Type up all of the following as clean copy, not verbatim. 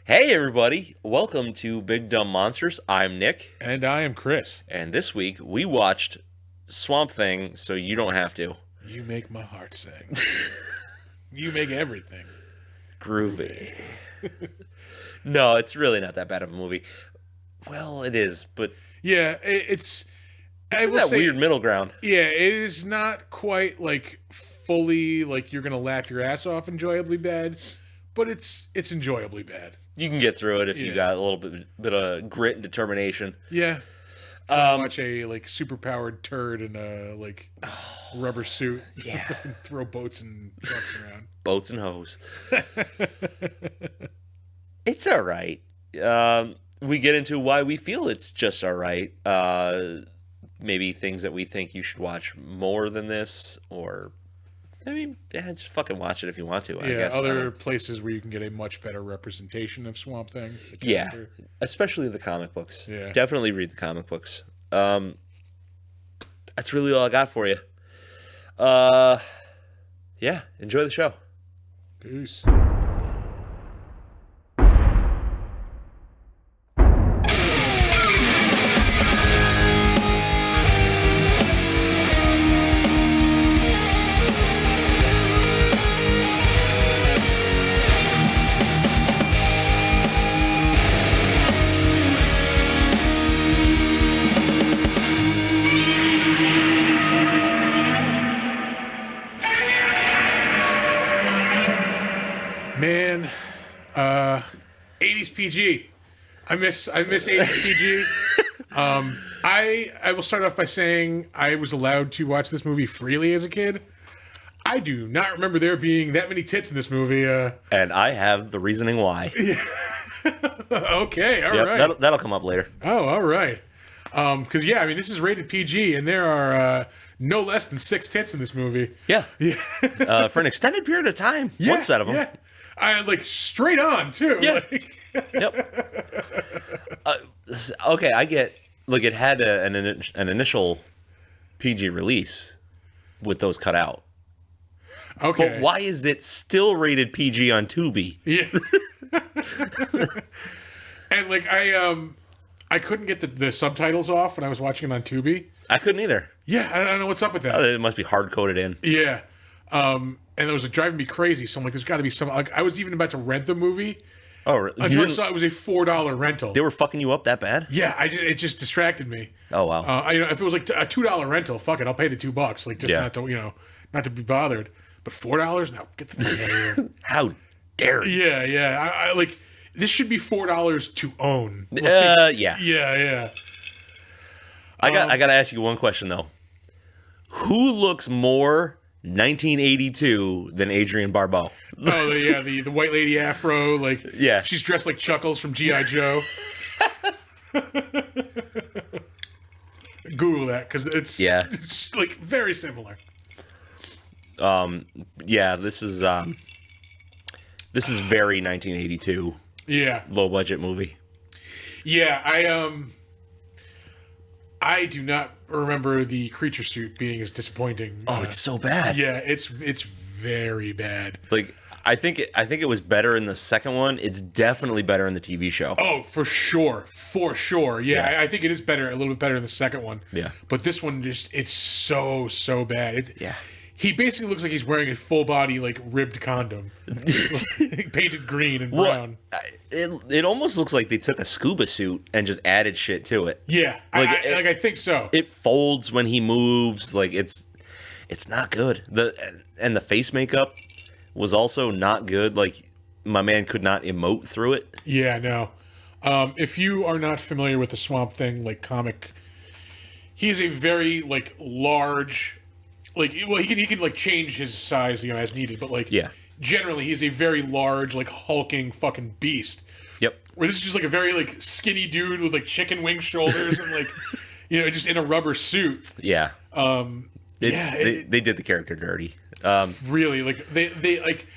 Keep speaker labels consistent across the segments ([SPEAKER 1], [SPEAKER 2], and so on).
[SPEAKER 1] Hey everybody, welcome to Big Dumb Monsters. I'm Nick,
[SPEAKER 2] And I am Chris.
[SPEAKER 1] and this week we watched Swamp Thing, so you don't have to.
[SPEAKER 2] You make my heart sing. You make everything.
[SPEAKER 1] Groovy. No, it's really not that bad of a movie. Well, it is, but
[SPEAKER 2] Yeah, it's I
[SPEAKER 1] it's
[SPEAKER 2] will
[SPEAKER 1] that
[SPEAKER 2] say,
[SPEAKER 1] weird middle ground.
[SPEAKER 2] yeah, it is not quite like fully like you're gonna laugh your ass off enjoyably bad, but it's enjoyably bad.
[SPEAKER 1] You can get through it if you
[SPEAKER 2] Yeah.
[SPEAKER 1] got a little bit of grit and detederation.
[SPEAKER 2] Yeah. Watch a like superpowered turd in a like rubber suit.
[SPEAKER 1] Yeah.
[SPEAKER 2] And throw boats and trucks around.
[SPEAKER 1] Boats and hoes. It's all right. We get into why we feel it's just all right. Maybe things that we think you should watch more than this, or I mean, yeah, just fucking watch it if you want to. I guess.
[SPEAKER 2] Other places where you can get a much better representation of Swamp Thing. The
[SPEAKER 1] Yeah,
[SPEAKER 2] character.
[SPEAKER 1] especially the comic books.
[SPEAKER 2] Yeah.
[SPEAKER 1] Definitely read the comic books. That's really all I got for you. Yeah, enjoy the show.
[SPEAKER 2] Peace. Man, 80s PG. I miss 80s PG. I will start off by saying I was allowed to watch this movie freely as a kid. I do not remember there being that many tits in this movie.
[SPEAKER 1] And I have the reasoning why.
[SPEAKER 2] Okay, all
[SPEAKER 1] Yep,
[SPEAKER 2] right.
[SPEAKER 1] that'll come up later.
[SPEAKER 2] Oh, all right. Because yeah, I mean, this is rated PG, and there are no less than 6 tits in this movie.
[SPEAKER 1] Yeah.
[SPEAKER 2] Yeah,
[SPEAKER 1] For an extended period of time.
[SPEAKER 2] yeah,
[SPEAKER 1] One set of them.
[SPEAKER 2] Yeah, I like straight on too.
[SPEAKER 1] Yeah.
[SPEAKER 2] Like,
[SPEAKER 1] Yep. Okay, I get. Look, it had an initial PG release with those cut out.
[SPEAKER 2] okay.
[SPEAKER 1] But why is it still rated PG on Tubi?
[SPEAKER 2] Yeah. And like I couldn't get the subtitles off when I was watching it on Tubi.
[SPEAKER 1] I couldn't either.
[SPEAKER 2] Yeah, I don't know what's up with that.
[SPEAKER 1] It must be hard coded in.
[SPEAKER 2] Yeah. And it was like driving me crazy. So I'm like, there's got to be some. Like, I was even about to rent the movie
[SPEAKER 1] Oh, you
[SPEAKER 2] until I
[SPEAKER 1] didn't-
[SPEAKER 2] saw it was a $4 rental.
[SPEAKER 1] they were fucking you up that bad?
[SPEAKER 2] Yeah, it just distracted me.
[SPEAKER 1] Oh wow.
[SPEAKER 2] If it was like a $2 rental, fuck it, I'll pay the $2. Like just
[SPEAKER 1] Yeah.
[SPEAKER 2] not to be bothered. But $4? No, get the fuck out of here.
[SPEAKER 1] How dare you?
[SPEAKER 2] Yeah. I like this should be $4 to own.
[SPEAKER 1] Yeah.
[SPEAKER 2] Yeah.
[SPEAKER 1] I gotta ask you one question though. Who looks more 1982 than Adrian Barbeau?
[SPEAKER 2] Oh yeah, the white lady afro, like
[SPEAKER 1] Yeah.
[SPEAKER 2] she's dressed like Chuckles from G.I. Joe. Google that because it's it's like very similar.
[SPEAKER 1] Yeah, this is very 1982
[SPEAKER 2] Yeah,
[SPEAKER 1] low budget movie.
[SPEAKER 2] yeah. I do not remember the creature suit being as disappointing.
[SPEAKER 1] Oh, it's so bad.
[SPEAKER 2] Yeah, it's very bad.
[SPEAKER 1] Like I think it was better in the second one. It's definitely better in the TV show.
[SPEAKER 2] Oh, for sure. Yeah,
[SPEAKER 1] Yeah.
[SPEAKER 2] I think it is better, a little bit better in the second one.
[SPEAKER 1] Yeah.
[SPEAKER 2] But this one it's so bad.
[SPEAKER 1] Yeah.
[SPEAKER 2] He basically looks like he's wearing a full body like ribbed condom, painted green and brown.
[SPEAKER 1] It almost looks like they took a scuba suit and just added shit to it.
[SPEAKER 2] Yeah, I think so.
[SPEAKER 1] It folds when he moves. Like it's not good. The face makeup was also not good. Like my man could not emote through it.
[SPEAKER 2] Yeah, no. If you are not familiar with the Swamp Thing like comic, he's a very like large. Like, well, he can like change his size, as needed, but like,
[SPEAKER 1] Yeah.
[SPEAKER 2] generally he's a very large, like hulking fucking beast.
[SPEAKER 1] Yep.
[SPEAKER 2] Where this is just like a very like skinny dude with like chicken wing shoulders and like, just in a rubber suit.
[SPEAKER 1] Yeah.
[SPEAKER 2] Yeah,
[SPEAKER 1] They did the character dirty.
[SPEAKER 2] Really, like they like.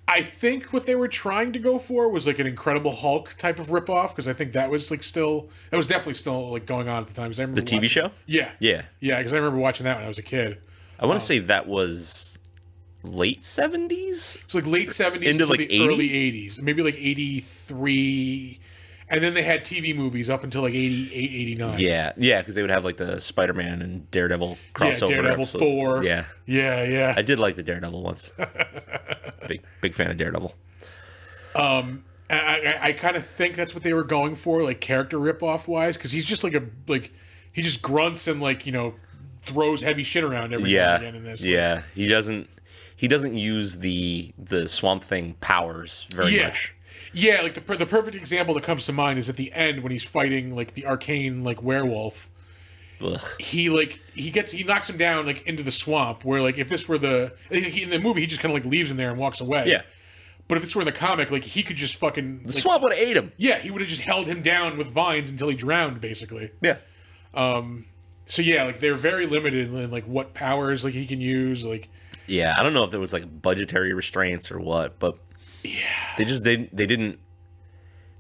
[SPEAKER 2] I think what they were trying to go for was like an Incredible Hulk type of ripoff because I think that was definitely still like going on at the time. 'Cause I remember
[SPEAKER 1] The TV show?
[SPEAKER 2] Yeah,
[SPEAKER 1] Yeah.
[SPEAKER 2] because I remember watching that when I was a kid.
[SPEAKER 1] I want to say that was late 70s.
[SPEAKER 2] It's like late 70s
[SPEAKER 1] Into,
[SPEAKER 2] into
[SPEAKER 1] like,
[SPEAKER 2] the
[SPEAKER 1] 80?
[SPEAKER 2] early 80s. Maybe like 83. And then they had TV movies up until like 88, 89.
[SPEAKER 1] Yeah, because they would have like the Spider-Man and Daredevil crossover.
[SPEAKER 2] Yeah, Daredevil
[SPEAKER 1] episodes.
[SPEAKER 2] 4.
[SPEAKER 1] Yeah,
[SPEAKER 2] Yeah.
[SPEAKER 1] I did like the Daredevil once. big fan of Daredevil.
[SPEAKER 2] I kind of think that's what they were going for, like character ripoff wise, because he's just he just grunts and throws heavy shit around every now and again in this.
[SPEAKER 1] Yeah, he doesn't use the Swamp Thing powers very much.
[SPEAKER 2] Yeah, like the perfect example that comes to mind is at the end when he's fighting like the arcane werewolf.
[SPEAKER 1] Ugh.
[SPEAKER 2] He knocks him down into the swamp, where if this were in the movie he just kind of leaves him there and walks away.
[SPEAKER 1] Yeah.
[SPEAKER 2] But if this were in the comic, he could just fucking
[SPEAKER 1] the swamp would have ate him.
[SPEAKER 2] Yeah, he would have just held him down with vines until he drowned, basically.
[SPEAKER 1] Yeah.
[SPEAKER 2] So yeah, they're very limited in what powers he can use.
[SPEAKER 1] Yeah, I don't know if there was budgetary restraints or what, but
[SPEAKER 2] yeah,
[SPEAKER 1] they didn't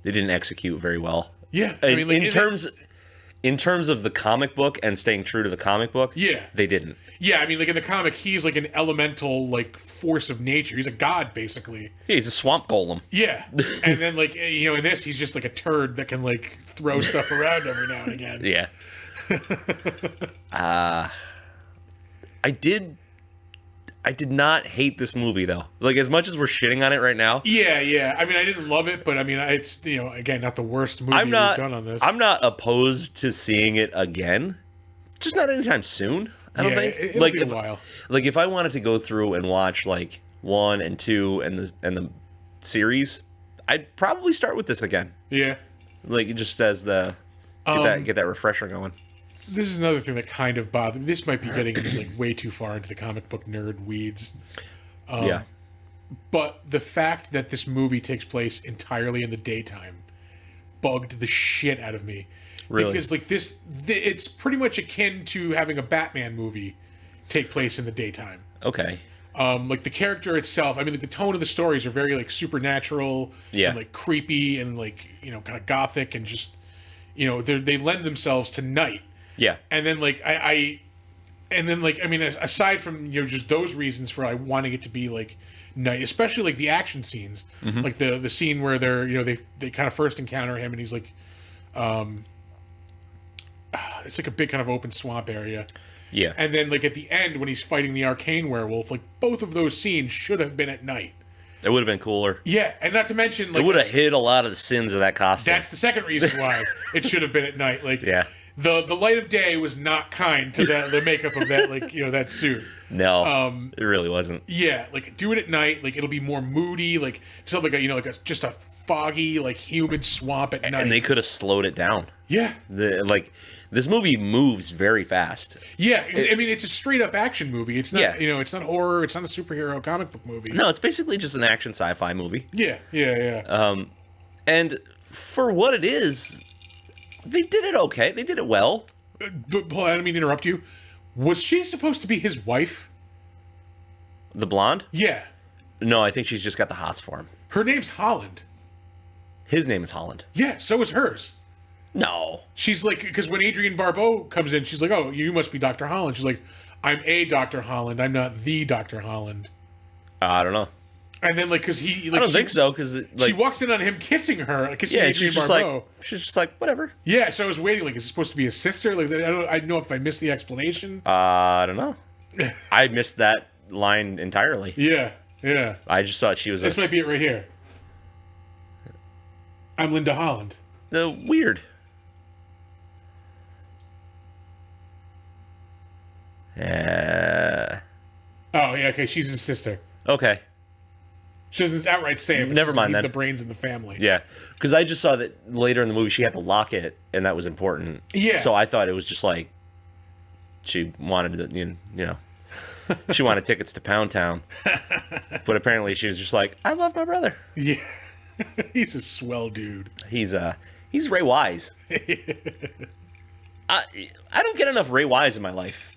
[SPEAKER 1] execute very well.
[SPEAKER 2] Yeah,
[SPEAKER 1] I mean, in terms of the comic book and staying true to the comic book,
[SPEAKER 2] yeah,
[SPEAKER 1] they didn't.
[SPEAKER 2] Yeah, I mean, in the comic, he's an elemental force of nature. He's a god, basically.
[SPEAKER 1] Yeah, he's a swamp golem.
[SPEAKER 2] Yeah, and then in this, he's just a turd that can throw stuff around every now and again.
[SPEAKER 1] Yeah. I did not hate this movie though. As much as we're shitting on it right now.
[SPEAKER 2] Yeah. I mean, I didn't love it, but I mean, it's again not the worst movie we've done on this.
[SPEAKER 1] I'm not opposed to seeing it again, just not anytime soon. I don't think.
[SPEAKER 2] It'll be a while.
[SPEAKER 1] If I wanted to go through and watch 1 and 2 and the series, I'd probably start with this again.
[SPEAKER 2] Yeah.
[SPEAKER 1] Just as the get that refresher going.
[SPEAKER 2] This is another thing that kind of bothered me. This might be getting way too far into the comic book nerd weeds.
[SPEAKER 1] Yeah.
[SPEAKER 2] But the fact that this movie takes place entirely in the daytime bugged the shit out of me.
[SPEAKER 1] Really?
[SPEAKER 2] Because it's pretty much akin to having a Batman movie take place in the daytime.
[SPEAKER 1] Okay.
[SPEAKER 2] The character itself, I mean, the tone of the stories are very supernatural, and creepy and kind of gothic and just they lend themselves to night.
[SPEAKER 1] Yeah.
[SPEAKER 2] And then I mean, aside from just those reasons for wanting it to be night, especially the action scenes,
[SPEAKER 1] mm-hmm.
[SPEAKER 2] The scene where they're they kind of first encounter him and he's it's a big kind of open swamp area.
[SPEAKER 1] Yeah.
[SPEAKER 2] And then at the end when he's fighting the arcane werewolf, both of those scenes should have been at night.
[SPEAKER 1] It would have been cooler.
[SPEAKER 2] Yeah, and not to mention
[SPEAKER 1] it would have hid a lot of the sins of that costume.
[SPEAKER 2] That's the second reason why it should have been at night.
[SPEAKER 1] Yeah.
[SPEAKER 2] The light of day was not kind to the makeup of that that suit.
[SPEAKER 1] No, it really wasn't.
[SPEAKER 2] Yeah, do it at night. It'll be more moody. Just have just a foggy humid swamp at night.
[SPEAKER 1] And they could have slowed it down.
[SPEAKER 2] Yeah,
[SPEAKER 1] this movie moves very fast.
[SPEAKER 2] Yeah, I mean it's a straight up action movie. It's not it's not horror. It's not a superhero comic book movie.
[SPEAKER 1] No, it's basically just an action sci-fi movie.
[SPEAKER 2] Yeah.
[SPEAKER 1] And for what it is, they did it okay. They did it well.
[SPEAKER 2] But Paul, I don't mean to interrupt you. Was she supposed to be his wife?
[SPEAKER 1] The blonde?
[SPEAKER 2] Yeah.
[SPEAKER 1] No, I think she's just got the hots for him.
[SPEAKER 2] Her name's Holland.
[SPEAKER 1] His name is Holland.
[SPEAKER 2] Yeah, so is hers.
[SPEAKER 1] No.
[SPEAKER 2] She's because when Adrian Barbeau comes in, she's like, "Oh, you must be Dr. Holland." She's like, "I'm a Dr. Holland. I'm not the Dr. Holland."
[SPEAKER 1] I don't know.
[SPEAKER 2] And then because he,
[SPEAKER 1] I don't think so because
[SPEAKER 2] she walks in on him kissing her, Adrian
[SPEAKER 1] she's
[SPEAKER 2] Barbeau.
[SPEAKER 1] She's just like whatever.
[SPEAKER 2] Yeah, so I was waiting. Is it supposed to be his sister? I don't know if I missed the explanation.
[SPEAKER 1] I don't know. I missed that line entirely.
[SPEAKER 2] Yeah.
[SPEAKER 1] I just thought she was.
[SPEAKER 2] This might be it right here. I'm Linda Holland.
[SPEAKER 1] Weird.
[SPEAKER 2] Oh yeah, okay. She's his sister.
[SPEAKER 1] Okay.
[SPEAKER 2] She doesn't outright say it. But
[SPEAKER 1] Never mind.
[SPEAKER 2] He's
[SPEAKER 1] then
[SPEAKER 2] the brains in the family.
[SPEAKER 1] Yeah, because I just saw that later in the movie she had to lock it, and that was important.
[SPEAKER 2] Yeah.
[SPEAKER 1] So I thought it was just she wanted to, she wanted tickets to Pound Town, but apparently she was just like, I love my brother.
[SPEAKER 2] Yeah. He's a swell dude.
[SPEAKER 1] He's Ray Wise. I don't get enough Ray Wise in my life.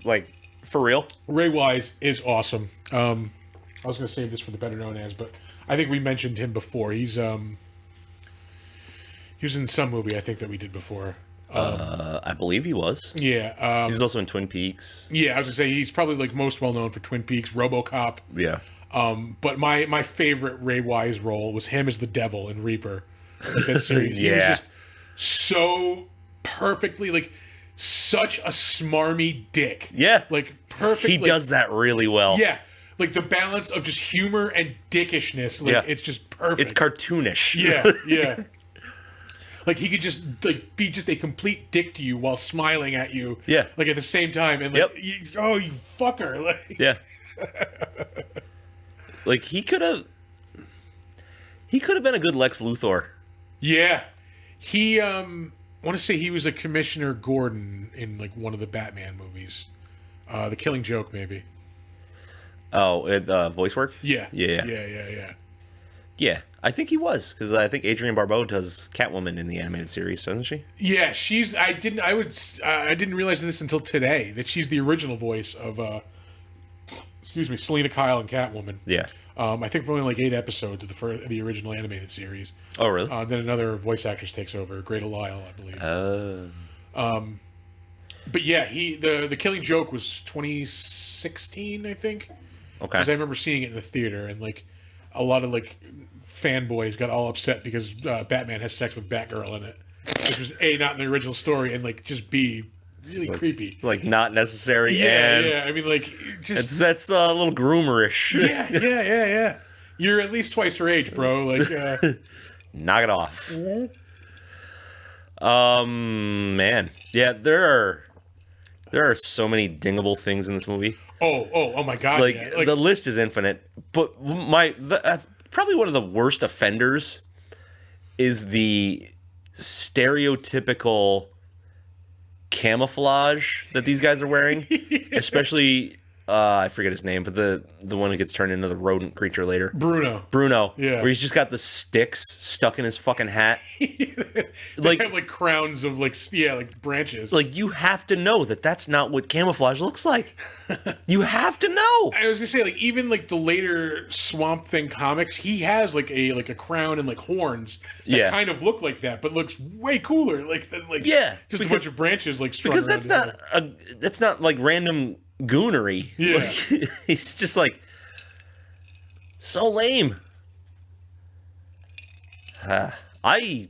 [SPEAKER 1] For real.
[SPEAKER 2] Ray Wise is awesome. I was going to save this for the better known as, but I think we mentioned him before. He was in some movie I think that we did before.
[SPEAKER 1] I believe he was.
[SPEAKER 2] Yeah.
[SPEAKER 1] He was also in Twin Peaks.
[SPEAKER 2] Yeah, I was going to say he's probably most well known for Twin Peaks, RoboCop.
[SPEAKER 1] Yeah.
[SPEAKER 2] But my favorite Ray Wise role was him as the devil in Reaper. Like that series. He was
[SPEAKER 1] Yeah.
[SPEAKER 2] just so perfectly like such a smarmy dick.
[SPEAKER 1] Yeah.
[SPEAKER 2] Like perfect.
[SPEAKER 1] He
[SPEAKER 2] like,
[SPEAKER 1] does that really well.
[SPEAKER 2] Yeah. Like the balance of just humor and dickishness. Like
[SPEAKER 1] Yeah.
[SPEAKER 2] it's just perfect.
[SPEAKER 1] It's cartoonish.
[SPEAKER 2] Yeah, yeah. Like he could just like be just a complete dick to you while smiling at you.
[SPEAKER 1] Yeah.
[SPEAKER 2] Like at the same time, and like,
[SPEAKER 1] Yep.
[SPEAKER 2] you fucker. Like,
[SPEAKER 1] Yeah. Like he could have been a good Lex Luthor.
[SPEAKER 2] yeah. He I want to say he was a Commissioner Gordon in like one of the Batman movies, The Killing Joke, maybe.
[SPEAKER 1] Oh, voice work?
[SPEAKER 2] Yeah.
[SPEAKER 1] Yeah.
[SPEAKER 2] Yeah.
[SPEAKER 1] Yeah, I think he was, because I think Adrian Barbeau does Catwoman in the animated series, doesn't she?
[SPEAKER 2] Yeah, I didn't realize this until today that she's the original voice of Selena Kyle and Catwoman.
[SPEAKER 1] Yeah.
[SPEAKER 2] I think for only like 8 episodes of the original animated series.
[SPEAKER 1] Oh, really?
[SPEAKER 2] Then another voice actress takes over, Greta Lyle, I believe. But yeah, the Killing Joke was 2016, I think.
[SPEAKER 1] Okay.
[SPEAKER 2] Because I remember seeing it in the theater, and like a lot of like fanboys got all upset because Batman has sex with Batgirl in it, which was A, not in the original story, and like just B, really creepy.
[SPEAKER 1] It's like not necessary.
[SPEAKER 2] Yeah,
[SPEAKER 1] and
[SPEAKER 2] yeah. I mean, like just
[SPEAKER 1] that's a little groomerish.
[SPEAKER 2] yeah. You're at least twice her age, bro. Like,
[SPEAKER 1] Knock it off. Man, yeah, there are so many dingable things in this movie.
[SPEAKER 2] oh my god!
[SPEAKER 1] Like,
[SPEAKER 2] yeah.
[SPEAKER 1] the list is infinite, but probably one of the worst offenders is the stereotypical camouflage that these guys are wearing, especially I forget his name, but the one who gets turned into the rodent creature later, Bruno,
[SPEAKER 2] Yeah.
[SPEAKER 1] where he's just got the sticks stuck in his fucking hat.
[SPEAKER 2] They
[SPEAKER 1] like
[SPEAKER 2] have like crowns of like branches.
[SPEAKER 1] like you have to know that that's not what camouflage looks like. You have to know.
[SPEAKER 2] I was gonna say, like, even like the later Swamp Thing comics, he has like a crown and like horns that
[SPEAKER 1] Yeah.
[SPEAKER 2] kind of look like that, but looks way cooler. Like than like
[SPEAKER 1] Yeah,
[SPEAKER 2] just a
[SPEAKER 1] because-
[SPEAKER 2] bunch of branches like strung
[SPEAKER 1] Because
[SPEAKER 2] around
[SPEAKER 1] that's not like random goonery.
[SPEAKER 2] Yeah.
[SPEAKER 1] Like, he's just like so lame. I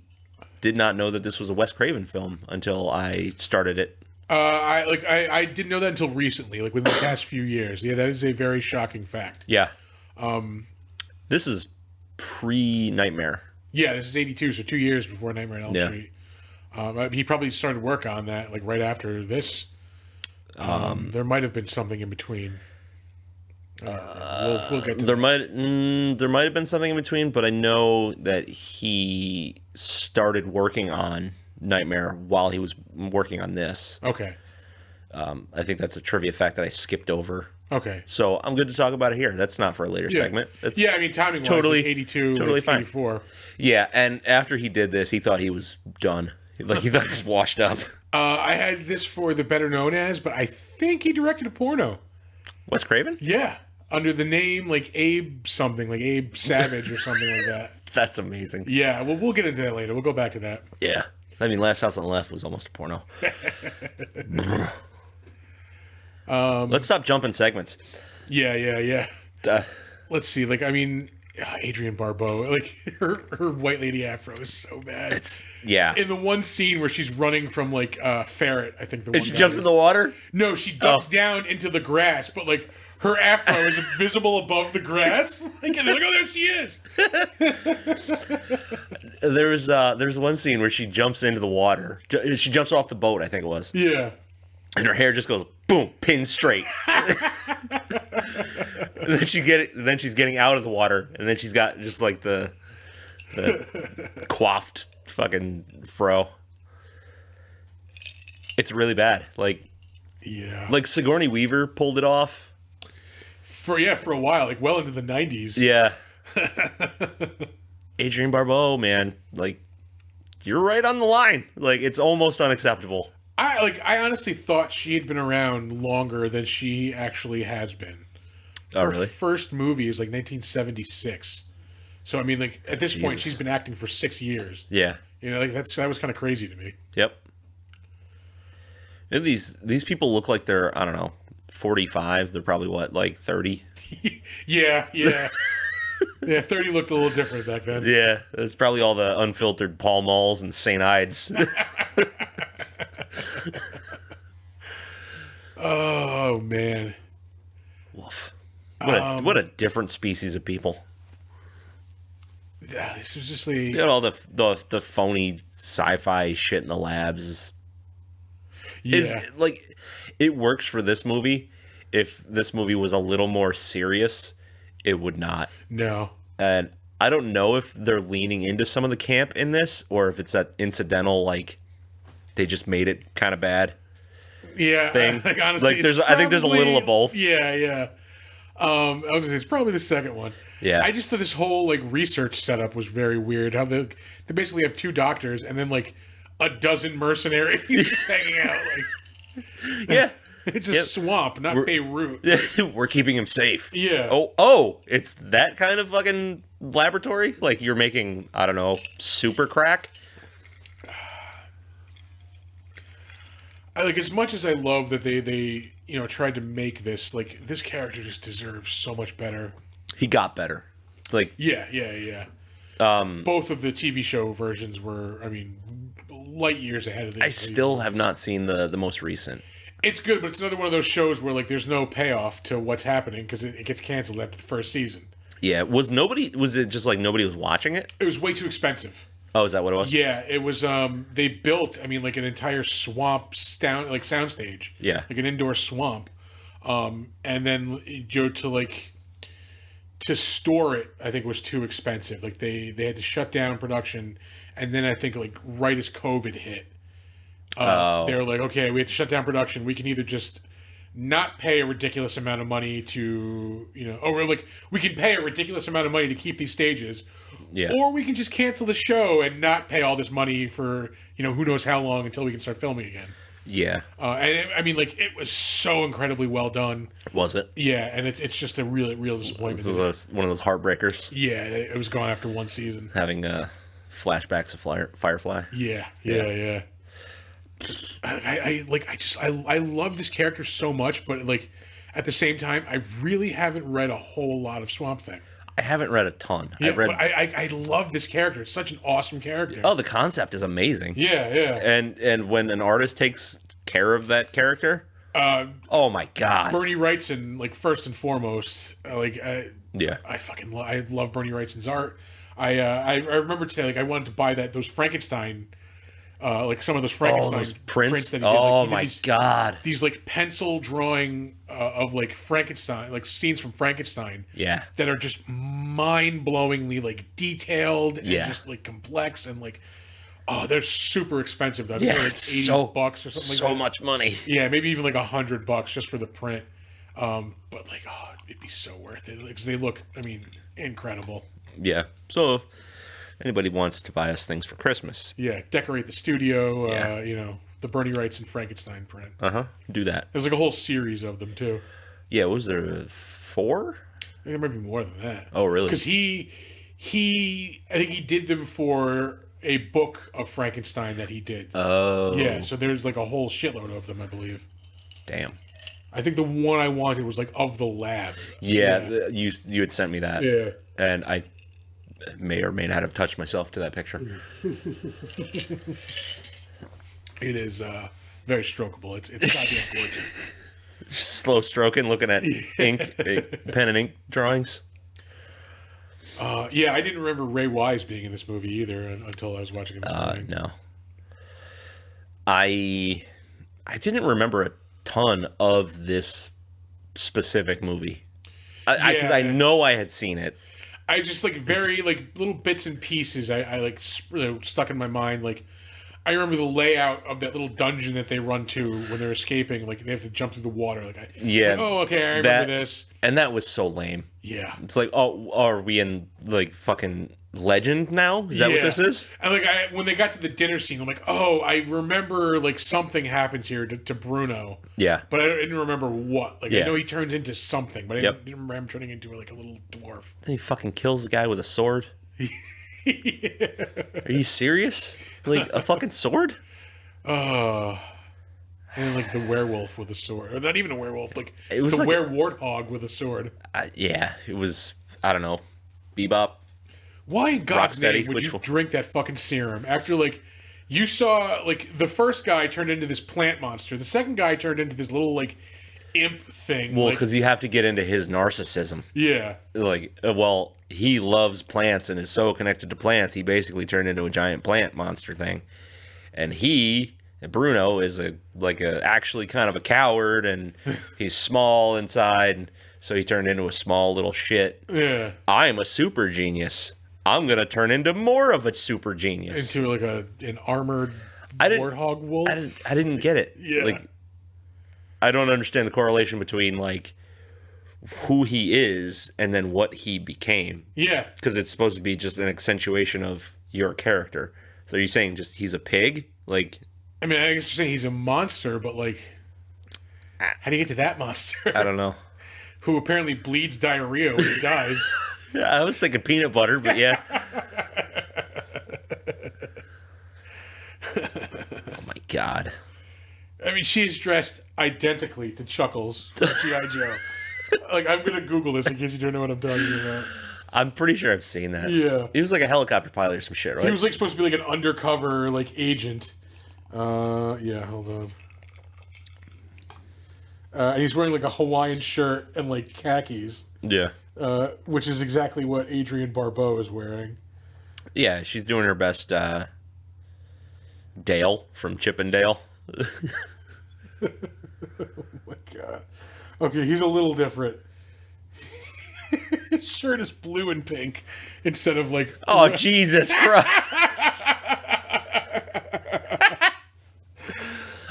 [SPEAKER 1] did not know that this was a Wes Craven film until I started it.
[SPEAKER 2] I didn't know that until recently, like within the past few years. Yeah, that is a very shocking fact.
[SPEAKER 1] Yeah. This is pre-Nightmare.
[SPEAKER 2] Yeah, this is 82, so 2 years before Nightmare on Elm
[SPEAKER 1] Yeah.
[SPEAKER 2] Street. He probably started work on that like right after this. There might have been something in between. We'll get to
[SPEAKER 1] There
[SPEAKER 2] that.
[SPEAKER 1] might have been something in between, but I know that he started working on Nightmare while he was working on this.
[SPEAKER 2] Okay.
[SPEAKER 1] I think that's a trivia fact that I skipped over.
[SPEAKER 2] Okay.
[SPEAKER 1] So I'm good to talk about it here. That's not for a later segment. That's
[SPEAKER 2] Yeah, I mean, timing-wise,
[SPEAKER 1] totally-
[SPEAKER 2] like 82,
[SPEAKER 1] totally
[SPEAKER 2] like
[SPEAKER 1] fine.
[SPEAKER 2] 84.
[SPEAKER 1] Yeah, and after he did this, he thought he was done. Like, he thought he was washed up.
[SPEAKER 2] I had this for the Better Known As, but I think he directed a porno.
[SPEAKER 1] Wes Craven?
[SPEAKER 2] Yeah. Under the name, like, Abe something, like Abe Savage or something like that.
[SPEAKER 1] That's amazing.
[SPEAKER 2] Yeah, well, we'll get into that later. We'll go back to that.
[SPEAKER 1] Yeah. I mean, Last House on the Left was almost a porno. Let's stop jumping segments.
[SPEAKER 2] Yeah.
[SPEAKER 1] Uh,
[SPEAKER 2] Let's see. Like, I mean, Adrian Barbeau, like, her white lady afro is so bad.
[SPEAKER 1] yeah.
[SPEAKER 2] In the one scene where she's running from, like, Ferret, I think the one
[SPEAKER 1] And she
[SPEAKER 2] guy
[SPEAKER 1] jumps
[SPEAKER 2] is-
[SPEAKER 1] in the water?
[SPEAKER 2] No, she ducks down into the grass, but, like, her afro is visible above the grass. Like, and they're like, oh, there she is.
[SPEAKER 1] There's one scene where she jumps into the water. She jumps off the boat, I think it was.
[SPEAKER 2] Yeah.
[SPEAKER 1] And her hair just goes boom, pin straight. And then then she's getting out of the water, and then she's got just like the coiffed fucking fro. It's really bad. Like Sigourney Weaver pulled it off.
[SPEAKER 2] For a while, like well into the 90s.
[SPEAKER 1] Yeah. Adrian Barbeau, man, like you're right on the line. Like it's almost unacceptable.
[SPEAKER 2] I honestly thought she had been around longer than she actually has been.
[SPEAKER 1] Oh,
[SPEAKER 2] Her
[SPEAKER 1] really?
[SPEAKER 2] first movie is like 1976. So I mean, like at this point,
[SPEAKER 1] Jesus.
[SPEAKER 2] she's been acting for 6 years.
[SPEAKER 1] Yeah.
[SPEAKER 2] You know, like that was kind of crazy to me.
[SPEAKER 1] Yep. And these people look like they're, I don't know, 45. They're probably what, like 30?
[SPEAKER 2] Yeah. Yeah, 30 looked a little different back then.
[SPEAKER 1] Yeah, it's probably all the unfiltered Pall Malls and St. Ides.
[SPEAKER 2] Oh, man.
[SPEAKER 1] Woof. What a different species of people.
[SPEAKER 2] Yeah, this was just like...
[SPEAKER 1] They had all the phony sci-fi shit in the labs.
[SPEAKER 2] Yeah.
[SPEAKER 1] Like, it works for this movie. If this movie was a little more serious, it would not.
[SPEAKER 2] No.
[SPEAKER 1] And I don't know if they're leaning into some of the camp in this, or if it's that incidental, like, they just made it kind of bad thing.
[SPEAKER 2] Like, honestly,
[SPEAKER 1] like, I think there's a little of both.
[SPEAKER 2] Yeah. I was gonna say it's probably the second one.
[SPEAKER 1] Yeah.
[SPEAKER 2] I just thought this whole like research setup was very weird. How they basically have 2 doctors and then like a dozen mercenaries hanging out. Like,
[SPEAKER 1] Yeah.
[SPEAKER 2] it's a swamp, not Beirut.
[SPEAKER 1] We're keeping him safe.
[SPEAKER 2] Yeah.
[SPEAKER 1] Oh, it's that kind of fucking laboratory? Like, you're making, I don't know, super crack?
[SPEAKER 2] Like, as much as I love that they tried to make this, like, this character just deserves so much better.
[SPEAKER 1] He got better. Like,
[SPEAKER 2] Yeah. Both of the TV show versions were, I mean, light years ahead of the.
[SPEAKER 1] I still have not seen the most recent.
[SPEAKER 2] It's good, but it's another one of those shows where like there's no payoff to what's happening because it gets canceled after the first season.
[SPEAKER 1] Yeah, was it just like nobody was watching it?
[SPEAKER 2] It was way too expensive.
[SPEAKER 1] Oh, is that what it was?
[SPEAKER 2] Yeah, it was. They built, I mean, like an entire swamp soundstage.
[SPEAKER 1] Yeah.
[SPEAKER 2] Like an indoor swamp, and then to store it, I think was too expensive. Like they had to shut down production, and then I think like right as COVID hit, they were like, okay, we have to shut down production. We can either just not pay a ridiculous amount of money to, or like we can pay a ridiculous amount of money to keep these stages.
[SPEAKER 1] Yeah.
[SPEAKER 2] Or we can just cancel the show and not pay all this money for, who knows how long until we can start filming again.
[SPEAKER 1] Yeah.
[SPEAKER 2] I mean, like, it was so incredibly well done.
[SPEAKER 1] Was it?
[SPEAKER 2] Yeah, and it's just a real disappointment.
[SPEAKER 1] One of those heartbreakers.
[SPEAKER 2] Yeah, it was gone after one season.
[SPEAKER 1] Having flashbacks of Firefly.
[SPEAKER 2] Yeah. I love this character so much, but like at the same time, I really haven't read a whole lot of Swamp Thing.
[SPEAKER 1] I haven't read a ton.
[SPEAKER 2] Yeah, but I love this character. It's such an awesome character.
[SPEAKER 1] Oh, the concept is amazing.
[SPEAKER 2] Yeah.
[SPEAKER 1] And when an artist takes care of that character, oh my god,
[SPEAKER 2] Bernie Wrightson, like first and foremost, I love Bernie Wrightson's art. I remember today, like I wanted to buy those Frankenstein. Like some of those Frankenstein
[SPEAKER 1] prints
[SPEAKER 2] that he did.
[SPEAKER 1] Oh
[SPEAKER 2] like,
[SPEAKER 1] my god!
[SPEAKER 2] These like pencil drawing of like Frankenstein, like scenes from Frankenstein.
[SPEAKER 1] Yeah.
[SPEAKER 2] That are just mind-blowingly like detailed and
[SPEAKER 1] Yeah.
[SPEAKER 2] just like complex and like, oh, they're super expensive. Though.
[SPEAKER 1] Yeah,
[SPEAKER 2] They're like
[SPEAKER 1] it's
[SPEAKER 2] $80 or something like
[SPEAKER 1] so
[SPEAKER 2] that.
[SPEAKER 1] much money.
[SPEAKER 2] Yeah, maybe even like $100 just for the print. But like, oh, it'd be so worth it because they look, I mean, incredible.
[SPEAKER 1] Yeah. So if anybody wants to buy us things for Christmas,
[SPEAKER 2] Yeah, decorate the studio.
[SPEAKER 1] Yeah.
[SPEAKER 2] The Bernie Wrightson Frankenstein print.
[SPEAKER 1] do that.
[SPEAKER 2] There's like a whole series of them too.
[SPEAKER 1] Yeah. Was there 4?
[SPEAKER 2] I think there might be more than that.
[SPEAKER 1] Oh, really?
[SPEAKER 2] Because I think he did them for a book of Frankenstein that he did.
[SPEAKER 1] Oh.
[SPEAKER 2] Yeah, so there's like a whole shitload of them, I believe.
[SPEAKER 1] Damn.
[SPEAKER 2] I think the one I wanted was like of the lab.
[SPEAKER 1] Yeah. You had sent me that.
[SPEAKER 2] Yeah.
[SPEAKER 1] And I may or may not have touched myself to that picture.
[SPEAKER 2] It is very strokeable. It's goddamn gorgeous.
[SPEAKER 1] Slow stroking, looking at ink, pen and ink drawings.
[SPEAKER 2] Yeah, I didn't remember Ray Wise being in this movie either until I was watching it this morning.
[SPEAKER 1] No. I didn't remember a ton of this specific movie. Because I know I had seen it.
[SPEAKER 2] I just like very like little bits and pieces. I like stuck in my mind. Like I remember the layout of that little dungeon that they run to when they're escaping. Like they have to jump through the water. Oh, okay, I remember this.
[SPEAKER 1] And that was so lame.
[SPEAKER 2] Yeah,
[SPEAKER 1] it's like, oh, are we in like fucking Legend now? Is that what this is?
[SPEAKER 2] And like when they got to the dinner scene, I'm like, oh, I remember like something happens here to Bruno.
[SPEAKER 1] Yeah,
[SPEAKER 2] but I didn't remember what. Like I know he turns into something, but I didn't remember him turning into like a little dwarf.
[SPEAKER 1] Then he fucking kills the guy with a sword. Are you serious? Like a fucking sword?
[SPEAKER 2] I And then, like, the werewolf with a sword. Or not even a werewolf, like,
[SPEAKER 1] It was
[SPEAKER 2] the
[SPEAKER 1] like
[SPEAKER 2] were-warthog with a sword.
[SPEAKER 1] yeah, it was, I don't know, Bebop.
[SPEAKER 2] Why in God's
[SPEAKER 1] Rocksteady,
[SPEAKER 2] name would
[SPEAKER 1] which
[SPEAKER 2] you
[SPEAKER 1] one?
[SPEAKER 2] drink that fucking serum after, like, you saw, like, the first guy turned into this plant monster. The second guy turned into this little, like, imp thing.
[SPEAKER 1] Well,
[SPEAKER 2] like,
[SPEAKER 1] because you have to get into his narcissism.
[SPEAKER 2] yeah.
[SPEAKER 1] Like, well, he loves plants and is so connected to plants, he basically turned into a giant plant monster thing. And Bruno, is actually kind of a coward, and he's small inside, and so he turned into a small little shit.
[SPEAKER 2] Yeah.
[SPEAKER 1] I am a super genius. I'm gonna turn into more of a super genius.
[SPEAKER 2] Into, like, an armored warthog wolf.
[SPEAKER 1] I didn't get it.
[SPEAKER 2] Yeah.
[SPEAKER 1] Like, I don't understand the correlation between, like, who he is and then what he became.
[SPEAKER 2] Yeah.
[SPEAKER 1] Because it's supposed to be just an accentuation of your character. So you're saying just he's a pig? Like,
[SPEAKER 2] I mean, I guess you're saying he's a monster, but, like, how do you get to that monster?
[SPEAKER 1] I don't know.
[SPEAKER 2] Who apparently bleeds diarrhea when he dies.
[SPEAKER 1] Yeah, I was thinking peanut butter, but yeah. Oh my god.
[SPEAKER 2] I mean, she is dressed identically to Chuckles from G.I. Joe. Like, I'm going to Google this in case you don't know what I'm talking about.
[SPEAKER 1] I'm pretty sure I've seen that.
[SPEAKER 2] Yeah.
[SPEAKER 1] He was like a helicopter pilot or some shit, right?
[SPEAKER 2] He was, like, supposed to be, like, an undercover, like, agent. Yeah, hold on. And he's wearing, like, a Hawaiian shirt and, like, khakis.
[SPEAKER 1] Yeah.
[SPEAKER 2] Which is exactly what Adrian Barbeau is wearing.
[SPEAKER 1] Yeah, she's doing her best, Dale from Chip and Dale.
[SPEAKER 2] Oh my god. Okay, he's a little different. His shirt is blue and pink instead of, like...
[SPEAKER 1] Oh, Jesus Christ.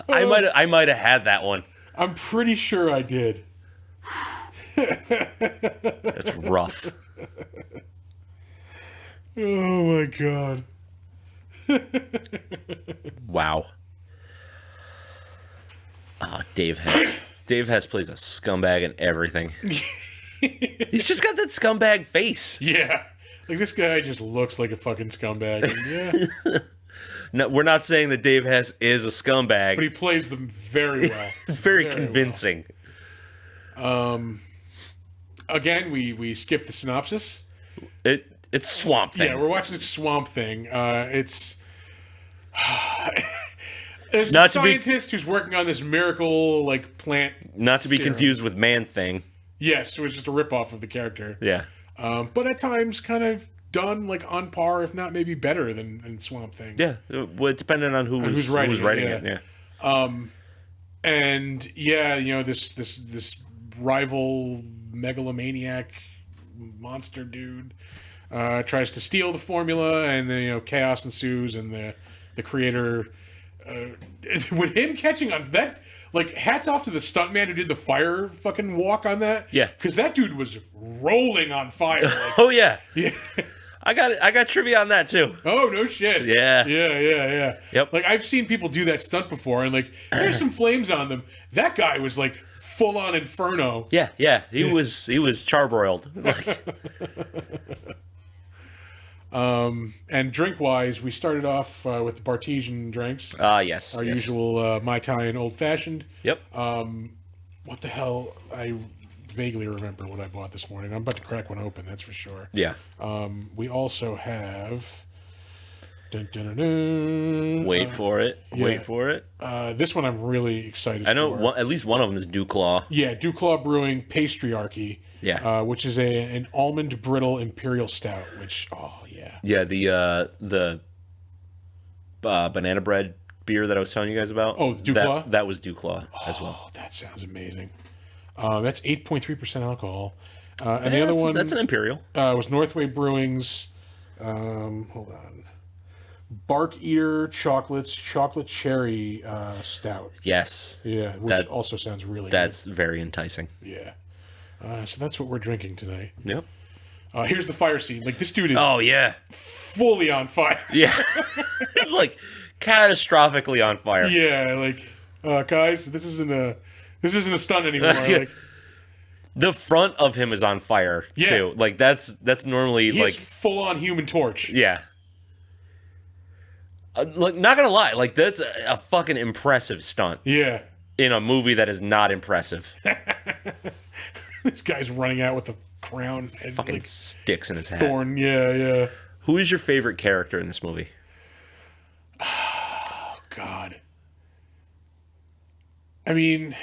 [SPEAKER 1] I might have had that one.
[SPEAKER 2] I'm pretty sure I did.
[SPEAKER 1] That's rough.
[SPEAKER 2] Oh my god.
[SPEAKER 1] Wow. Dave Hess. Dave Hess plays a scumbag in everything. He's just got that scumbag face.
[SPEAKER 2] Yeah. Like, this guy just looks like a fucking scumbag. And yeah.
[SPEAKER 1] No, we're not saying that Dave Hess is a scumbag.
[SPEAKER 2] But he plays them very well.
[SPEAKER 1] It's very convincing.
[SPEAKER 2] Well. Again, we skip the synopsis.
[SPEAKER 1] It's Swamp Thing.
[SPEAKER 2] Yeah, we're watching the Swamp Thing. It's... There's
[SPEAKER 1] Not
[SPEAKER 2] a scientist who's working on this miracle, like, plant
[SPEAKER 1] Not to be
[SPEAKER 2] serum.
[SPEAKER 1] confused with Man Thing.
[SPEAKER 2] Yes, it was just a ripoff of the character.
[SPEAKER 1] Yeah.
[SPEAKER 2] But at times kind of done, like, on par, if not maybe better than Swamp Thing.
[SPEAKER 1] Yeah. Well, depending on who's writing it. Yeah.
[SPEAKER 2] And, yeah, you know, this rival megalomaniac monster dude tries to steal the formula, and then, you know, chaos ensues, and the creator... with him catching on that, like, hats off to the stuntman who did the fire fucking walk on that.
[SPEAKER 1] Yeah.
[SPEAKER 2] Because that dude was rolling on fire. Like,
[SPEAKER 1] Oh yeah.
[SPEAKER 2] yeah.
[SPEAKER 1] I got trivia on that too.
[SPEAKER 2] Oh, no shit.
[SPEAKER 1] Yeah.
[SPEAKER 2] Yeah.
[SPEAKER 1] Yep.
[SPEAKER 2] Like, I've seen people do that stunt before, and, like, there's some flames on them. That guy was, like, full on Inferno.
[SPEAKER 1] Yeah. He was charbroiled. Like,
[SPEAKER 2] And drink-wise, we started off with the Bartesian drinks.
[SPEAKER 1] yes.
[SPEAKER 2] Our
[SPEAKER 1] yes.
[SPEAKER 2] usual Mai Tai and old-fashioned.
[SPEAKER 1] Yep.
[SPEAKER 2] What the hell? I vaguely remember what I bought this morning. I'm about to crack one open, that's for sure.
[SPEAKER 1] Yeah.
[SPEAKER 2] We also have... Dun, dun, dun, dun.
[SPEAKER 1] Wait for it.
[SPEAKER 2] yeah.
[SPEAKER 1] Wait for it.
[SPEAKER 2] This one I'm really excited
[SPEAKER 1] I know
[SPEAKER 2] for.
[SPEAKER 1] at least one of them is Dewclaw.
[SPEAKER 2] Yeah, Dewclaw Brewing Pastryarchy.
[SPEAKER 1] Yeah.
[SPEAKER 2] Which is an almond brittle imperial stout, which, oh, yeah.
[SPEAKER 1] Yeah, the banana bread beer that I was telling you guys about.
[SPEAKER 2] Oh, Dewclaw?
[SPEAKER 1] That was Dewclaw as well.
[SPEAKER 2] Oh, that sounds amazing. That's 8.3% alcohol. And the other one...
[SPEAKER 1] That's an imperial.
[SPEAKER 2] Was Northway Brewing's... hold on. Bark Eater Chocolates Chocolate Cherry Stout.
[SPEAKER 1] Yes.
[SPEAKER 2] Yeah, which also sounds really
[SPEAKER 1] That's very enticing.
[SPEAKER 2] good. Yeah. So that's what we're drinking tonight.
[SPEAKER 1] Yep.
[SPEAKER 2] Here's the fire scene. Like, this dude is
[SPEAKER 1] Oh yeah.
[SPEAKER 2] fully on fire.
[SPEAKER 1] Yeah. It's like catastrophically on fire.
[SPEAKER 2] Yeah, like, guys, this isn't a stunt anymore.
[SPEAKER 1] Yeah.
[SPEAKER 2] Like,
[SPEAKER 1] The front of him is on fire too. Like that's normally
[SPEAKER 2] he's
[SPEAKER 1] like
[SPEAKER 2] full on Human Torch.
[SPEAKER 1] yeah. Like, not gonna lie, like that's a fucking impressive stunt.
[SPEAKER 2] Yeah.
[SPEAKER 1] in a movie that is not impressive.
[SPEAKER 2] This guy's running out with a crown and
[SPEAKER 1] Fucking sticks in his hat.
[SPEAKER 2] thorn. Yeah.
[SPEAKER 1] Who is your favorite character in this movie?
[SPEAKER 2] Oh, God. I mean,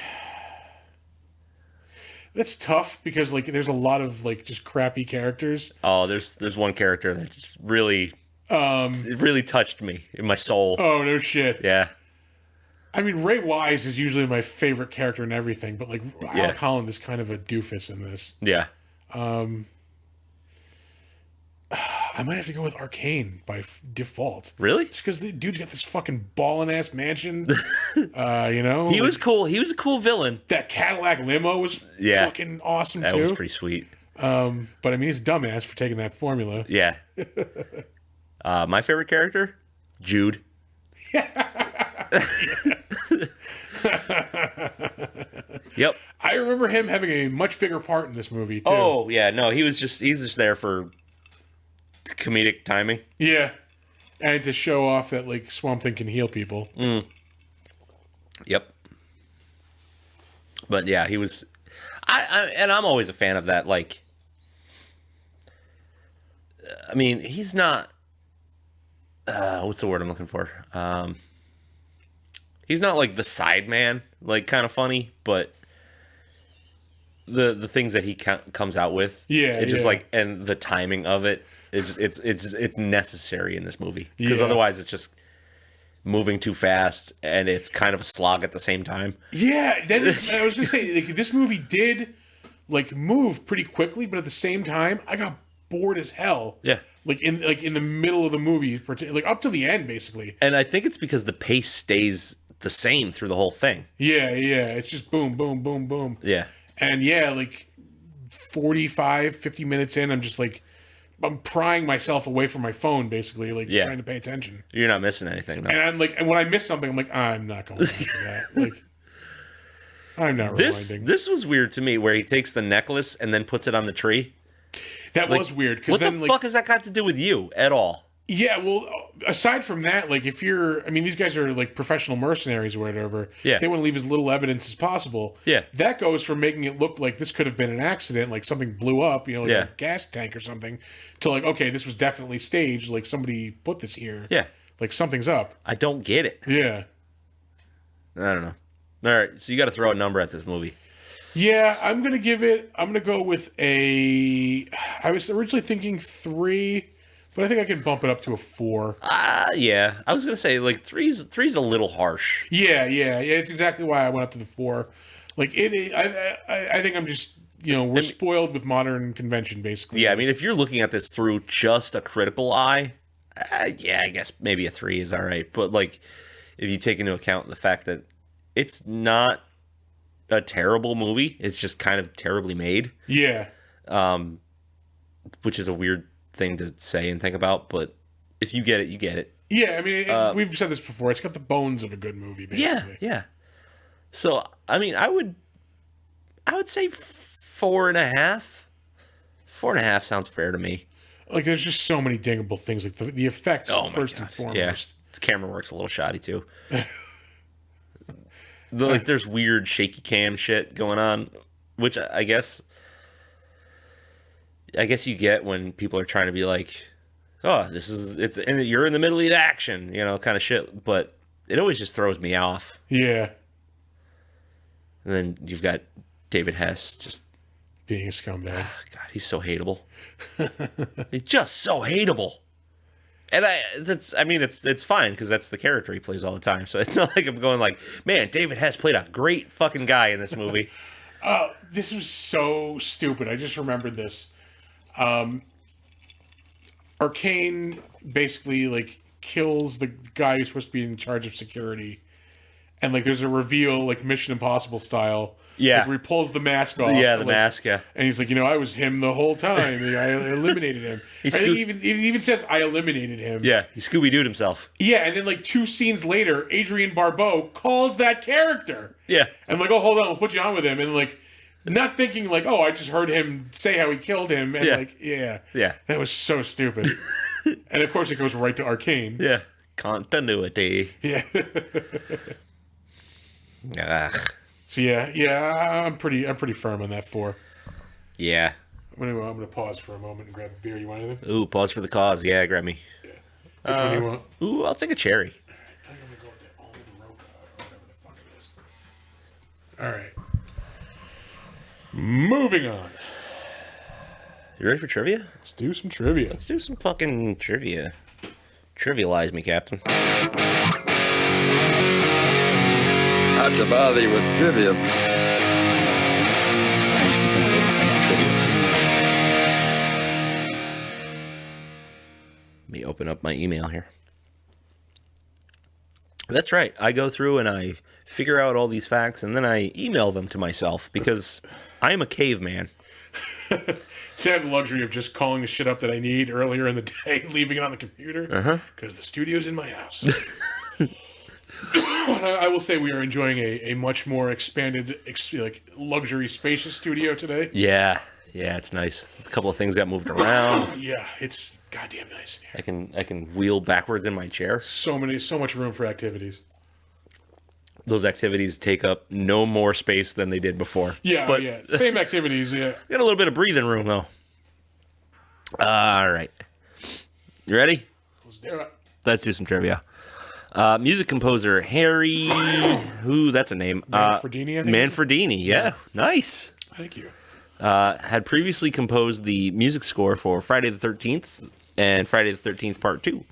[SPEAKER 2] that's tough because like there's a lot of like just crappy characters.
[SPEAKER 1] Oh, there's one character that just really it really touched me in my soul.
[SPEAKER 2] Oh, no shit.
[SPEAKER 1] Yeah.
[SPEAKER 2] I mean, Ray Wise is usually my favorite character in everything, but like Alec Holland is kind of a doofus in this.
[SPEAKER 1] Yeah.
[SPEAKER 2] I might have to go with Arcane by default.
[SPEAKER 1] Really?
[SPEAKER 2] Just because the dude's got this fucking ballin' ass mansion. You know,
[SPEAKER 1] He was cool. He was a cool villain.
[SPEAKER 2] that Cadillac limo was fucking awesome
[SPEAKER 1] That
[SPEAKER 2] too.
[SPEAKER 1] was pretty sweet.
[SPEAKER 2] But I mean, he's a dumbass for taking that formula.
[SPEAKER 1] Yeah. My favorite character, Jude. Yep.
[SPEAKER 2] I remember him having a much bigger part in this movie too.
[SPEAKER 1] Oh yeah, no, he's just there for comedic timing.
[SPEAKER 2] Yeah, and to show off that like Swamp Thing can heal people.
[SPEAKER 1] Yep. But yeah, he was. And I'm always a fan of that. Like, I mean, he's not. What's the word I'm looking for? He's not like the side man, like kind of funny, but the things that he comes out with, it's just like, and the timing of it is it's necessary in this movie because otherwise it's just moving too fast and it's kind of a slog at the same time. Yeah,
[SPEAKER 2] I was gonna say like, this movie did like move pretty quickly, but at the same time, I got bored as hell.
[SPEAKER 1] Yeah.
[SPEAKER 2] Like in the middle of the movie, like up to the end, basically.
[SPEAKER 1] And I think it's because the pace stays the same through the whole thing.
[SPEAKER 2] Yeah. It's just boom, boom, boom, boom.
[SPEAKER 1] Yeah.
[SPEAKER 2] And like 45, 50 minutes in, I'm just like, I'm prying myself away from my phone, basically, like trying to pay attention.
[SPEAKER 1] You're not missing anything, though.
[SPEAKER 2] And I'm like, and when I miss something, I'm like, I'm not going back to that. Like, I'm not rewinding.
[SPEAKER 1] This was weird to me, where he takes the necklace and then puts it on the tree.
[SPEAKER 2] That was weird.
[SPEAKER 1] What the fuck has that got to do with you at all?
[SPEAKER 2] Yeah, well, aside from that, like if you're, I mean, these guys are like professional mercenaries or whatever.
[SPEAKER 1] Yeah.
[SPEAKER 2] They want to leave as little evidence as possible.
[SPEAKER 1] Yeah.
[SPEAKER 2] That goes from making it look like this could have been an accident, like something blew up, like a gas tank or something, to like, okay, this was definitely staged, like somebody put this here.
[SPEAKER 1] Yeah.
[SPEAKER 2] Like something's up.
[SPEAKER 1] I don't get it.
[SPEAKER 2] Yeah.
[SPEAKER 1] I don't know. All right, so you got to throw a number at this movie.
[SPEAKER 2] Yeah, I'm going to go with I was originally thinking 3, but I think I can bump it up to a 4.
[SPEAKER 1] Yeah. I was going to say, like, three's a little harsh.
[SPEAKER 2] Yeah. It's exactly why I went up to the 4. Like, I think I'm just, we're spoiled with modern convention, basically.
[SPEAKER 1] Yeah, I mean, if you're looking at this through just a critical eye, I guess maybe a 3 is all right. But, like, if you take into account the fact that it's not a terrible movie, it's just kind of terribly made.
[SPEAKER 2] Yeah.
[SPEAKER 1] Which is a weird thing to say and think about, but if you get it, you get it.
[SPEAKER 2] Yeah, I mean, we've said this before. It's got the bones of a good movie, basically.
[SPEAKER 1] Yeah. So, I mean, I would say 4.5. 4.5 sounds fair to me.
[SPEAKER 2] Like, there's just so many dingable things. Like, the effects, first and foremost. Yeah,
[SPEAKER 1] the camera work's a little shoddy, too. Like, there's weird shaky cam shit going on, which I guess you get when people are trying to be like, oh, you're in the middle of the action, kind of shit. But it always just throws me off.
[SPEAKER 2] Yeah.
[SPEAKER 1] And then you've got David Hess just
[SPEAKER 2] being a scumbag.
[SPEAKER 1] God, he's so hateable. He's just so hateable. And it's fine because that's the character he plays all the time. So it's not like I'm going like, man, David Hess played a great fucking guy in this movie.
[SPEAKER 2] This was so stupid. I just remembered this. Arcane basically like kills the guy who's supposed to be in charge of security, and like there's a reveal like Mission Impossible style.
[SPEAKER 1] Yeah,
[SPEAKER 2] like, where he pulls the mask off.
[SPEAKER 1] Yeah, the mask. Yeah,
[SPEAKER 2] and he's like, I was him the whole time. I eliminated him. He even says, "I eliminated him."
[SPEAKER 1] Yeah, he Scooby-Dooed himself.
[SPEAKER 2] Yeah, and then like 2 scenes later, Adrian Barbeau calls that character.
[SPEAKER 1] Yeah,
[SPEAKER 2] and like, oh, hold on, we'll put you on with him, and like, not thinking like, oh, I just heard him say how he killed him, and that was so stupid. And of course, it goes right to Arcane.
[SPEAKER 1] Yeah, continuity.
[SPEAKER 2] Yeah.
[SPEAKER 1] Ugh.
[SPEAKER 2] So yeah, I'm pretty firm on that 4.
[SPEAKER 1] Yeah.
[SPEAKER 2] I'm gonna pause for a moment and grab a beer. You want anything?
[SPEAKER 1] Ooh, pause for the cause. Yeah, grab me.
[SPEAKER 2] Yeah. Which one do you want?
[SPEAKER 1] Ooh, I'll take a cherry.
[SPEAKER 2] I think I'm gonna go with the almond roca or whatever the fuck it is. All right. Moving on.
[SPEAKER 1] You ready for trivia?
[SPEAKER 2] Let's do some trivia.
[SPEAKER 1] Let's do some fucking trivia. Trivialize me, Captain.
[SPEAKER 3] Not to bother you with trivia.
[SPEAKER 1] I used to think they were kind of trivia. Let me open up my email here. That's right. I go through and I figure out all these facts and then I email them to myself because I am a caveman.
[SPEAKER 2] See, I have the luxury of just calling the shit up that I need earlier in the day and leaving it on the computer because the studio's in my house. I will say we are enjoying a much more expanded, like luxury, spacious studio today.
[SPEAKER 1] Yeah, it's nice. A couple of things got moved around.
[SPEAKER 2] Yeah, it's goddamn nice in here.
[SPEAKER 1] I can wheel backwards in my chair.
[SPEAKER 2] So much room for activities.
[SPEAKER 1] Those activities take up no more space than they did before.
[SPEAKER 2] Yeah,
[SPEAKER 1] but
[SPEAKER 2] same activities. Yeah,
[SPEAKER 1] got a little bit of breathing room though. All right, you ready?
[SPEAKER 2] let's do it.
[SPEAKER 1] Let's do some trivia. Music composer Harry, that's a name.
[SPEAKER 2] Manfredini, I think.
[SPEAKER 1] Manfredini, yeah, nice.
[SPEAKER 2] Thank you.
[SPEAKER 1] Had previously composed the music score for Friday the 13th and Friday the 13th Part 2,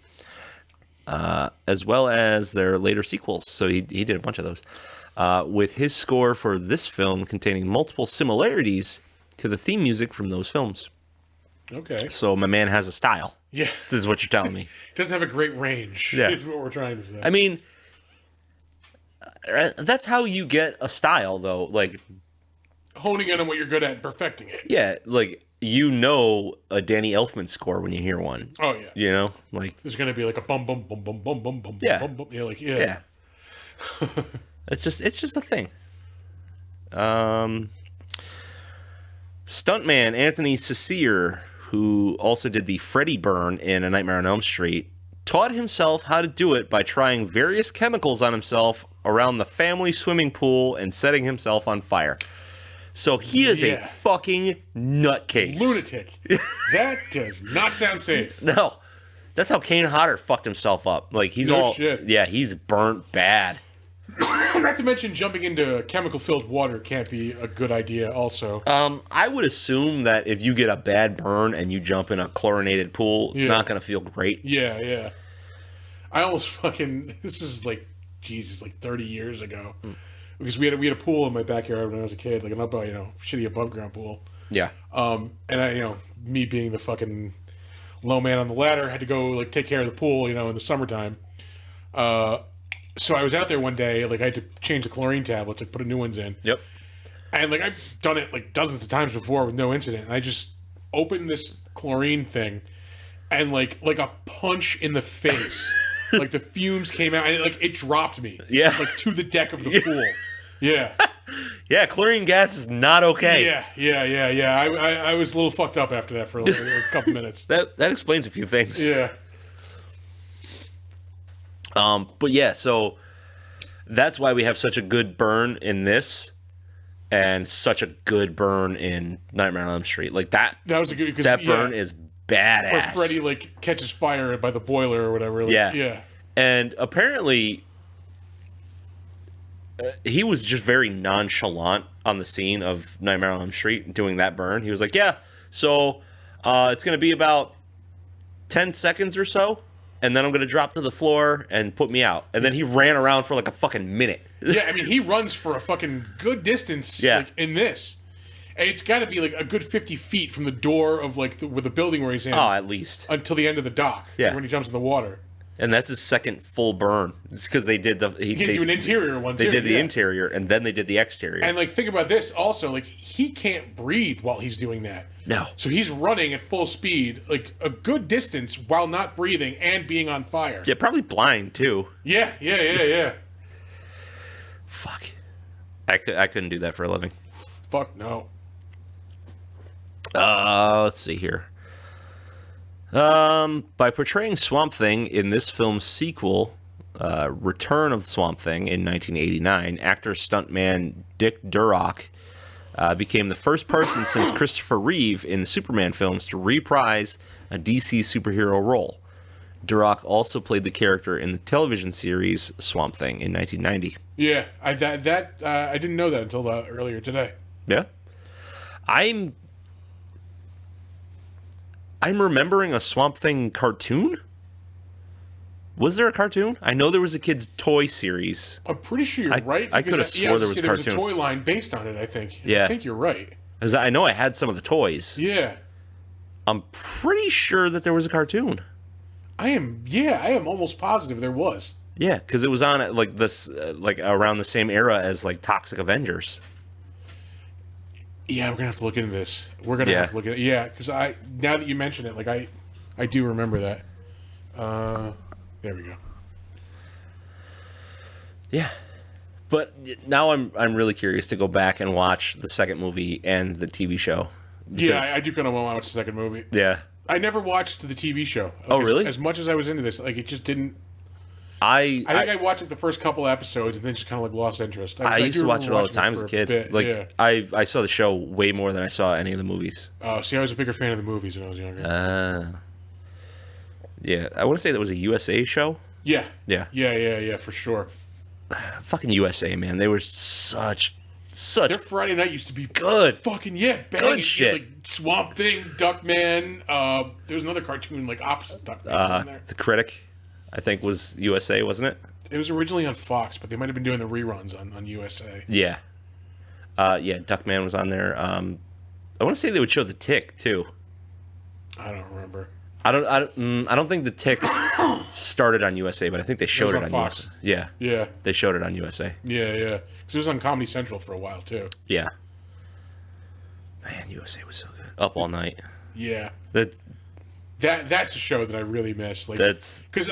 [SPEAKER 1] as well as their later sequels. So he did a bunch of those. With his score for this film containing multiple similarities to the theme music from those films.
[SPEAKER 2] Okay.
[SPEAKER 1] So my man has a style.
[SPEAKER 2] Yeah.
[SPEAKER 1] This is what you're telling me.
[SPEAKER 2] Doesn't have a great range.
[SPEAKER 1] Yeah.
[SPEAKER 2] Is what we're trying to say.
[SPEAKER 1] I mean, that's how you get a style, though. Like,
[SPEAKER 2] honing in on what you're good at and perfecting it.
[SPEAKER 1] yeah, like, you know a Danny Elfman score when you hear one.
[SPEAKER 2] Oh, yeah.
[SPEAKER 1] You know? Like,
[SPEAKER 2] There's going to be like a bum, bum, bum, bum, bum, bum, bum,
[SPEAKER 1] Yeah.
[SPEAKER 2] bum, bum. Yeah, like, yeah.
[SPEAKER 1] It's just a thing. Stuntman Anthony Cicere, who also did the Freddy burn in A Nightmare on Elm Street, taught himself how to do it by trying various chemicals on himself around the family swimming pool and setting himself on fire. So he is a fucking nutcase.
[SPEAKER 2] Lunatic. That does not sound safe.
[SPEAKER 1] No. That's how Kane Hodder fucked himself up. Like, he's
[SPEAKER 2] No
[SPEAKER 1] all...
[SPEAKER 2] shit.
[SPEAKER 1] Yeah, he's burnt bad.
[SPEAKER 2] Not to mention jumping into chemical-filled water can't be a good idea also.
[SPEAKER 1] I would assume that if you get a bad burn and you jump in a chlorinated pool, it's not going to feel great.
[SPEAKER 2] Yeah. I almost fucking... This is like, Jesus, like 30 years ago. Because we had a pool in my backyard when I was a kid, like an shitty above-ground pool.
[SPEAKER 1] Yeah.
[SPEAKER 2] And I, me being the fucking low man on the ladder, had to go like take care of the pool, in the summertime. So I was out there one day, like I had to change the chlorine tablets, like put new ones in.
[SPEAKER 1] Yep.
[SPEAKER 2] And like I've done it like dozens of times before with no incident. And I just opened this chlorine thing, and like a punch in the face, like the fumes came out, and it dropped me.
[SPEAKER 1] Yeah.
[SPEAKER 2] Like to the deck of the pool. Yeah.
[SPEAKER 1] Yeah, chlorine gas is not okay.
[SPEAKER 2] Yeah. I was a little fucked up after that for like a couple minutes.
[SPEAKER 1] That explains a few things.
[SPEAKER 2] Yeah.
[SPEAKER 1] But yeah, so that's why we have such a good burn in this and such a good burn in Nightmare on Elm Street. Like that
[SPEAKER 2] was a good because
[SPEAKER 1] that burn is badass.
[SPEAKER 2] Where Freddy like catches fire by the boiler or whatever. Like, yeah.
[SPEAKER 1] And apparently he was just very nonchalant on the scene of Nightmare on Elm Street doing that burn. He was like, yeah, so it's going to be about 10 seconds or so, and then I'm going to drop to the floor and put me out. And then he ran around for like a fucking minute.
[SPEAKER 2] Yeah, I mean, he runs for a fucking good distance like, in this. And it's got to be like a good 50 feet from the door of like the building where he's in.
[SPEAKER 1] Oh, at least.
[SPEAKER 2] Until the end of the dock.
[SPEAKER 1] Yeah.
[SPEAKER 2] When he jumps in the water.
[SPEAKER 1] And that's his second full burn. It's because they did
[SPEAKER 2] He can do an interior one too.
[SPEAKER 1] They did the interior, and then they did the exterior.
[SPEAKER 2] And like, think about this also. Like, he can't breathe while he's doing that.
[SPEAKER 1] No.
[SPEAKER 2] So he's running at full speed, like a good distance, while not breathing and being on fire.
[SPEAKER 1] Yeah, probably blind too.
[SPEAKER 2] Yeah.
[SPEAKER 1] Fuck. I couldn't do that for a living.
[SPEAKER 2] Fuck no.
[SPEAKER 1] Let's see here. By portraying Swamp Thing in this film's sequel, return of Swamp Thing in 1989, actor stuntman Dick Durock became the first person since Christopher Reeve in the Superman films to reprise a DC superhero role. Durock also played the character in the television series Swamp Thing in 1990.
[SPEAKER 2] Yeah, I didn't know that until earlier today.
[SPEAKER 1] Yeah, I'm remembering a Swamp Thing cartoon. Was there a cartoon? I know there was a kids' toy series.
[SPEAKER 2] I'm pretty sure you're right.
[SPEAKER 1] I could have swore there was a cartoon.
[SPEAKER 2] There was a toy line based on it, I think.
[SPEAKER 1] Yeah.
[SPEAKER 2] I think you're right.
[SPEAKER 1] Because I know I had some of the toys.
[SPEAKER 2] Yeah.
[SPEAKER 1] I'm pretty sure that there was a cartoon.
[SPEAKER 2] I am almost positive there was.
[SPEAKER 1] Yeah, because it was on at around the same era as like Toxic Avengers.
[SPEAKER 2] Yeah, we're gonna have to look into this. We're gonna have to look at it. Yeah, because now that you mention it, like I do remember that. There we go.
[SPEAKER 1] Yeah, but now I'm really curious to go back and watch the second movie and the TV show.
[SPEAKER 2] Yeah, I do kind of want to watch the second movie.
[SPEAKER 1] Yeah,
[SPEAKER 2] I never watched the TV show.
[SPEAKER 1] Oh, really?
[SPEAKER 2] As much as I was into this, like it just didn't.
[SPEAKER 1] I
[SPEAKER 2] think I watched the first couple episodes and then just kind of like lost interest.
[SPEAKER 1] I used to watch it all the time as a kid. I saw the show way more than I saw any of the movies.
[SPEAKER 2] Oh, see, I was a bigger fan of the movies when I was younger.
[SPEAKER 1] Yeah, I want to say that was a USA show.
[SPEAKER 2] Yeah,
[SPEAKER 1] Yeah,
[SPEAKER 2] for sure.
[SPEAKER 1] Fucking USA, man. They were such.
[SPEAKER 2] Their Friday night used to be
[SPEAKER 1] good.
[SPEAKER 2] Fucking banging.
[SPEAKER 1] Good shit.
[SPEAKER 2] Like Swamp Thing, Duckman. There was another cartoon like opposite Duckman. Wasn't there?
[SPEAKER 1] The Critic, I think, was USA, wasn't it?
[SPEAKER 2] It was originally on Fox, but they might have been doing the reruns on USA.
[SPEAKER 1] Yeah. Duckman was on there. I want to say they would show The Tick too.
[SPEAKER 2] I don't remember.
[SPEAKER 1] I don't think The Tick started on USA, but I think they showed it on
[SPEAKER 2] Fox.
[SPEAKER 1] USA.
[SPEAKER 2] Yeah.
[SPEAKER 1] They showed it on USA.
[SPEAKER 2] Yeah. Because it was on Comedy Central for a while too.
[SPEAKER 1] Yeah. Man, USA was so good. Up All Night.
[SPEAKER 2] Yeah.
[SPEAKER 1] That's
[SPEAKER 2] a show that I really miss. Like
[SPEAKER 1] that's
[SPEAKER 2] because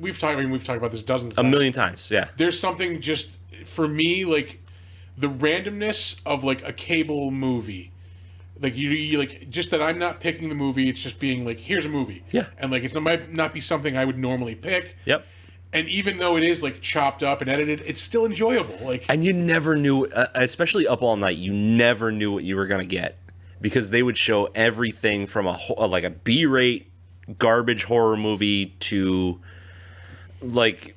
[SPEAKER 2] we've talked about this dozens of times.
[SPEAKER 1] A million times. Yeah.
[SPEAKER 2] There's something just for me like the randomness of like a cable movie. Like you like just that I'm not picking the movie. It's just being like, here's a movie.
[SPEAKER 1] Yeah.
[SPEAKER 2] And like it might not be something I would normally pick.
[SPEAKER 1] Yep.
[SPEAKER 2] And even though it is like chopped up and edited, it's still enjoyable. Like,
[SPEAKER 1] and you never knew, especially Up All Night, you never knew what you were gonna get because they would show everything from a B-rate garbage horror movie to like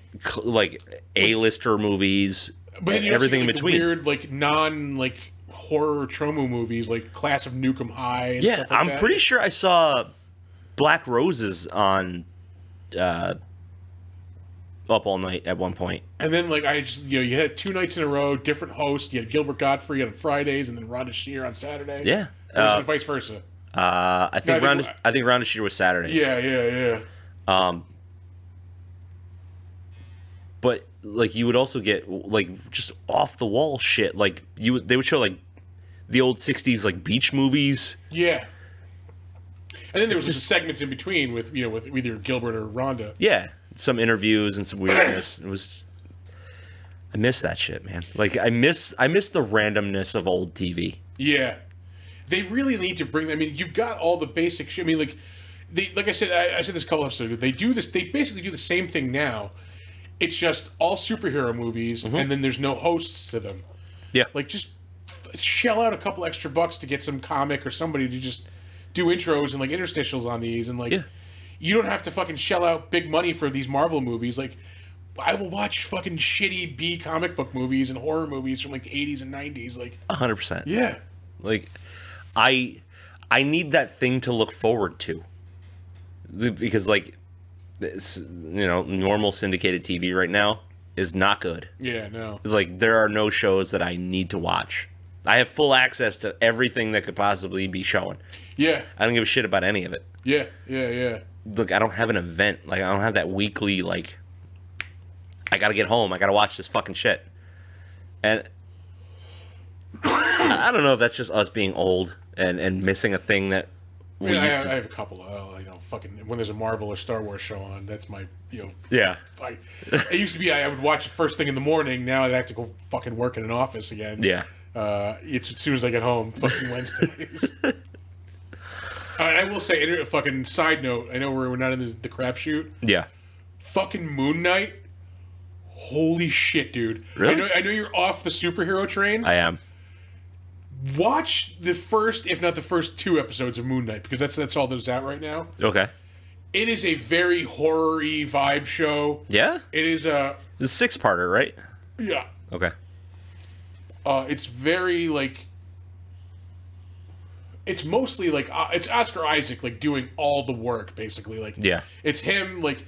[SPEAKER 1] A-lister movies,
[SPEAKER 2] but then you
[SPEAKER 1] everything
[SPEAKER 2] see,
[SPEAKER 1] in between.
[SPEAKER 2] Weird like horror trauma movies like Class of Nukem High. And
[SPEAKER 1] Yeah,
[SPEAKER 2] stuff like
[SPEAKER 1] I'm
[SPEAKER 2] that.
[SPEAKER 1] pretty sure I saw Black Roses on Up All Night at one point.
[SPEAKER 2] And then like I just you had 2 nights in a row, different hosts. You had Gilbert Gottfried on Fridays and then Rhonda Shear on Saturday.
[SPEAKER 1] Yeah,
[SPEAKER 2] or vice versa.
[SPEAKER 1] I think Rhonda Shear was Saturdays.
[SPEAKER 2] Yeah.
[SPEAKER 1] But like you would also get like just off the wall shit. Like they would show like the old '60s like beach movies.
[SPEAKER 2] Yeah. And then there was just segments in between with either Gilbert or Rhonda.
[SPEAKER 1] Yeah, some interviews and some weirdness. I miss that shit, man. Like I miss the randomness of old TV.
[SPEAKER 2] Yeah. They really need to bring. I mean, you've got all the basic shit. I mean, like I said, I said this a couple episodes ago. They do this. They basically do the same thing now. It's just all superhero movies, and then there's no hosts to them.
[SPEAKER 1] Yeah.
[SPEAKER 2] Like just shell out a couple extra bucks to get some comic or somebody to just do intros and like interstitials on these, and like you don't have to fucking shell out big money for these Marvel movies. Like I will watch fucking shitty B comic book movies and horror movies from like the 80s and 90s. Like
[SPEAKER 1] 100%.
[SPEAKER 2] Yeah.
[SPEAKER 1] Like I need that thing to look forward to because like this, normal syndicated TV right now is not good.
[SPEAKER 2] Yeah, no.
[SPEAKER 1] Like there are no shows that I need to watch. I have full access to everything that could possibly be shown.
[SPEAKER 2] Yeah.
[SPEAKER 1] I don't give a shit about any of it.
[SPEAKER 2] Yeah.
[SPEAKER 1] Look, I don't have an event. Like I don't have that weekly like I gotta get home. I gotta watch this fucking shit. And I don't know if that's just us being old and missing a thing that we used to.
[SPEAKER 2] I have a couple of, fucking, when there's a Marvel or Star Wars show on, that's my,
[SPEAKER 1] Yeah.
[SPEAKER 2] It used to be I would watch it first thing in the morning. Now I have to go fucking work in an office again.
[SPEAKER 1] Yeah.
[SPEAKER 2] It's as soon as I get home, fucking Wednesdays. I will say, fucking side note, I know we're not in the crapshoot.
[SPEAKER 1] Yeah.
[SPEAKER 2] Fucking Moon Knight Holy shit, dude!
[SPEAKER 1] Really?
[SPEAKER 2] I know you're off the superhero train.
[SPEAKER 1] I am.
[SPEAKER 2] Watch the first, if not the first 2 episodes of Moon Knight, because that's all that's out right now.
[SPEAKER 1] Okay.
[SPEAKER 2] It is a very horror-y vibe show.
[SPEAKER 1] Yeah?
[SPEAKER 2] It is a...
[SPEAKER 1] It's a 6-parter, right?
[SPEAKER 2] Yeah.
[SPEAKER 1] Okay.
[SPEAKER 2] It's very, like... It's mostly, like... it's Oscar Isaac, like, doing all the work, basically. Like,
[SPEAKER 1] Yeah.
[SPEAKER 2] It's him, like...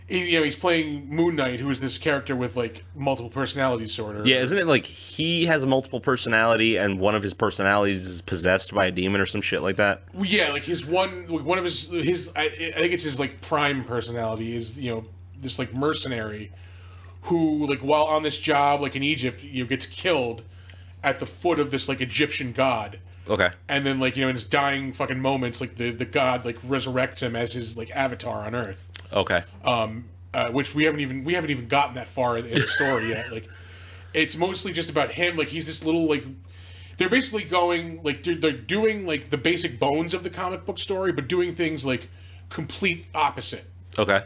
[SPEAKER 2] he's playing Moon Knight, who is this character with, like, multiple personality disorder.
[SPEAKER 1] Yeah, isn't it like he has a multiple personality and one of his personalities is possessed by a demon or some shit like that?
[SPEAKER 2] Yeah, like one of his I think it's his like prime personality is, this like mercenary who, like, while on this job like in Egypt, gets killed at the foot of this like Egyptian god.
[SPEAKER 1] Okay.
[SPEAKER 2] And then, like, in his dying fucking moments, like the god like resurrects him as his like avatar on Earth.
[SPEAKER 1] Okay.
[SPEAKER 2] Which we haven't even gotten that far in the story yet. Like, it's mostly just about him. Like, he's this little, like, they're basically going, like, they're doing like the basic bones of the comic book story, but doing things like complete opposite.
[SPEAKER 1] Okay.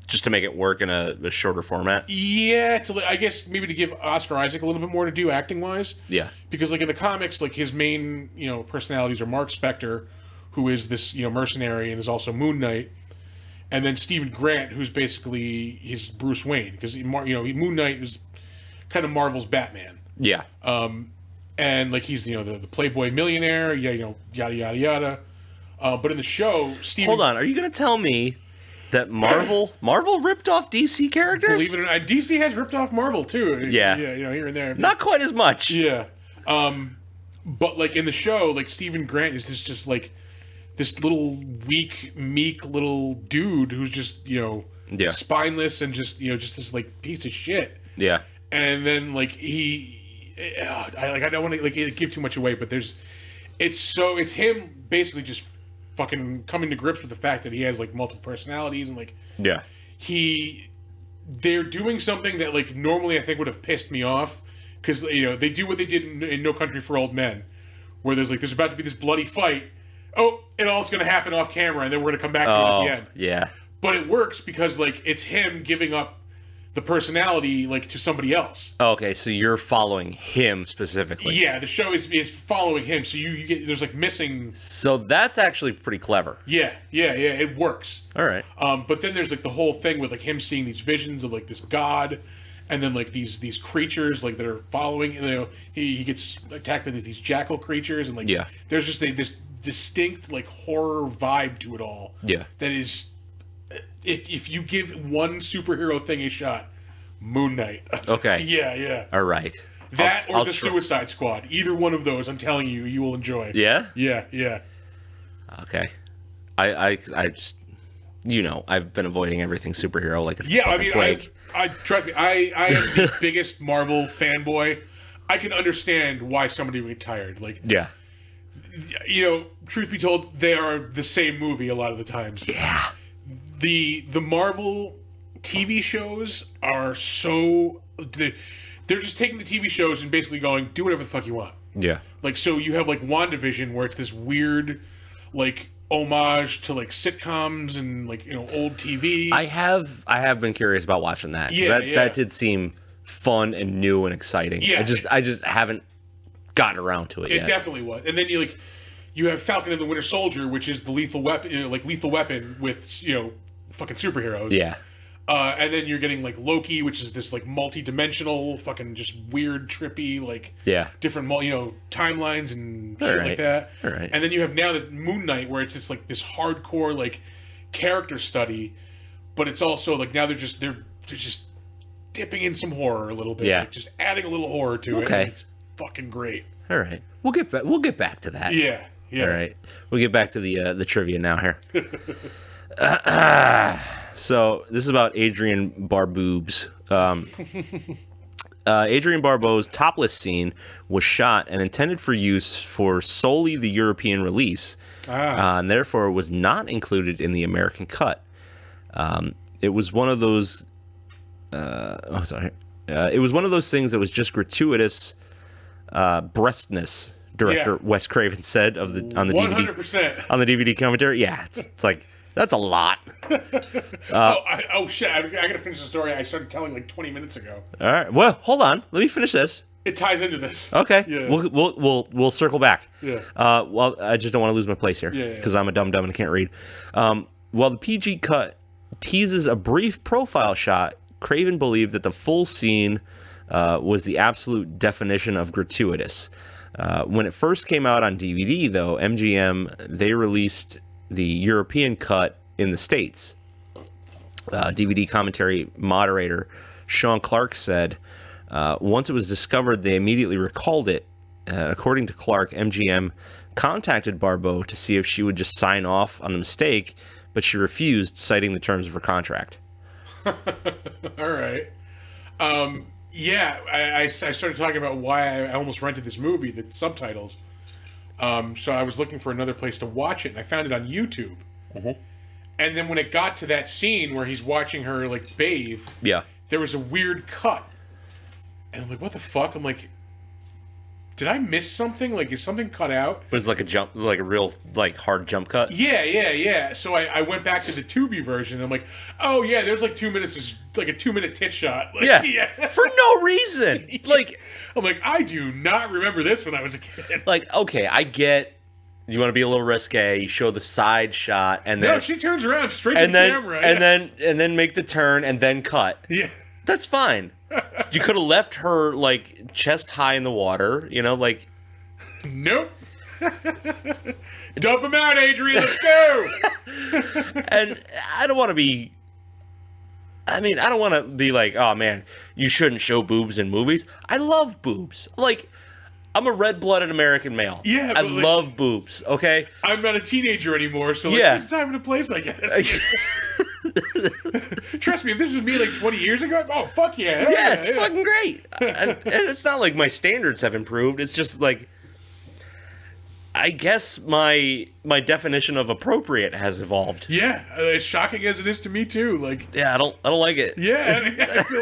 [SPEAKER 1] Just to make it work in a shorter format.
[SPEAKER 2] Yeah, I guess maybe to give Oscar Isaac a little bit more to do acting wise.
[SPEAKER 1] Yeah.
[SPEAKER 2] Because, like, in the comics, like, his main personalities are Mark Spector, who is this mercenary and is also Moon Knight. And then Stephen Grant, who's basically his Bruce Wayne, because Moon Knight is kind of Marvel's Batman.
[SPEAKER 1] Yeah.
[SPEAKER 2] And like he's the Playboy millionaire, yada yada yada. But in the show, Stephen.
[SPEAKER 1] Hold on, are you gonna tell me that Marvel ripped off DC characters?
[SPEAKER 2] Believe it or not, DC has ripped off Marvel too.
[SPEAKER 1] Yeah.
[SPEAKER 2] Yeah, here and there.
[SPEAKER 1] Not quite as much.
[SPEAKER 2] Yeah. But like in the show, like Stephen Grant is just like this little weak, meek little dude who's just spineless and just this like piece of shit.
[SPEAKER 1] Yeah.
[SPEAKER 2] And then like I don't want to like give too much away, but it's him basically just fucking coming to grips with the fact that he has like multiple personalities and like they're doing something that like normally I think would have pissed me off because they do what they did in No Country for Old Men, where there's about to be this bloody fight. Oh, it all's going to happen off camera, and then we're going to come back to it at the end.
[SPEAKER 1] Yeah.
[SPEAKER 2] But it works because, like, it's him giving up the personality, like, to somebody else.
[SPEAKER 1] Okay, so you're following him specifically.
[SPEAKER 2] Yeah, the show is following him, so you get there's like missing.
[SPEAKER 1] So that's actually pretty clever.
[SPEAKER 2] Yeah, it works.
[SPEAKER 1] All right.
[SPEAKER 2] But then there's like the whole thing with like him seeing these visions of like this god, and then like these creatures like that are following. And he gets attacked by these jackal creatures, and like there's just this distinct like horror vibe to it all.
[SPEAKER 1] Yeah.
[SPEAKER 2] That is, if you give one superhero thing a shot, Moon Knight.
[SPEAKER 1] Okay.
[SPEAKER 2] Yeah.
[SPEAKER 1] All right.
[SPEAKER 2] That or the Suicide Squad. Either one of those, I'm telling you, you will enjoy.
[SPEAKER 1] Yeah?
[SPEAKER 2] Yeah.
[SPEAKER 1] Okay. I just, I've been avoiding everything superhero like it's
[SPEAKER 2] I mean,
[SPEAKER 1] plague.
[SPEAKER 2] I trust me, I am the biggest Marvel fanboy. I can understand why somebody would get tired. Like,
[SPEAKER 1] yeah.
[SPEAKER 2] Truth be told, they are the same movie a lot of the times.
[SPEAKER 1] Yeah.
[SPEAKER 2] The Marvel TV shows are so... They're just taking the TV shows and basically going, do whatever the fuck you want.
[SPEAKER 1] Yeah.
[SPEAKER 2] Like, so you have, like, WandaVision, where it's this weird, like, homage to, like, sitcoms and, like, old TV.
[SPEAKER 1] I have been curious about watching that. That did seem fun and new and exciting.
[SPEAKER 2] Yeah.
[SPEAKER 1] I just haven't gotten around to it yet.
[SPEAKER 2] It definitely was. And then you have Falcon and the Winter Soldier, which is the Lethal Weapon, Lethal Weapon with, fucking superheroes.
[SPEAKER 1] Yeah.
[SPEAKER 2] And then you're getting like Loki, which is this like multi-dimensional, fucking just weird, trippy, like different timelines and shit like that.
[SPEAKER 1] All right.
[SPEAKER 2] And then you have now the Moon Knight, where it's just like this hardcore like character study, but it's also like now they're just dipping in some horror a little bit, like just adding a little horror to it. And it's fucking great.
[SPEAKER 1] All right, we'll get back to that.
[SPEAKER 2] Yeah.
[SPEAKER 1] All right, we'll get back to the trivia now here. So this is about Adrian Barbeau's. Adrian Barbeau's topless scene was shot and intended for use for solely the European release, and therefore was not included in the American cut. It was one of those. It was one of those things that was just gratuitous breastness. Director Wes Craven said on the
[SPEAKER 2] 100%.
[SPEAKER 1] DVD commentary. Yeah, it's like. That's a lot.
[SPEAKER 2] Shit! I gotta finish the story I started telling like 20 minutes ago.
[SPEAKER 1] All right. Well, hold on. Let me finish this.
[SPEAKER 2] It ties into this.
[SPEAKER 1] Okay.
[SPEAKER 2] Yeah.
[SPEAKER 1] We'll circle back.
[SPEAKER 2] Yeah.
[SPEAKER 1] Well, I just don't want to lose my place here.
[SPEAKER 2] Yeah.
[SPEAKER 1] Because I'm a dumb and can't read. While the PG cut teases a brief profile shot, Craven believed that the full scene was the absolute definition of gratuitous. When it first came out on DVD, though, MGM, they released the European cut in the States. DVD commentary moderator Sean Clark said, once it was discovered, they immediately recalled it. According to Clark, MGM contacted Barbeau to see if she would just sign off on the mistake, but she refused, citing the terms of her contract.
[SPEAKER 2] All right. I started talking about why I almost rented this movie, the subtitles. So I was looking for another place to watch it, and I found it on YouTube.
[SPEAKER 1] Mm-hmm.
[SPEAKER 2] And then when it got to that scene where he's watching her, like, bathe, there was a weird cut. And I'm like, what the fuck? I'm like, did I miss something? Like, is something cut out?
[SPEAKER 1] It was like a jump, like a real, like, hard jump cut?
[SPEAKER 2] Yeah. So I went back to the Tubi version, and I'm like, oh, yeah, there's like 2 minutes, it's like a 2-minute tit shot. Like,
[SPEAKER 1] yeah. For no reason. Like,
[SPEAKER 2] I'm like, I do not remember this when I was a kid.
[SPEAKER 1] Like, okay, I get you want to be a little risque. You show the side shot, and then
[SPEAKER 2] no, she turns around straight to the camera,
[SPEAKER 1] and then make the turn, and then cut.
[SPEAKER 2] Yeah,
[SPEAKER 1] that's fine. You could have left her like chest high in the water, like.
[SPEAKER 2] Nope. Dump him out, Adrian. Let's go.
[SPEAKER 1] And I don't want to be. I mean, I don't want to be like, oh man, you shouldn't show boobs in movies. I love boobs. Like, I'm a red-blooded American male.
[SPEAKER 2] Yeah,
[SPEAKER 1] I love boobs. Okay,
[SPEAKER 2] I'm not a teenager anymore, so there's time and a place, I guess. Trust me, if this was me like 20 years ago, oh fuck yeah,
[SPEAKER 1] it's fucking great. And it's not like my standards have improved. It's just like, I guess my definition of appropriate has evolved.
[SPEAKER 2] Yeah, as shocking as it is to me too. Like,
[SPEAKER 1] yeah, I don't like it.
[SPEAKER 2] Yeah,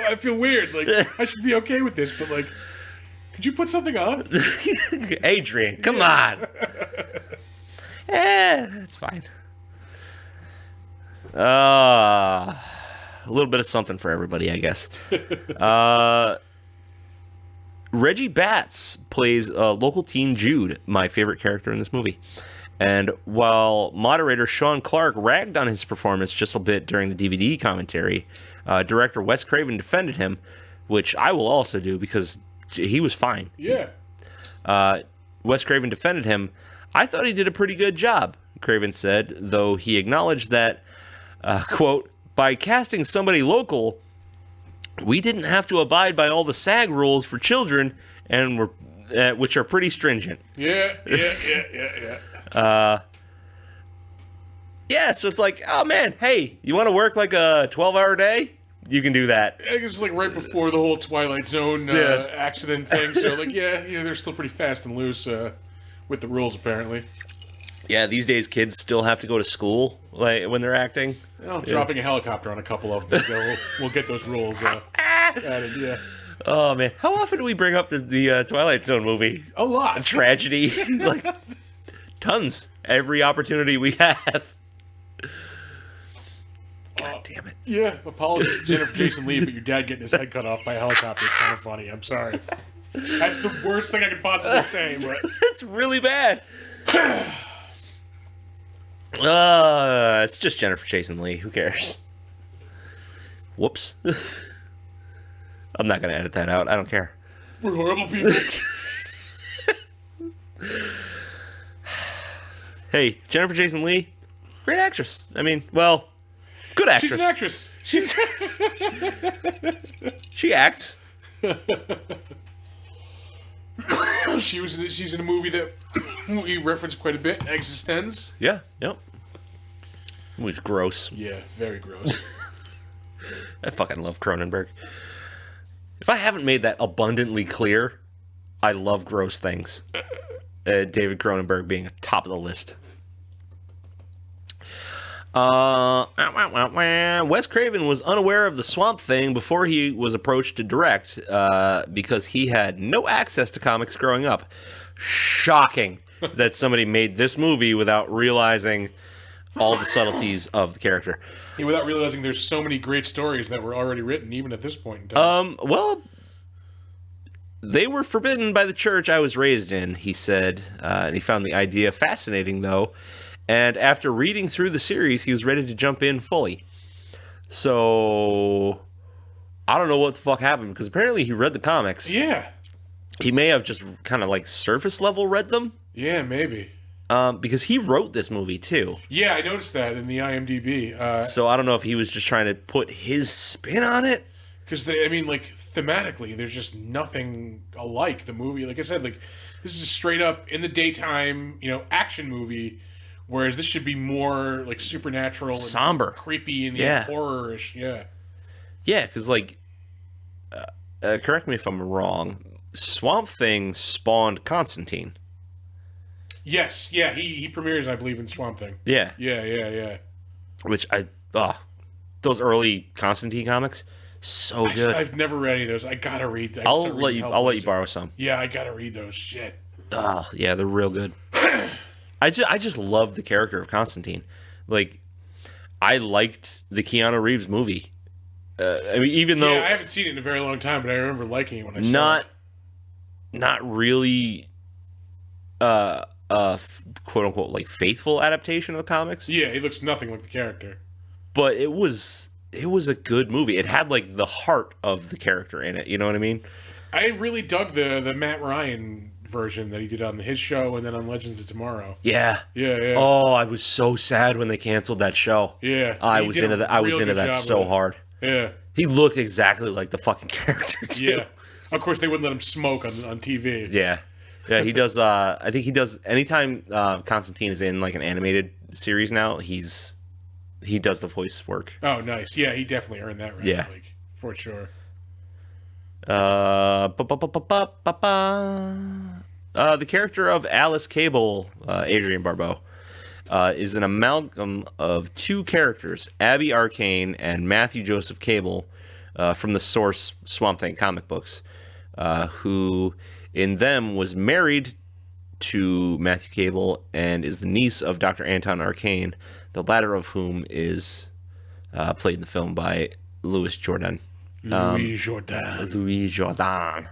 [SPEAKER 2] I feel weird. Like, I should be okay with this, but like, could you put something on?
[SPEAKER 1] Adrian, come on. It's fine. A little bit of something for everybody, I guess. Reggie Batts plays local teen Jude, my favorite character in this movie. And while moderator Sean Clark ragged on his performance just a bit during the DVD commentary, director Wes Craven defended him, which I will also do because he was fine.
[SPEAKER 2] Yeah.
[SPEAKER 1] Wes Craven defended him. I thought he did a pretty good job, Craven said, though he acknowledged that, quote, by casting somebody local, we didn't have to abide by all the SAG rules for children, and which are pretty stringent.
[SPEAKER 2] Yeah.
[SPEAKER 1] So it's like, oh man, hey, you want to work like a 12-hour day? You can do that.
[SPEAKER 2] I guess it's like right before the whole Twilight Zone accident thing, so like, they're still pretty fast and loose with the rules, apparently.
[SPEAKER 1] Yeah, these days kids still have to go to school like when they're acting.
[SPEAKER 2] Well, dropping a helicopter on a couple of them, we'll get those rules added, yeah.
[SPEAKER 1] Oh, man. How often do we bring up the Twilight Zone movie?
[SPEAKER 2] A lot.
[SPEAKER 1] A tragedy. Like, tons. Every opportunity we have. God damn it.
[SPEAKER 2] Yeah, apologies to Jennifer Jason Leigh, but your dad getting his head cut off by a helicopter is kind of funny. I'm sorry. That's the worst thing I could possibly say, but...
[SPEAKER 1] It's really bad. It's just Jennifer Jason Leigh. Who cares? Whoops. I'm not going to edit that out. I don't care.
[SPEAKER 2] We're horrible people.
[SPEAKER 1] Hey, Jennifer Jason Leigh, great actress. I mean, well, good actress.
[SPEAKER 2] She's an actress.
[SPEAKER 1] She acts.
[SPEAKER 2] She's in a movie that we referenced quite a bit, Existence.
[SPEAKER 1] Yeah, yep. It was gross.
[SPEAKER 2] Yeah, very gross.
[SPEAKER 1] I fucking love Cronenberg. If I haven't made that abundantly clear, I love gross things. David Cronenberg being at top of the list. Wes Craven was unaware of the Swamp Thing before he was approached to direct because he had no access to comics growing up. Shocking that somebody made this movie without realizing all the subtleties of the character.
[SPEAKER 2] Yeah, without realizing there's so many great stories that were already written, even at this point in time.
[SPEAKER 1] Well, they were forbidden by the church I was raised in, he said. And he found the idea fascinating, though. And after reading through the series, he was ready to jump in fully. So, I don't know what the fuck happened, because apparently he read the comics.
[SPEAKER 2] Yeah.
[SPEAKER 1] He may have just kind of like surface level read them.
[SPEAKER 2] Yeah, maybe.
[SPEAKER 1] Because he wrote this movie, too.
[SPEAKER 2] Yeah, I noticed that in the IMDb.
[SPEAKER 1] So I don't know if he was just trying to put his spin on it.
[SPEAKER 2] Because, thematically, there's just nothing alike. The movie, like I said, like, this is a straight up, in the daytime, action movie, whereas this should be more, like, supernatural.
[SPEAKER 1] Somber.
[SPEAKER 2] And creepy and horror-ish, yeah.
[SPEAKER 1] Yeah, because, like, correct me if I'm wrong, Swamp Thing spawned Constantine.
[SPEAKER 2] Yes, yeah, he premieres, I believe, in Swamp Thing.
[SPEAKER 1] Yeah.
[SPEAKER 2] Yeah.
[SPEAKER 1] Which those early Constantine comics, so good.
[SPEAKER 2] I've never read any of those. I gotta read.
[SPEAKER 1] I'll let you borrow some.
[SPEAKER 2] Yeah, I gotta read those. Shit.
[SPEAKER 1] Oh, yeah, they're real good. I just love the character of Constantine. Like, I liked the Keanu Reeves movie. Even though
[SPEAKER 2] I haven't seen it in a very long time, but I remember liking it when I saw it.
[SPEAKER 1] Not really. Quote unquote like faithful adaptation of the comics.
[SPEAKER 2] Yeah, he looks nothing like the character.
[SPEAKER 1] But it was a good movie. It had like the heart of the character in it. You know what I mean?
[SPEAKER 2] I really dug the Matt Ryan version that he did on his show and then on Legends of Tomorrow.
[SPEAKER 1] Yeah. Oh, I was so sad when they canceled that show.
[SPEAKER 2] Yeah.
[SPEAKER 1] I was into that so hard.
[SPEAKER 2] Yeah.
[SPEAKER 1] He looked exactly like the fucking character too.
[SPEAKER 2] Yeah. Of course, they wouldn't let him smoke on TV.
[SPEAKER 1] Yeah. Yeah, he does. I think he does. Anytime Constantine is in like an animated series now, he does the voice work.
[SPEAKER 2] Oh, nice. Yeah, he definitely earned that right.
[SPEAKER 1] Yeah,
[SPEAKER 2] like, for sure.
[SPEAKER 1] The character of Alice Cable, Adrian Barbeau, is an amalgam of two characters, Abby Arcane and Matthew Joseph Cable, from the source Swamp Thing comic books, who in them was married to Matthew Cable and is the niece of Dr. Anton Arcane, the latter of whom is played in the film by Louis Jourdan.
[SPEAKER 2] Louis Jourdan.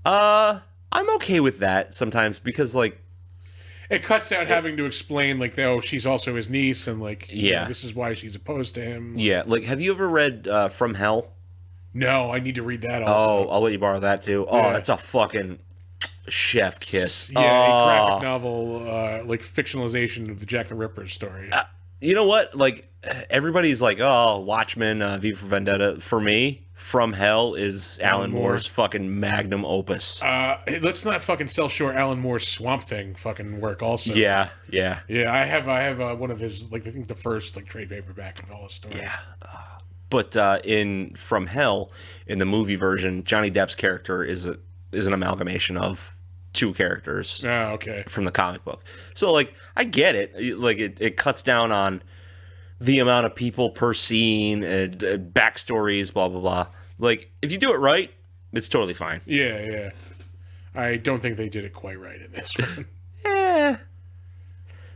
[SPEAKER 1] I'm okay with that sometimes because, like,
[SPEAKER 2] it cuts out having to explain, like, she's also his niece and, like, this is why she's opposed to him.
[SPEAKER 1] Yeah, like, have you ever read From Hell?
[SPEAKER 2] No, I need to read that also.
[SPEAKER 1] Oh, I'll let you borrow that too. Oh, that's a fucking chef kiss.
[SPEAKER 2] Yeah, a graphic novel, like, fictionalization of the Jack the Ripper story.
[SPEAKER 1] You know what? Like, everybody's like, oh, Watchmen, V for Vendetta. For me, From Hell is Alan Moore's fucking magnum opus.
[SPEAKER 2] Let's not fucking sell short Alan Moore's Swamp Thing fucking work also.
[SPEAKER 1] Yeah.
[SPEAKER 2] I have one of his, like, I think the first, like, trade paperback of all his stories.
[SPEAKER 1] Yeah. But in From Hell, in the movie version, Johnny Depp's character is an amalgamation of two characters from the comic book. So, like, I get it. Like, it cuts down on the amount of people per scene, and backstories, blah, blah, blah. Like, if you do it right, it's totally fine.
[SPEAKER 2] Yeah. I don't think they did it quite right in this one.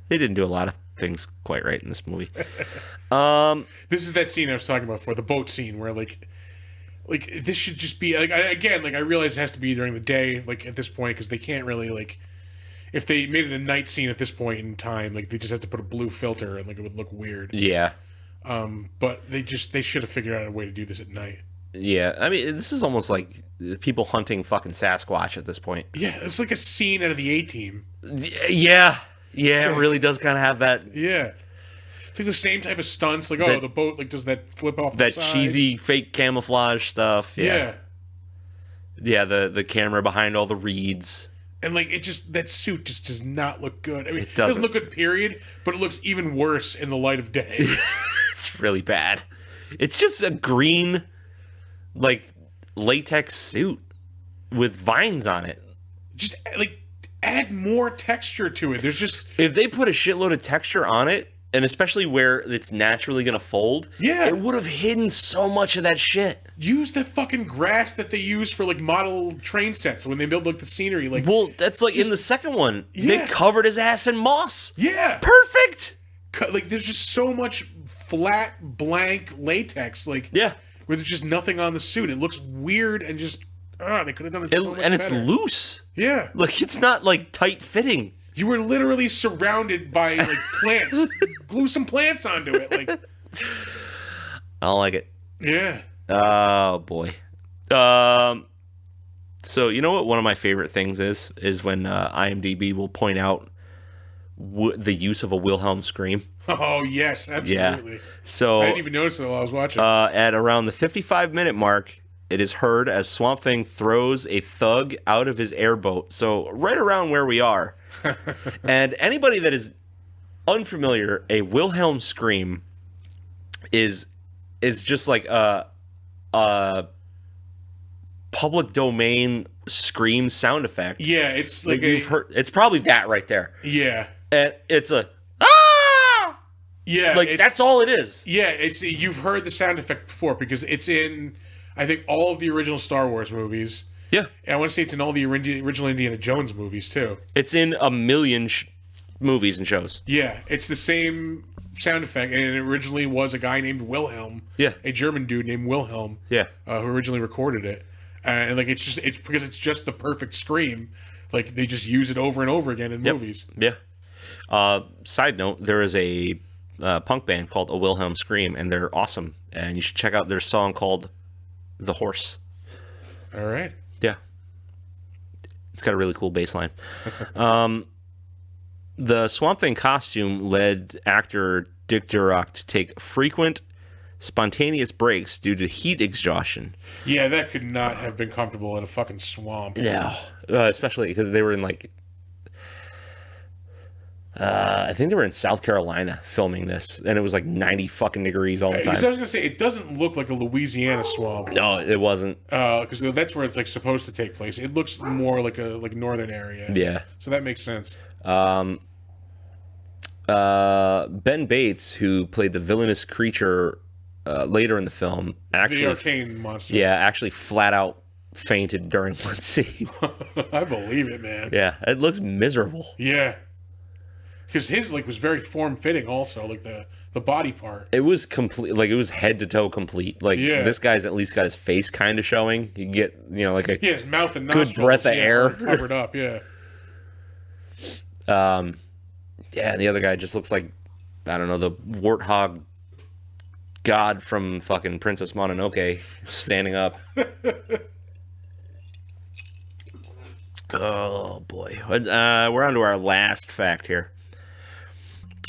[SPEAKER 1] They didn't do a lot of things quite right in this movie.
[SPEAKER 2] This is that scene I was talking about before, the boat scene, where, like this should just be, like, I realize it has to be during the day, like, at this point, because they can't really, like, if they made it a night scene at this point in time, like, they just have to put a blue filter and, like, it would look weird.
[SPEAKER 1] Yeah.
[SPEAKER 2] But they should have figured out a way to do this at night.
[SPEAKER 1] Yeah, I mean, this is almost like people hunting fucking Sasquatch at this point.
[SPEAKER 2] Yeah, it's like a scene out of the A-Team.
[SPEAKER 1] Yeah, it really does kind of have that.
[SPEAKER 2] Yeah. It's like the same type of stunts, like, the boat, like, does that flip off the side?
[SPEAKER 1] That cheesy fake camouflage stuff. Yeah, the camera behind all the reeds.
[SPEAKER 2] And, like, that suit just does not look good. I mean, it doesn't look good, period, but it looks even worse in the light of day.
[SPEAKER 1] It's really bad. It's just a green, like, latex suit with vines on it.
[SPEAKER 2] Just, like, add more texture to it. There's just...
[SPEAKER 1] If they put a shitload of texture on it, and especially where it's naturally going to fold, it would have hidden so much of that shit.
[SPEAKER 2] Use the fucking grass that they use for, like, model train sets when they build, like, the scenery. Like,
[SPEAKER 1] well, that's like in the second one. They covered his ass in moss.
[SPEAKER 2] Yeah.
[SPEAKER 1] Perfect.
[SPEAKER 2] like there's just so much flat blank latex, like
[SPEAKER 1] Yeah.
[SPEAKER 2] where there's just nothing on the suit. It looks weird and just they could have done it so much
[SPEAKER 1] And it's
[SPEAKER 2] better.
[SPEAKER 1] loose.
[SPEAKER 2] Yeah,
[SPEAKER 1] Like, it's not, like, tight fitting.
[SPEAKER 2] you were literally surrounded by like plants. Glue some plants onto it, like
[SPEAKER 1] I don't like it.
[SPEAKER 2] yeah.
[SPEAKER 1] Oh, boy. So, you know what one of my favorite things is when IMDb will point out the use of a Wilhelm scream.
[SPEAKER 2] Oh yes, absolutely.
[SPEAKER 1] So
[SPEAKER 2] I didn't even notice it while I was watching.
[SPEAKER 1] at around the 55-minute mark, it is heard as Swamp Thing throws a thug out of his airboat. So right around where we are. And anybody that is unfamiliar, a Wilhelm scream is just like a public domain scream sound effect.
[SPEAKER 2] Yeah, it's like
[SPEAKER 1] You've heard, it's probably that right there.
[SPEAKER 2] yeah,
[SPEAKER 1] And it's a ah!
[SPEAKER 2] yeah.
[SPEAKER 1] Like, that's all it is.
[SPEAKER 2] Yeah, it's you've heard the sound effect before because it's in I think all of the original Star Wars movies.
[SPEAKER 1] Yeah.
[SPEAKER 2] And I want to say it's in all the original Indiana Jones movies too.
[SPEAKER 1] It's in a million movies and shows.
[SPEAKER 2] Yeah, it's the same sound effect, and it originally was a guy named Wilhelm.
[SPEAKER 1] Yeah.
[SPEAKER 2] A German dude named Wilhelm.
[SPEAKER 1] Yeah.
[SPEAKER 2] Who originally recorded it, and like it's because it's just the perfect scream. Like they just use it over and over again in movies.
[SPEAKER 1] Yeah. Side note, there is a punk band called A Wilhelm Scream, and they're awesome. And you should check out their song called The Horse.
[SPEAKER 2] All right.
[SPEAKER 1] Yeah. It's got a really cool bass line. The Swamp Thing costume led actor Dick Durock to take frequent spontaneous breaks due to heat exhaustion.
[SPEAKER 2] Yeah, that could not have been comfortable in a fucking swamp.
[SPEAKER 1] No. Especially because they were in, like... I think they were in South Carolina filming this, and it was like 90 fucking degrees all the time.
[SPEAKER 2] Because I was gonna say it doesn't look like a Louisiana swamp.
[SPEAKER 1] No, it wasn't.
[SPEAKER 2] Because that's where it's like supposed to take place. It looks more like a northern area.
[SPEAKER 1] Yeah.
[SPEAKER 2] So that makes sense.
[SPEAKER 1] Ben Bates, who played the villainous creature later in the film, actually,
[SPEAKER 2] The arcane monster.
[SPEAKER 1] yeah, actually flat out fainted during one scene.
[SPEAKER 2] I believe it, man.
[SPEAKER 1] Yeah, it looks miserable.
[SPEAKER 2] Yeah. Because his like was very form fitting, also like the body part.
[SPEAKER 1] It was complete, like it was head to toe complete. Like
[SPEAKER 2] Yeah.
[SPEAKER 1] this guy's at least got his face kind of showing. You get, like a
[SPEAKER 2] Yeah, his mouth and
[SPEAKER 1] Good
[SPEAKER 2] nostrils.
[SPEAKER 1] breath of
[SPEAKER 2] yeah,
[SPEAKER 1] air.
[SPEAKER 2] are covered up. Yeah.
[SPEAKER 1] Yeah, the other guy just looks like, I don't know, the warthog god from fucking Princess Mononoke standing up. Oh, boy. We're on to our last fact here.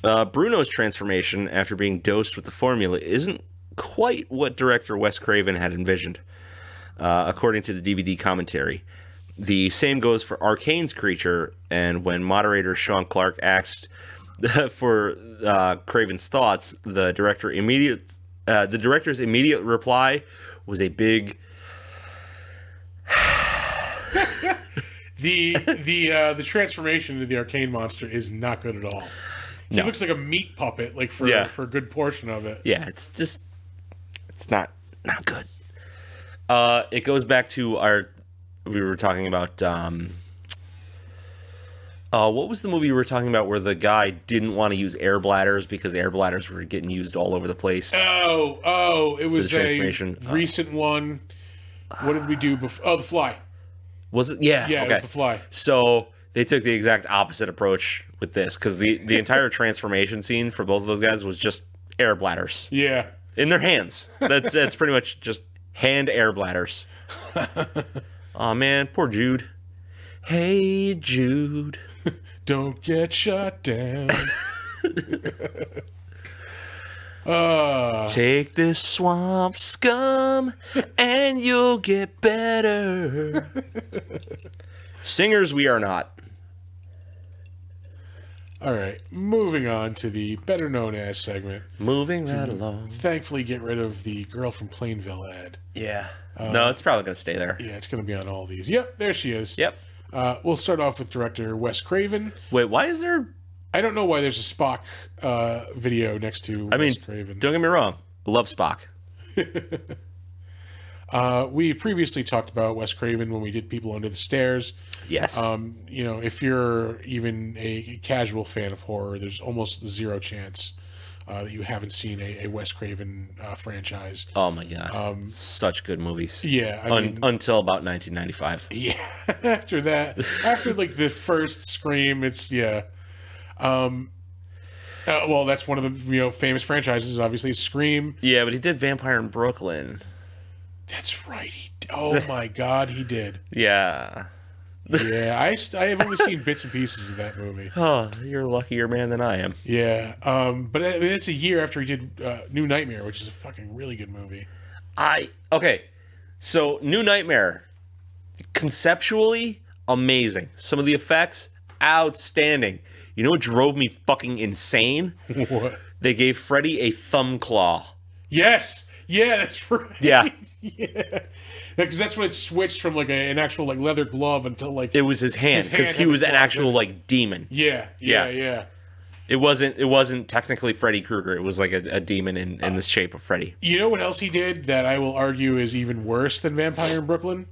[SPEAKER 1] Bruno's transformation after being dosed with the formula isn't quite what director Wes Craven had envisioned, according to the DVD commentary. The same goes for Arcane's creature, and when moderator Sean Clark asked for Craven's thoughts, the director's immediate reply was a big
[SPEAKER 2] The transformation into the arcane monster is not good at all. He looks like a meat puppet, like for a good portion of it.
[SPEAKER 1] Yeah, it's not good. It goes back to we were talking about what was the movie we were talking about where the guy didn't want to use air bladders because air bladders were getting used all over the place?
[SPEAKER 2] It was
[SPEAKER 1] the
[SPEAKER 2] a
[SPEAKER 1] transformation.
[SPEAKER 2] recent one. What did we do before? Oh, The Fly.
[SPEAKER 1] Was it? Yeah.
[SPEAKER 2] Yeah,
[SPEAKER 1] Okay.
[SPEAKER 2] it was The Fly.
[SPEAKER 1] So they took the exact opposite approach with this because the entire transformation scene for both of those guys was just air bladders
[SPEAKER 2] Yeah.
[SPEAKER 1] in their hands. That's pretty much just hand air bladders. Oh man, poor Jude. Hey Jude,
[SPEAKER 2] Don't get shut down.
[SPEAKER 1] take this swamp scum and you'll get better. Singers we are not.
[SPEAKER 2] All right, moving on to the better known as segment.
[SPEAKER 1] Moving right along.
[SPEAKER 2] Thankfully, get rid of the girl from Plainville ad.
[SPEAKER 1] Yeah. No, it's probably gonna stay there.
[SPEAKER 2] Yeah, it's going to be on all these. Yep, there she is.
[SPEAKER 1] Yep.
[SPEAKER 2] We'll start off with director Wes Craven.
[SPEAKER 1] Wait, why is there?
[SPEAKER 2] I don't know why there's a Spock video next to
[SPEAKER 1] I mean,
[SPEAKER 2] Wes Craven.
[SPEAKER 1] don't get me wrong. I love Spock.
[SPEAKER 2] We previously talked about Wes Craven when we did People Under the Stairs.
[SPEAKER 1] Yes.
[SPEAKER 2] If you're even a casual fan of horror, there's almost zero chance that you haven't seen a Wes Craven franchise.
[SPEAKER 1] Oh my god, such good movies.
[SPEAKER 2] Yeah, I mean,
[SPEAKER 1] until about 1995.
[SPEAKER 2] Yeah, after that, after like the first Scream, it's well, that's one of the famous franchises, obviously Scream.
[SPEAKER 1] Yeah, but he did Vampire in Brooklyn.
[SPEAKER 2] That's right. Oh my God, he did.
[SPEAKER 1] Yeah.
[SPEAKER 2] Yeah, I have only seen bits and pieces of that movie.
[SPEAKER 1] Oh, you're a luckier man than I am.
[SPEAKER 2] Yeah, but it's a year after he did New Nightmare, which is a fucking really good movie.
[SPEAKER 1] Okay, so New Nightmare, conceptually amazing. Some of the effects, outstanding. You know what drove me fucking insane?
[SPEAKER 2] What?
[SPEAKER 1] They gave Freddy a thumb claw.
[SPEAKER 2] Yes. Yeah, that's right.
[SPEAKER 1] Yeah.
[SPEAKER 2] Yeah. Because that's when it switched from like an actual like leather glove until like
[SPEAKER 1] it was his hand because he was an actual like demon.
[SPEAKER 2] Yeah.
[SPEAKER 1] It wasn't technically Freddy Krueger. It was like a demon in the shape of Freddy.
[SPEAKER 2] You know what else he did that I will argue is even worse than Vampire in Brooklyn?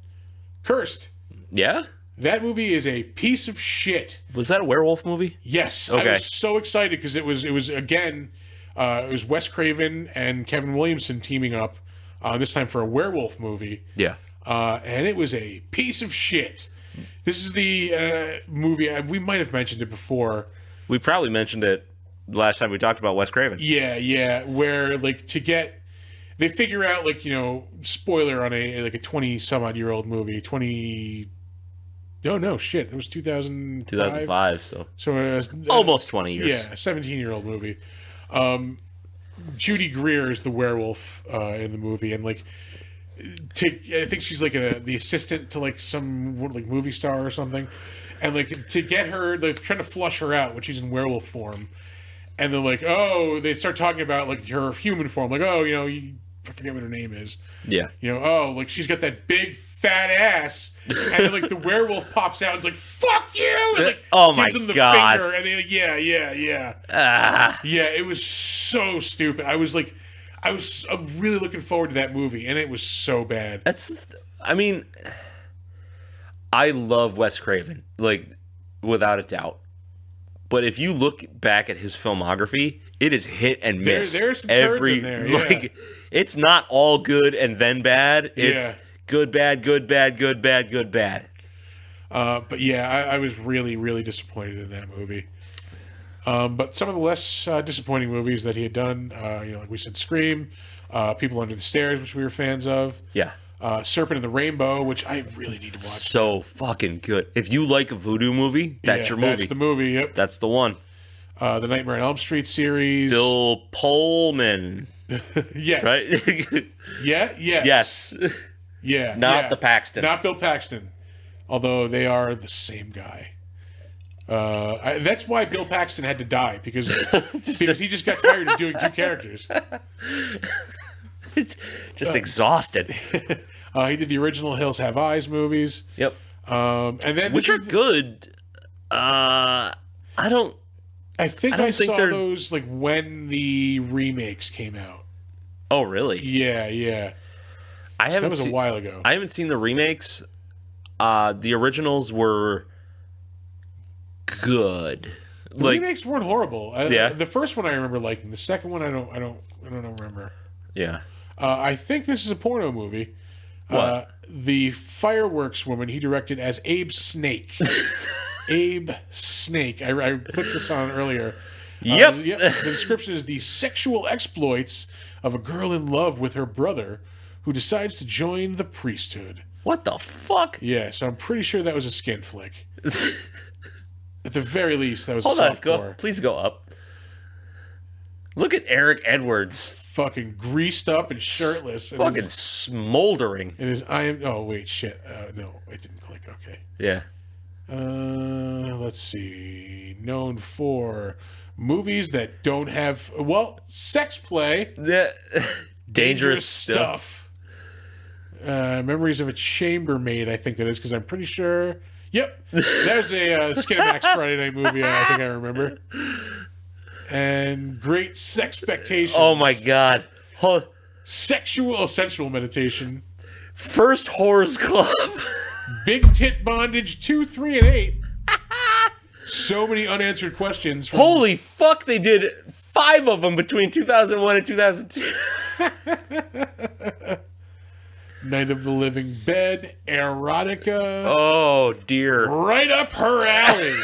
[SPEAKER 2] Cursed.
[SPEAKER 1] Yeah?
[SPEAKER 2] That movie is a piece of shit.
[SPEAKER 1] Was that a werewolf movie?
[SPEAKER 2] Yes.
[SPEAKER 1] Okay.
[SPEAKER 2] I was so excited because it was again it was Wes Craven and Kevin Williamson teaming up this time for a werewolf movie.
[SPEAKER 1] Yeah.
[SPEAKER 2] And it was a piece of shit. This is the movie, we might have mentioned it before.
[SPEAKER 1] We probably mentioned it last time we talked about Wes Craven.
[SPEAKER 2] Yeah, where like they figure out like, spoiler on a 20 some odd year old movie, no, shit, it was 2005.
[SPEAKER 1] 2005, so almost 20 years.
[SPEAKER 2] Yeah, a 17-year-old movie. Judy Greer is the werewolf in the movie, and like I think she's like the assistant to like some like movie star or something, and like to get her, they're trying to flush her out when she's in werewolf form, and then like they start talking about like her human form, like I forget what her name is.
[SPEAKER 1] Yeah.
[SPEAKER 2] Like she's got that big fat ass, and then like the werewolf pops out and is like "fuck you," and, like,
[SPEAKER 1] oh my
[SPEAKER 2] gives him the
[SPEAKER 1] god,
[SPEAKER 2] finger, and they like yeah. Yeah, it was so stupid. I was really looking forward to that movie, and it was so bad.
[SPEAKER 1] I love Wes Craven, like without a doubt. But if you look back at his filmography, it is hit and miss.
[SPEAKER 2] There's some turds in there. Yeah.
[SPEAKER 1] Like it's not all good and then bad. It's good, bad, good, bad, good, bad, good, bad.
[SPEAKER 2] But yeah, I was really, really disappointed in that movie. But some of the less disappointing movies that he had done, like we said, Scream, People Under the Stairs, which we were fans of.
[SPEAKER 1] Yeah.
[SPEAKER 2] Serpent and the Rainbow, which I really need to watch.
[SPEAKER 1] So fucking good. If you like a voodoo movie, that's your movie.
[SPEAKER 2] That's the movie, yep.
[SPEAKER 1] That's the one.
[SPEAKER 2] The Nightmare on Elm Street series.
[SPEAKER 1] Bill Pullman.
[SPEAKER 2] Yes.
[SPEAKER 1] Right?
[SPEAKER 2] Yes.
[SPEAKER 1] Yes.
[SPEAKER 2] Yeah.
[SPEAKER 1] Not the Paxton.
[SPEAKER 2] Not Bill Paxton. Although they are the same guy. That's why Bill Paxton had to die, because he just got tired of doing two characters.
[SPEAKER 1] Just exhausted.
[SPEAKER 2] He did the original Hills Have Eyes movies.
[SPEAKER 1] Yep.
[SPEAKER 2] And then
[SPEAKER 1] which are good. I
[SPEAKER 2] think I saw those like when the remakes came out.
[SPEAKER 1] Oh, really?
[SPEAKER 2] Yeah. That was a while ago.
[SPEAKER 1] I haven't seen the remakes. The originals were good.
[SPEAKER 2] The remakes weren't horrible.
[SPEAKER 1] Yeah.
[SPEAKER 2] The first one I remember liking. The second one I don't remember.
[SPEAKER 1] Yeah.
[SPEAKER 2] I think this is a porno movie.
[SPEAKER 1] What?
[SPEAKER 2] The Fireworks Woman he directed as Abe Snake. Abe Snake. I clicked this on earlier.
[SPEAKER 1] Yep.
[SPEAKER 2] The description is the sexual exploits of a girl in love with her brother who decides to join the priesthood.
[SPEAKER 1] What the fuck?
[SPEAKER 2] Yeah, so I'm pretty sure that was a skin flick. At the very least, that was
[SPEAKER 1] Hold
[SPEAKER 2] a
[SPEAKER 1] on,
[SPEAKER 2] softcore.
[SPEAKER 1] please go up. Look at Eric Edwards.
[SPEAKER 2] Fucking greased up and shirtless.
[SPEAKER 1] Fucking smoldering.
[SPEAKER 2] Oh, wait, shit. No, it didn't click. Okay.
[SPEAKER 1] Yeah.
[SPEAKER 2] Let's see. Known for movies that don't have, sex play.
[SPEAKER 1] Dangerous stuff.
[SPEAKER 2] Memories of a Chambermaid, I think that is, because I'm pretty sure. Yep. That was a Skinamax Friday Night movie, I think I remember. And Great Sexpectations.
[SPEAKER 1] Oh my god.
[SPEAKER 2] Sensual Meditation.
[SPEAKER 1] First Horrors Club.
[SPEAKER 2] Big Tit Bondage 2, 3, and 8. So many unanswered questions.
[SPEAKER 1] Holy fuck, they did 5 of them between 2001 and 2002.
[SPEAKER 2] Night of the Living Bed, Erotica.
[SPEAKER 1] Oh, dear.
[SPEAKER 2] Right up her alley.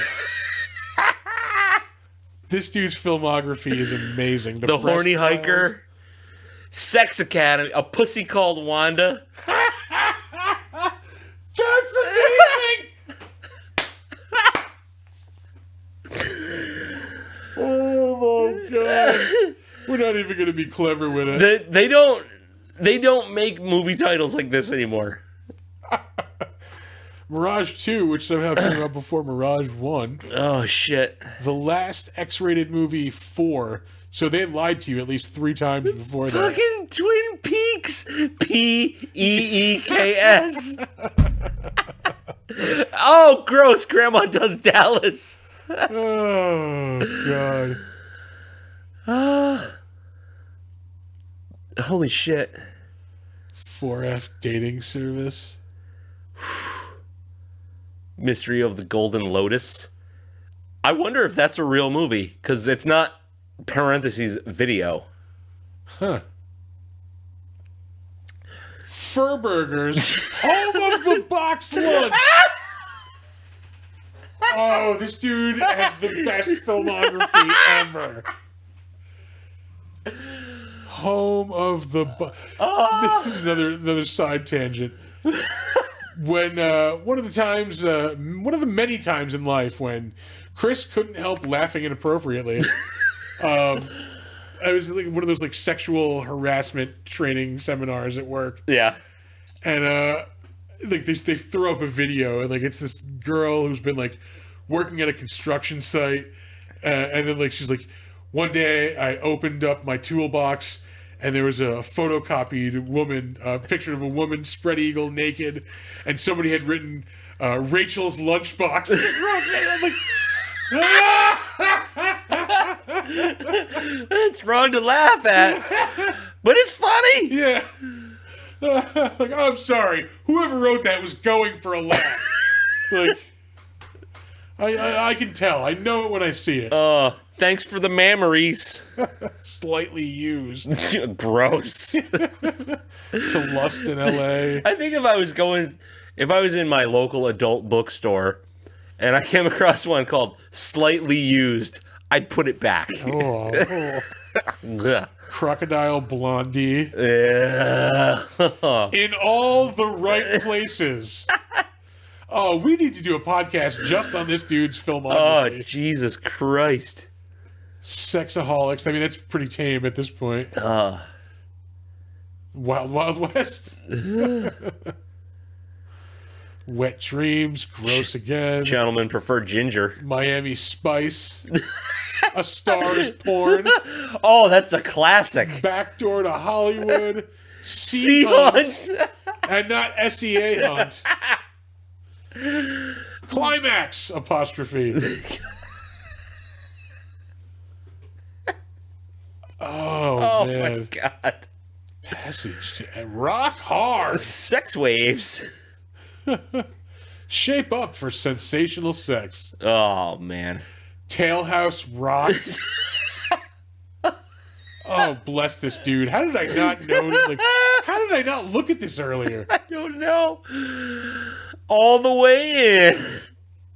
[SPEAKER 2] This dude's filmography is amazing.
[SPEAKER 1] The Horny
[SPEAKER 2] Breast
[SPEAKER 1] Hiker.
[SPEAKER 2] Files.
[SPEAKER 1] Sex Academy. A Pussy Called Wanda.
[SPEAKER 2] That's amazing! Oh my god. We're not even going to be clever with it.
[SPEAKER 1] They don't make movie titles like this anymore.
[SPEAKER 2] Mirage 2, which somehow came out before Mirage 1.
[SPEAKER 1] Oh, shit.
[SPEAKER 2] The last X-rated movie 4. So they lied to you at least 3 times before that.
[SPEAKER 1] Fucking Twin Peaks. Peeks. Oh, gross. Grandma Does Dallas.
[SPEAKER 2] Oh, God.
[SPEAKER 1] Holy shit.
[SPEAKER 2] 4F dating service.
[SPEAKER 1] Mystery of the Golden Lotus. I wonder if that's a real movie, because it's not parentheses video.
[SPEAKER 2] Huh. Furburgers, home of the box lunch. Oh, this dude has the best filmography ever. Home of the This is another side tangent. When one of the many times in life when Chris couldn't help laughing inappropriately. I was like one of those like sexual harassment training seminars at work.
[SPEAKER 1] Yeah.
[SPEAKER 2] And like they throw up a video and like it's this girl who's been like working at a construction site, and then like she's like, one day I opened up my toolbox and there was a photocopied woman, a picture of a woman spread eagle naked, and somebody had written Rachel's lunchbox. Like,
[SPEAKER 1] It's wrong to laugh at, but it's funny.
[SPEAKER 2] yeah. Like, I'm sorry. Whoever wrote that was going for a laugh. Like, I can tell. I know it when I see it.
[SPEAKER 1] Thanks for the memories.
[SPEAKER 2] Slightly used.
[SPEAKER 1] Gross.
[SPEAKER 2] To lust in L.A.
[SPEAKER 1] I think if I was in my local adult bookstore and I came across one called Slightly Used, I'd put it back.
[SPEAKER 2] Oh.
[SPEAKER 1] Ugh.
[SPEAKER 2] Crocodile Blondie.
[SPEAKER 1] Yeah.
[SPEAKER 2] In all the right places. Oh, we need to do a podcast just on this dude's
[SPEAKER 1] Oh,
[SPEAKER 2] filmography.
[SPEAKER 1] Jesus Christ.
[SPEAKER 2] Sexaholics. I mean, that's pretty tame at this point. Wild Wild West. Wet Dreams. Gross Again.
[SPEAKER 1] Gentlemen prefer ginger.
[SPEAKER 2] Miami Spice. A Star is Porn.
[SPEAKER 1] Oh, that's a classic.
[SPEAKER 2] Backdoor to Hollywood.
[SPEAKER 1] Sea
[SPEAKER 2] Hunt.
[SPEAKER 1] Hunt.
[SPEAKER 2] And not SEA Hunt. Climax apostrophe. Oh man.
[SPEAKER 1] My God.
[SPEAKER 2] Passage to Rock Hard.
[SPEAKER 1] Sex waves.
[SPEAKER 2] Shape up for sensational sex.
[SPEAKER 1] Oh, man.
[SPEAKER 2] Tailhouse Rock. Oh, bless this dude. How did I not know that? Like, how did I not look at this earlier?
[SPEAKER 1] I don't know. All the way in.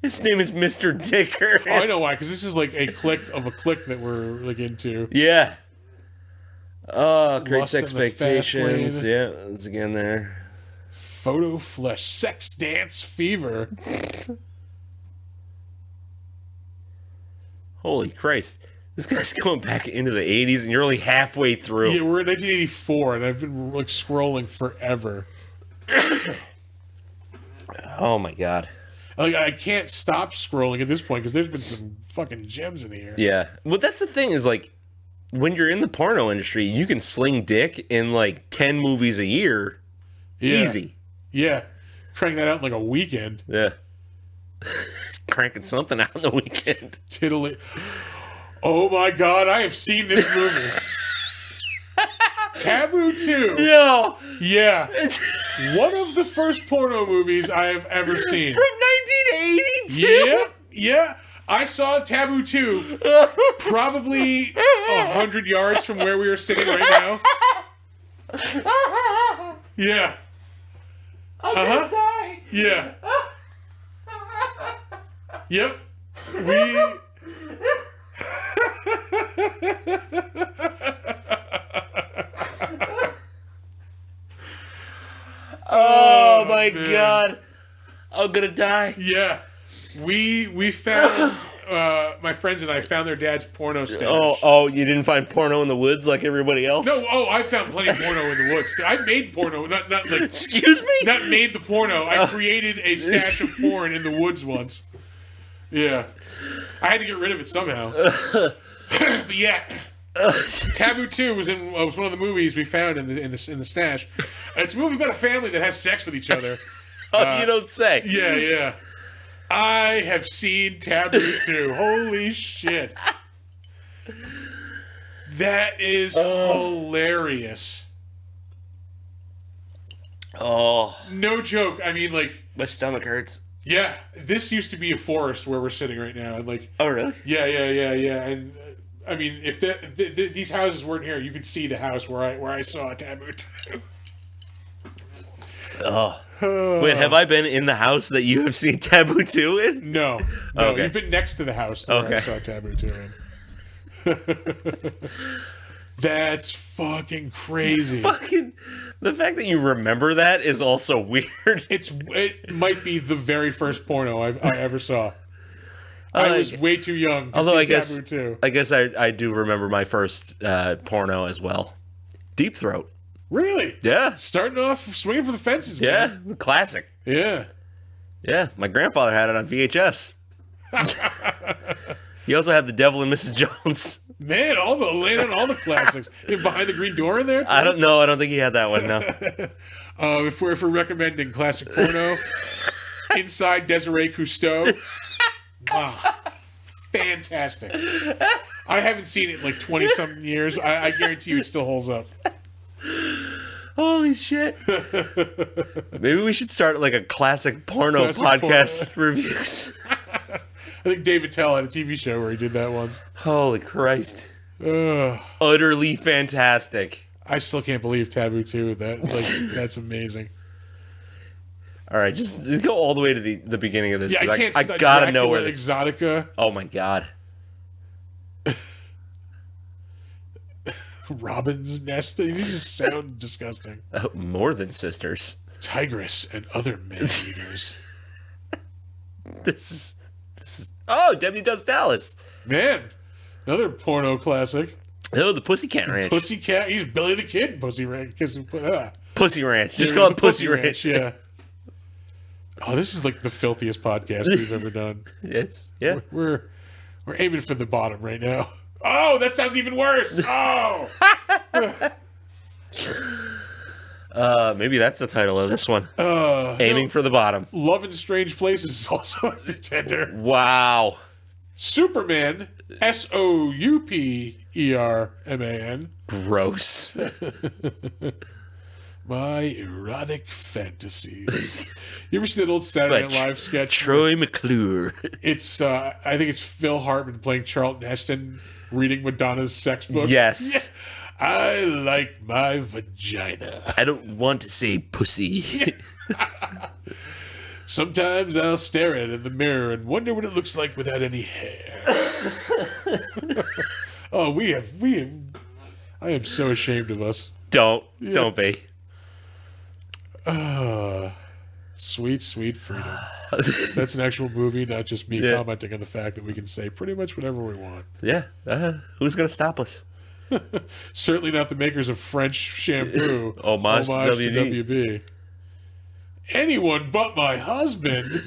[SPEAKER 1] His name is Mr. Dicker.
[SPEAKER 2] Oh, I know why, because this is like a click that we're like into.
[SPEAKER 1] Yeah. Oh, Great
[SPEAKER 2] Lust in the
[SPEAKER 1] Expectations.
[SPEAKER 2] Fast Lane.
[SPEAKER 1] Yeah, it's again there.
[SPEAKER 2] Photo Flesh. Sex Dance Fever.
[SPEAKER 1] Holy Christ. This guy's going back into the 80s and you're only halfway through.
[SPEAKER 2] Yeah, we're in 1984 and I've been like scrolling forever.
[SPEAKER 1] Oh my God.
[SPEAKER 2] Like, I can't stop scrolling at this point because there's been some fucking gems in here.
[SPEAKER 1] Yeah. Well, that's the thing is like, when you're in the porno industry, you can sling dick in like 10 movies a year.
[SPEAKER 2] Yeah.
[SPEAKER 1] Easy.
[SPEAKER 2] Yeah. Crank that out in like a weekend.
[SPEAKER 1] Yeah. Cranking something out in the weekend.
[SPEAKER 2] Tiddly. Oh my God, I have seen this movie. Taboo 2.
[SPEAKER 1] No.
[SPEAKER 2] Yeah. One of the first porno movies I have ever seen.
[SPEAKER 1] From 1982?
[SPEAKER 2] Yeah. I saw Taboo 2 probably 100 yards from where we are sitting right now. Yeah.
[SPEAKER 1] Die.
[SPEAKER 2] Yeah. Yep. We...
[SPEAKER 1] Oh my
[SPEAKER 2] man.
[SPEAKER 1] God. I'm gonna die.
[SPEAKER 2] Yeah. We found... my friends and I found their dad's porno stash.
[SPEAKER 1] Oh, you didn't find porno in the woods like everybody else?
[SPEAKER 2] No, I found plenty of porno in the woods. I made porno, not like...
[SPEAKER 1] Excuse me?
[SPEAKER 2] Not made the porno. I created a stash of porn in the woods once. Yeah. I had to get rid of it somehow. But yeah. Taboo 2 was one of the movies we found in the stash. And it's a movie about a family that has sex with each other.
[SPEAKER 1] You don't say.
[SPEAKER 2] Yeah. I have seen Taboo 2. Holy shit. That is hilarious.
[SPEAKER 1] Oh.
[SPEAKER 2] No joke. I mean, like...
[SPEAKER 1] My stomach hurts.
[SPEAKER 2] Yeah, this used to be a forest where we're sitting right now. And like...
[SPEAKER 1] Oh, really?
[SPEAKER 2] Yeah. And, I mean, if these houses weren't here, you could see the house where I saw Taboo 2.
[SPEAKER 1] Oh. Wait, have I been in the house that you have seen Taboo 2 in?
[SPEAKER 2] No.
[SPEAKER 1] Okay.
[SPEAKER 2] You've been next to the house where I saw Taboo 2 in. That's fucking crazy.
[SPEAKER 1] The fact that you remember that is also weird.
[SPEAKER 2] It might be the very first porno I ever saw. I was way too young to see Taboo 2.
[SPEAKER 1] I guess I do remember my first porno as well. Deep Throat.
[SPEAKER 2] Really?
[SPEAKER 1] Yeah.
[SPEAKER 2] Starting off swinging for the fences,
[SPEAKER 1] Yeah,
[SPEAKER 2] man.
[SPEAKER 1] classic.
[SPEAKER 2] Yeah.
[SPEAKER 1] Yeah, my grandfather had it on VHS. He also had The Devil and Mrs. Jones.
[SPEAKER 2] Man, laying on all the classics. Behind the Green Door in there, too?
[SPEAKER 1] I don't know. I don't think he had that one, no.
[SPEAKER 2] If we're recommending classic porno, Inside Desiree Cousteau. Wow. Fantastic. I haven't seen it in like 20-something years. I guarantee you it still holds up.
[SPEAKER 1] Holy shit. Maybe we should start like a classic porno podcast reviews.
[SPEAKER 2] I think David Tell had a TV show where he did that once.
[SPEAKER 1] Holy Christ.
[SPEAKER 2] Ugh.
[SPEAKER 1] Utterly fantastic.
[SPEAKER 2] I still can't believe Taboo 2. That's amazing.
[SPEAKER 1] All right, just go all the way to the beginning of this.
[SPEAKER 2] Yeah, I can't.
[SPEAKER 1] I gotta know where.
[SPEAKER 2] Exotica.
[SPEAKER 1] Oh my God.
[SPEAKER 2] Robin's Nest. These just sound disgusting.
[SPEAKER 1] More Than Sisters.
[SPEAKER 2] Tigress and Other Man-Eaters.
[SPEAKER 1] This is. Oh, Debbie Does Dallas.
[SPEAKER 2] Man, another porno classic.
[SPEAKER 1] Oh, the Pussycat Ranch.
[SPEAKER 2] Pussycat. He's Billy the Kid in Pussy Ranch.
[SPEAKER 1] Pussy Ranch. Just call it Pussy Ranch.
[SPEAKER 2] Yeah. Oh, this is like the filthiest podcast we've ever done.
[SPEAKER 1] Yeah.
[SPEAKER 2] We're aiming for the bottom right now. Oh, that sounds even worse. Oh.
[SPEAKER 1] Maybe that's the title of this one. Aiming for the bottom.
[SPEAKER 2] Love in Strange Places is also a contender.
[SPEAKER 1] Wow.
[SPEAKER 2] Superman, Souperman.
[SPEAKER 1] Gross.
[SPEAKER 2] My erotic fantasies. You ever see that old Saturday Night Live sketch?
[SPEAKER 1] Troy McClure.
[SPEAKER 2] It's I think it's Phil Hartman playing Charlton Heston reading Madonna's sex book.
[SPEAKER 1] Yes.
[SPEAKER 2] Yeah. I like my vagina.
[SPEAKER 1] I don't want to say pussy.
[SPEAKER 2] Sometimes I'll stare at it in the mirror and wonder what it looks like without any hair. Oh, we have. I am so ashamed of us.
[SPEAKER 1] Don't be.
[SPEAKER 2] Sweet, sweet freedom. That's an actual movie, not just me commenting on the fact that we can say pretty much whatever we want.
[SPEAKER 1] Yeah. Who's going to stop us?
[SPEAKER 2] Certainly not the makers of French shampoo.
[SPEAKER 1] Homage to
[SPEAKER 2] WB. Anyone but my husband.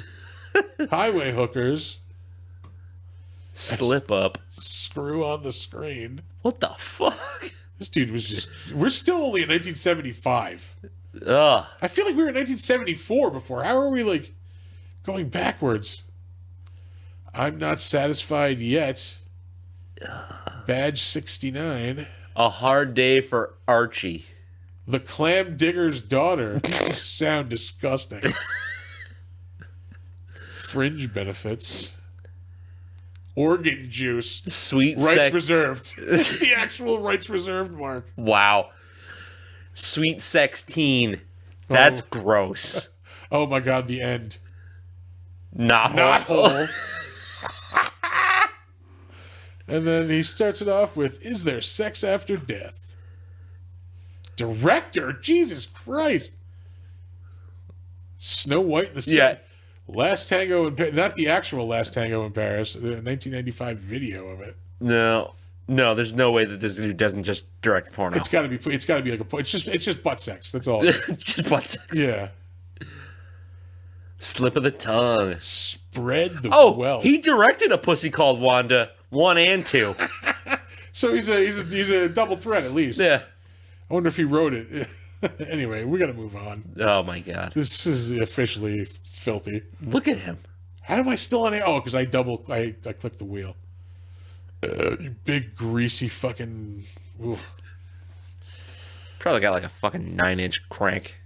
[SPEAKER 2] Highway hookers.
[SPEAKER 1] Slip up.
[SPEAKER 2] Screw on the screen.
[SPEAKER 1] What the fuck?
[SPEAKER 2] This dude was just... We're still only in 1975.
[SPEAKER 1] Ugh.
[SPEAKER 2] I feel like we were in 1974 before. How are we, like, going backwards? I'm not satisfied yet. Badge 69.
[SPEAKER 1] A Hard Day for Archie.
[SPEAKER 2] The Clam Digger's Daughter. These sound disgusting. Fringe benefits. Organ juice.
[SPEAKER 1] Sweet
[SPEAKER 2] Rights
[SPEAKER 1] sex.
[SPEAKER 2] reserved. It's the actual rights reserved mark.
[SPEAKER 1] Wow. Sweet 16. That's gross.
[SPEAKER 2] Oh my god, the end.
[SPEAKER 1] Not
[SPEAKER 2] Whole.
[SPEAKER 1] whole.
[SPEAKER 2] And then he starts it off with, "Is there sex after death?" Director? Jesus Christ. Snow White and the
[SPEAKER 1] Yeah.
[SPEAKER 2] Last Tango in Paris. Not the actual Last Tango in Paris. The 1995 video of it.
[SPEAKER 1] No, there's no way that this dude doesn't just direct porno.
[SPEAKER 2] It's got to be. It's got to be like a. It's just butt sex. That's all.
[SPEAKER 1] Just butt sex.
[SPEAKER 2] Yeah.
[SPEAKER 1] Slip of the tongue.
[SPEAKER 2] Spread the
[SPEAKER 1] Oh,
[SPEAKER 2] wealth.
[SPEAKER 1] he directed A Pussy Called Wanda 1 and 2.
[SPEAKER 2] So he's a double threat at least.
[SPEAKER 1] Yeah.
[SPEAKER 2] I wonder if he wrote it. Anyway, we got to move on.
[SPEAKER 1] Oh my god.
[SPEAKER 2] This is officially filthy.
[SPEAKER 1] Look at him.
[SPEAKER 2] How am I still on it? Oh, because I clicked the wheel. You big greasy fucking. Ooh.
[SPEAKER 1] Probably got like a fucking 9-inch crank.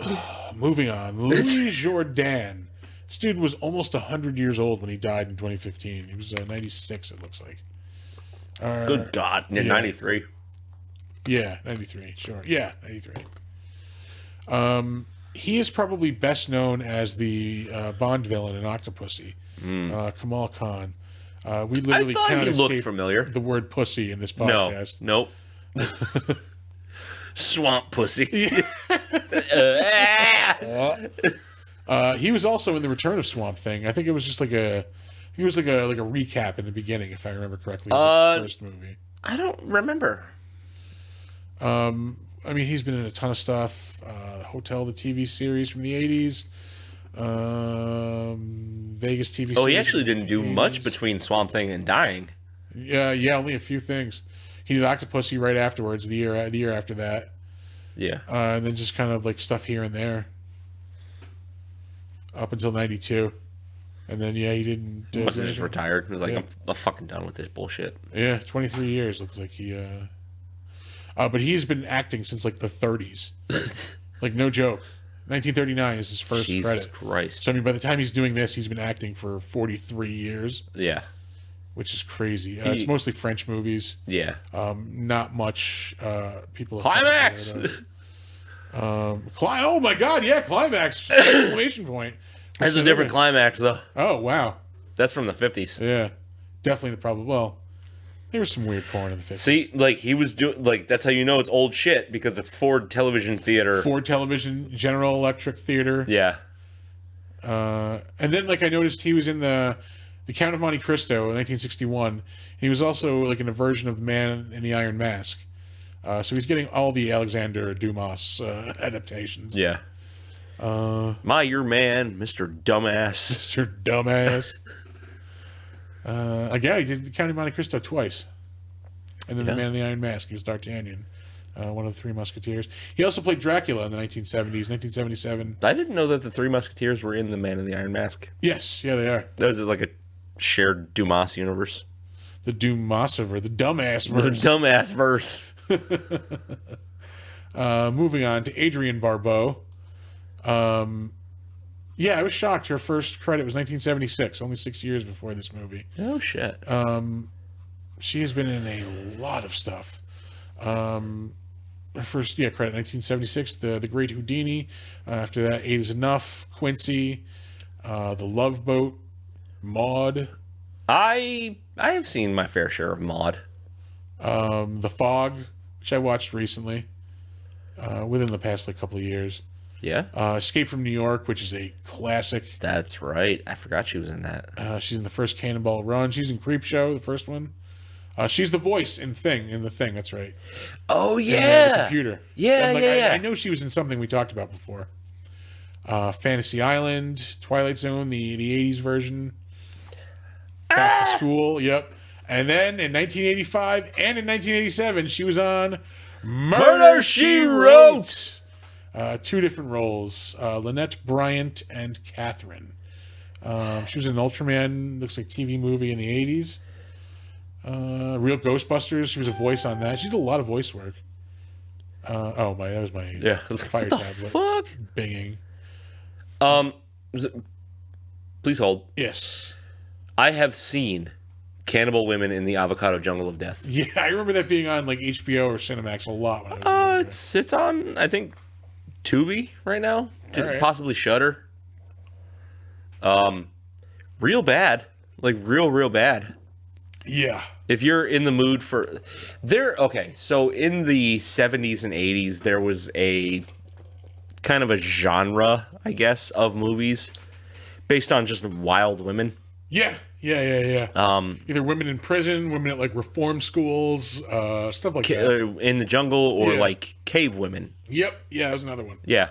[SPEAKER 2] Moving on, Louis Jourdan. This dude was almost 100 years old when he died in 2015. He was 96, it looks like.
[SPEAKER 1] Good God.
[SPEAKER 2] yeah.
[SPEAKER 1] 93.
[SPEAKER 2] Yeah, 93. Sure. Yeah, 93. He is probably best known as the Bond villain in Octopussy, Kamal Khan. We literally
[SPEAKER 1] I thought
[SPEAKER 2] cannot
[SPEAKER 1] he looked
[SPEAKER 2] escape
[SPEAKER 1] familiar.
[SPEAKER 2] the word pussy in this podcast.
[SPEAKER 1] No. Nope. Swamp pussy.
[SPEAKER 2] He was also in the Return of Swamp Thing. I think it was just like a recap in the beginning, if I remember correctly, of the first movie.
[SPEAKER 1] I don't remember.
[SPEAKER 2] I mean, he's been in a ton of stuff. Hotel, the TV series from the 80s. Vegas TV series.
[SPEAKER 1] Oh, he actually didn't do
[SPEAKER 2] from the
[SPEAKER 1] much
[SPEAKER 2] 80s.
[SPEAKER 1] between Swamp Thing and dying.
[SPEAKER 2] Yeah, only a few things. He did Octopussy right afterwards, the year after that.
[SPEAKER 1] Yeah.
[SPEAKER 2] And then just kind of like stuff here and there. Up until 92. And then, he didn't...
[SPEAKER 1] Must have just
[SPEAKER 2] anything.
[SPEAKER 1] retired. He was like,
[SPEAKER 2] Yeah.
[SPEAKER 1] I'm fucking done with this bullshit.
[SPEAKER 2] Yeah, 23 years looks like he... but he's been acting since like the 30s. Like, no joke. 1939 is his first
[SPEAKER 1] Jesus
[SPEAKER 2] credit.
[SPEAKER 1] Christ.
[SPEAKER 2] So, I mean, by the time he's doing this, he's been acting for 43 years,
[SPEAKER 1] Yeah.
[SPEAKER 2] which is crazy. It's mostly French movies.
[SPEAKER 1] Yeah.
[SPEAKER 2] Not much people...
[SPEAKER 1] Climax!
[SPEAKER 2] Oh, my God, yeah, Climax! Exclamation point.
[SPEAKER 1] That's a different climax, though.
[SPEAKER 2] Oh, wow.
[SPEAKER 1] That's from the 50s.
[SPEAKER 2] Yeah. Definitely the problem. Well, there was some weird porn in the 50s.
[SPEAKER 1] See, like, he was doing... Like, that's how you know it's old shit, because it's Ford Television Theater.
[SPEAKER 2] Ford Television, General Electric Theater.
[SPEAKER 1] Yeah.
[SPEAKER 2] And then, like, I noticed he was in the Count of Monte Cristo in 1961. He was also, like, in a version of The Man in the Iron Mask. So he's getting all the Alexander Dumas adaptations.
[SPEAKER 1] Yeah. Your man, Mr. Dumbass.
[SPEAKER 2] Mr. Dumbass. Again, he did the Count of Monte Cristo twice. And then The Man in the Iron Mask. He was D'Artagnan, one of the Three Musketeers. He also played Dracula in the 1970s, 1977.
[SPEAKER 1] I didn't know that the Three Musketeers were in The Man in the Iron Mask.
[SPEAKER 2] Yes, yeah, they are.
[SPEAKER 1] That was like a shared Dumas universe.
[SPEAKER 2] The Dumasiver, the Dumbass
[SPEAKER 1] The
[SPEAKER 2] verse.
[SPEAKER 1] Dumbass verse.
[SPEAKER 2] Moving on to Adrian Barbeau. Yeah, I was shocked. Her first credit was 1976, only 6 years before this movie.
[SPEAKER 1] Oh, shit.
[SPEAKER 2] She has been in a lot of stuff. Her first, credit 1976, The Great Houdini. After that, Eight Is Enough, Quincy, The Love Boat, Maud,
[SPEAKER 1] I have seen my fair share of Maud.
[SPEAKER 2] The Fog, which I watched recently, within the past couple of years.
[SPEAKER 1] Yeah?
[SPEAKER 2] Escape from New York, which is a classic.
[SPEAKER 1] That's right. I forgot she was in that.
[SPEAKER 2] She's in the first Cannonball Run. She's in Creepshow, the first one. She's the voice in The Thing, that's right.
[SPEAKER 1] Oh,
[SPEAKER 2] The
[SPEAKER 1] yeah.
[SPEAKER 2] computer.
[SPEAKER 1] Yeah,
[SPEAKER 2] I know she was in something we talked about before. Fantasy Island, Twilight Zone, the 80s version. Back to School, yep. And then in 1985 and in 1987, she was on Murder, She Wrote. Two different roles, Lynette Bryant and Catherine. She was in an Ultraman, looks like TV movie in the 80s. Real Ghostbusters, she was a voice on that. She did a lot of voice work. That was my
[SPEAKER 1] Yeah. I was like,
[SPEAKER 2] fire
[SPEAKER 1] what the
[SPEAKER 2] tablet
[SPEAKER 1] fuck?
[SPEAKER 2] binging.
[SPEAKER 1] Please hold.
[SPEAKER 2] Yes.
[SPEAKER 1] I have seen Cannibal Women in the Avocado Jungle of Death.
[SPEAKER 2] Yeah, I remember that being on like HBO or Cinemax a lot when I was younger.
[SPEAKER 1] It's on, I think, Tubi right now.
[SPEAKER 2] All right.
[SPEAKER 1] Possibly Shudder. Real bad. Like, real bad.
[SPEAKER 2] Yeah.
[SPEAKER 1] If you're in the mood for... so in the 70s and 80s, there was a kind of a genre, I guess, of movies based on just wild women.
[SPEAKER 2] Yeah. Either women in prison, women at like reform schools, stuff like that.
[SPEAKER 1] In the jungle, or
[SPEAKER 2] Yeah.
[SPEAKER 1] like cave women.
[SPEAKER 2] Yep. Yeah, that was another one.
[SPEAKER 1] Yeah.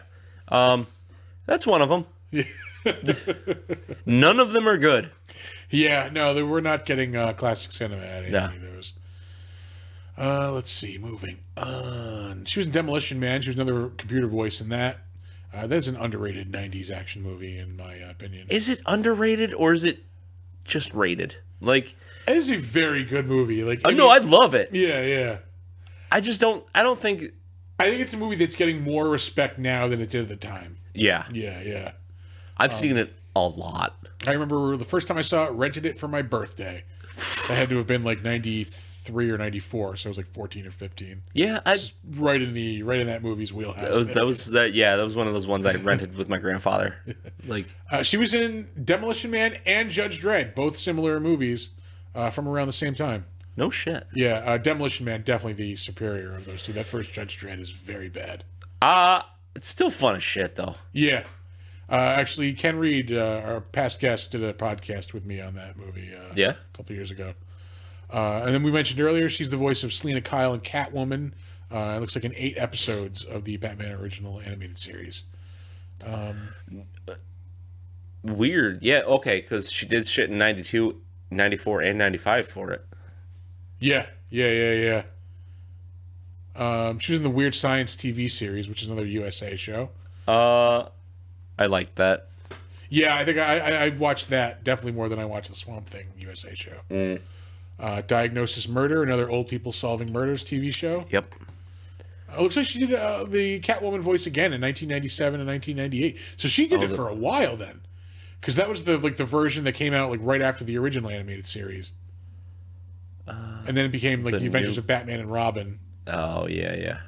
[SPEAKER 1] That's one of them. None of them are good.
[SPEAKER 2] Yeah, no, we're not getting classic cinema out of any of those. Let's see, moving on. She was in Demolition Man. She was another computer voice in that. That's an underrated 90s action movie, in my opinion.
[SPEAKER 1] Is it underrated, or is it just rated? Like,
[SPEAKER 2] it is a very good movie. Like,
[SPEAKER 1] I love it.
[SPEAKER 2] Yeah.
[SPEAKER 1] I just don't. I don't think.
[SPEAKER 2] I think it's a movie that's getting more respect now than it did at the time.
[SPEAKER 1] Yeah.
[SPEAKER 2] Yeah.
[SPEAKER 1] I've seen it a lot.
[SPEAKER 2] I remember the first time I saw it, rented it for my birthday. That had to have been like 93 or 94, so I was like 14 or 15.
[SPEAKER 1] Yeah,
[SPEAKER 2] right in that movie's wheelhouse.
[SPEAKER 1] that was one of those ones I rented with my grandfather. Like,
[SPEAKER 2] she was in Demolition Man and Judge Dredd, both similar movies from around the same time.
[SPEAKER 1] no shit.
[SPEAKER 2] Yeah, Demolition Man, definitely the superior of those two. That first Judge Dredd is very bad.
[SPEAKER 1] It's still fun as shit though.
[SPEAKER 2] Yeah. Actually, Ken Reed, our past guest, did a podcast with me on that movie a couple years ago. And then we mentioned earlier, she's the voice of Selena Kyle in Catwoman. It looks like in 8 episodes of the Batman original animated series.
[SPEAKER 1] Weird. Yeah, okay, because she did shit in 92, 94, and 95 for it.
[SPEAKER 2] Yeah. She was in the Weird Science TV series, which is another USA show.
[SPEAKER 1] I liked that.
[SPEAKER 2] Yeah, I think I watched that definitely more than I watched the Swamp Thing USA show. Diagnosis Murder, another old people solving murders TV show.
[SPEAKER 1] Yep.
[SPEAKER 2] It looks like she did the Catwoman voice again in 1997 and 1998. So she did it for a while then, because that was the version that came out like right after the original animated series, and then it became like the Adventures of Batman and Robin.
[SPEAKER 1] Oh yeah.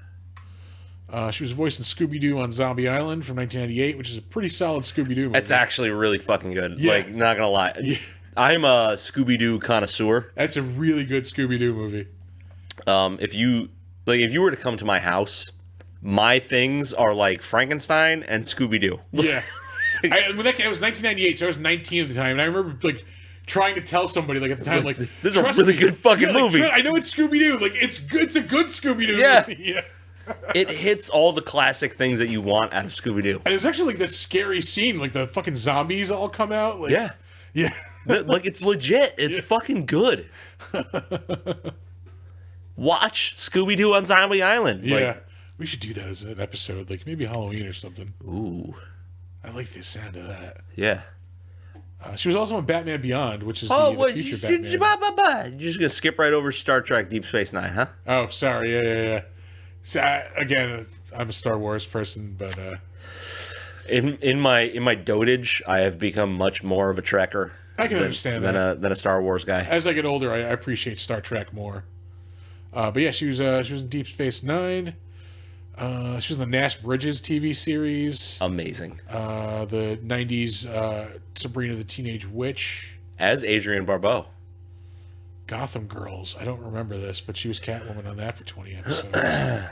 [SPEAKER 2] She was voiced in Scooby-Doo on Zombie Island from 1998, which is a pretty solid Scooby-Doo movie.
[SPEAKER 1] It's actually really fucking good.
[SPEAKER 2] Yeah.
[SPEAKER 1] Like, not gonna lie.
[SPEAKER 2] Yeah.
[SPEAKER 1] I'm a Scooby-Doo connoisseur.
[SPEAKER 2] That's a really good Scooby-Doo movie.
[SPEAKER 1] If you were to come to my house, my things are like Frankenstein and Scooby-Doo.
[SPEAKER 2] Yeah. It was 1998, so I was 19 at the time, and I remember like trying to tell somebody like at the time, like,
[SPEAKER 1] this is a really good fucking movie.
[SPEAKER 2] I know it's Scooby-Doo. Like, it's good. It's a good Scooby-Doo movie. Yeah.
[SPEAKER 1] It hits all the classic things that you want out of Scooby-Doo.
[SPEAKER 2] And there's actually like this scary scene, like the fucking zombies all come out. Like,
[SPEAKER 1] yeah. Like, it's legit. It's fucking good. Watch Scooby-Doo on Zombie Island.
[SPEAKER 2] Yeah.
[SPEAKER 1] Like,
[SPEAKER 2] we should do that as an episode, like maybe Halloween or something.
[SPEAKER 1] ooh.
[SPEAKER 2] I like the sound of that.
[SPEAKER 1] Yeah.
[SPEAKER 2] She was also in Batman Beyond, which is the future Batman.
[SPEAKER 1] You're just gonna skip right over Star Trek Deep Space Nine, huh?
[SPEAKER 2] Oh, sorry. Yeah. So, again, I'm a Star Wars person, but
[SPEAKER 1] in my dotage, I have become much more of a Trekker.
[SPEAKER 2] I can understand that.
[SPEAKER 1] Than a Star Wars guy.
[SPEAKER 2] As I get older, I appreciate Star Trek more. But yeah, she was in Deep Space Nine. She was in the Nash Bridges TV series.
[SPEAKER 1] Amazing.
[SPEAKER 2] The 90s Sabrina the Teenage Witch.
[SPEAKER 1] As Adrian Barbeau.
[SPEAKER 2] Gotham Girls. I don't remember this, but she was Catwoman on that for 20 episodes.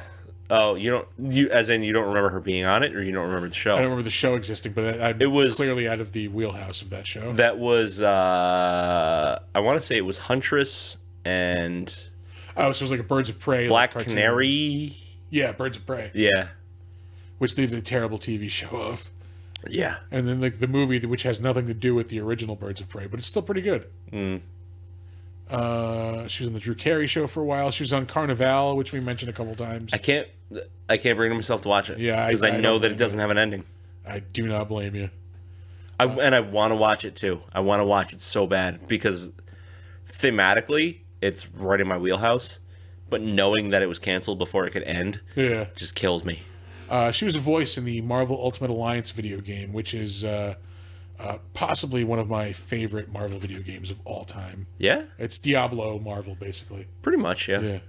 [SPEAKER 1] Oh, you don't remember her being on it, or you don't remember the show?
[SPEAKER 2] I don't remember the show existing, but it was clearly out of the wheelhouse of that show.
[SPEAKER 1] That was I want to say it was Huntress and
[SPEAKER 2] so it was like a Birds of Prey,
[SPEAKER 1] Black
[SPEAKER 2] like
[SPEAKER 1] Canary.
[SPEAKER 2] Yeah, Birds of Prey.
[SPEAKER 1] Yeah, which
[SPEAKER 2] they did a terrible TV show of.
[SPEAKER 1] Yeah,
[SPEAKER 2] and then like the movie, which has nothing to do with the original Birds of Prey, but it's still pretty good. She was on the Drew Carey Show for a while. She was on Carnival, which we mentioned a couple times.
[SPEAKER 1] I can't bring myself to watch it.
[SPEAKER 2] Yeah,
[SPEAKER 1] because I know that it doesn't have an ending.
[SPEAKER 2] I do not blame you.
[SPEAKER 1] And I want to watch it too. I want to watch it so bad because thematically it's right in my wheelhouse. but knowing that it was canceled before it could end just kills me.
[SPEAKER 2] She was a voice in the Marvel Ultimate Alliance video game, which is possibly one of my favorite Marvel video games of all time.
[SPEAKER 1] Yeah?
[SPEAKER 2] It's Diablo Marvel, basically.
[SPEAKER 1] Pretty much, yeah.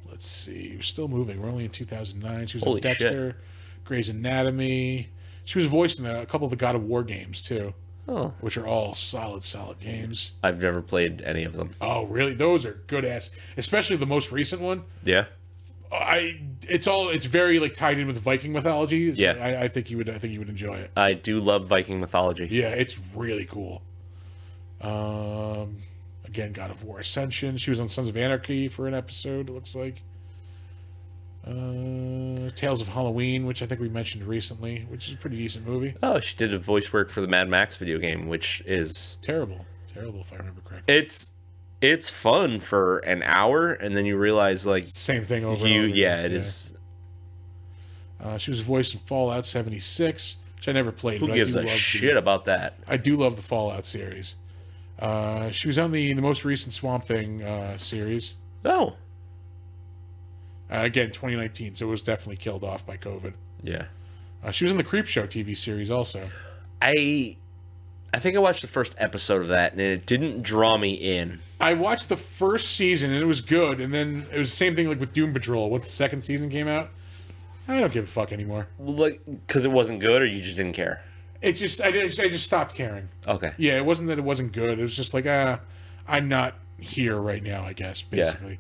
[SPEAKER 2] Let's see. We're still moving. We're only in 2009. She was
[SPEAKER 1] Holy
[SPEAKER 2] in Dexter, Grey's Anatomy. She was voiced in a couple of the God of War games, too.
[SPEAKER 1] Oh.
[SPEAKER 2] Which are all solid games.
[SPEAKER 1] I've never played any of them.
[SPEAKER 2] Oh, really? Those are good ass. Especially the most recent one.
[SPEAKER 1] Yeah.
[SPEAKER 2] It's very like tied in with Viking mythology. So
[SPEAKER 1] Yeah.
[SPEAKER 2] I think you would enjoy it.
[SPEAKER 1] I do love Viking mythology.
[SPEAKER 2] Yeah, it's really cool. Again, God of War Ascension. She was on Sons of Anarchy for an episode, it looks like. Tales of Halloween, which I think we mentioned recently, which is a pretty decent movie.
[SPEAKER 1] Oh, she did a voice work for the Mad Max video game, which is
[SPEAKER 2] terrible if I remember correctly.
[SPEAKER 1] It's fun for an hour, and then you realize like
[SPEAKER 2] same thing over and over.
[SPEAKER 1] Yeah, it is.
[SPEAKER 2] She was voiced in Fallout 76, which I never played.
[SPEAKER 1] Who
[SPEAKER 2] but
[SPEAKER 1] gives
[SPEAKER 2] I do
[SPEAKER 1] a
[SPEAKER 2] love
[SPEAKER 1] shit about that?
[SPEAKER 2] I do love the Fallout series. She was on the most recent Swamp Thing series.
[SPEAKER 1] Oh.
[SPEAKER 2] Again, 2019, so it was definitely killed off by COVID.
[SPEAKER 1] Yeah.
[SPEAKER 2] She was in the Creepshow TV series also.
[SPEAKER 1] I think I watched the first episode of that, and it didn't draw me in.
[SPEAKER 2] I watched the first season, and it was good, and then it was the same thing like with Doom Patrol. Once the second season came out, I don't give a fuck anymore.
[SPEAKER 1] Like, because it wasn't good, or you just didn't care?
[SPEAKER 2] I just stopped caring.
[SPEAKER 1] Okay.
[SPEAKER 2] Yeah, it wasn't that it wasn't good. It was just like, I'm not here right now, I guess, basically.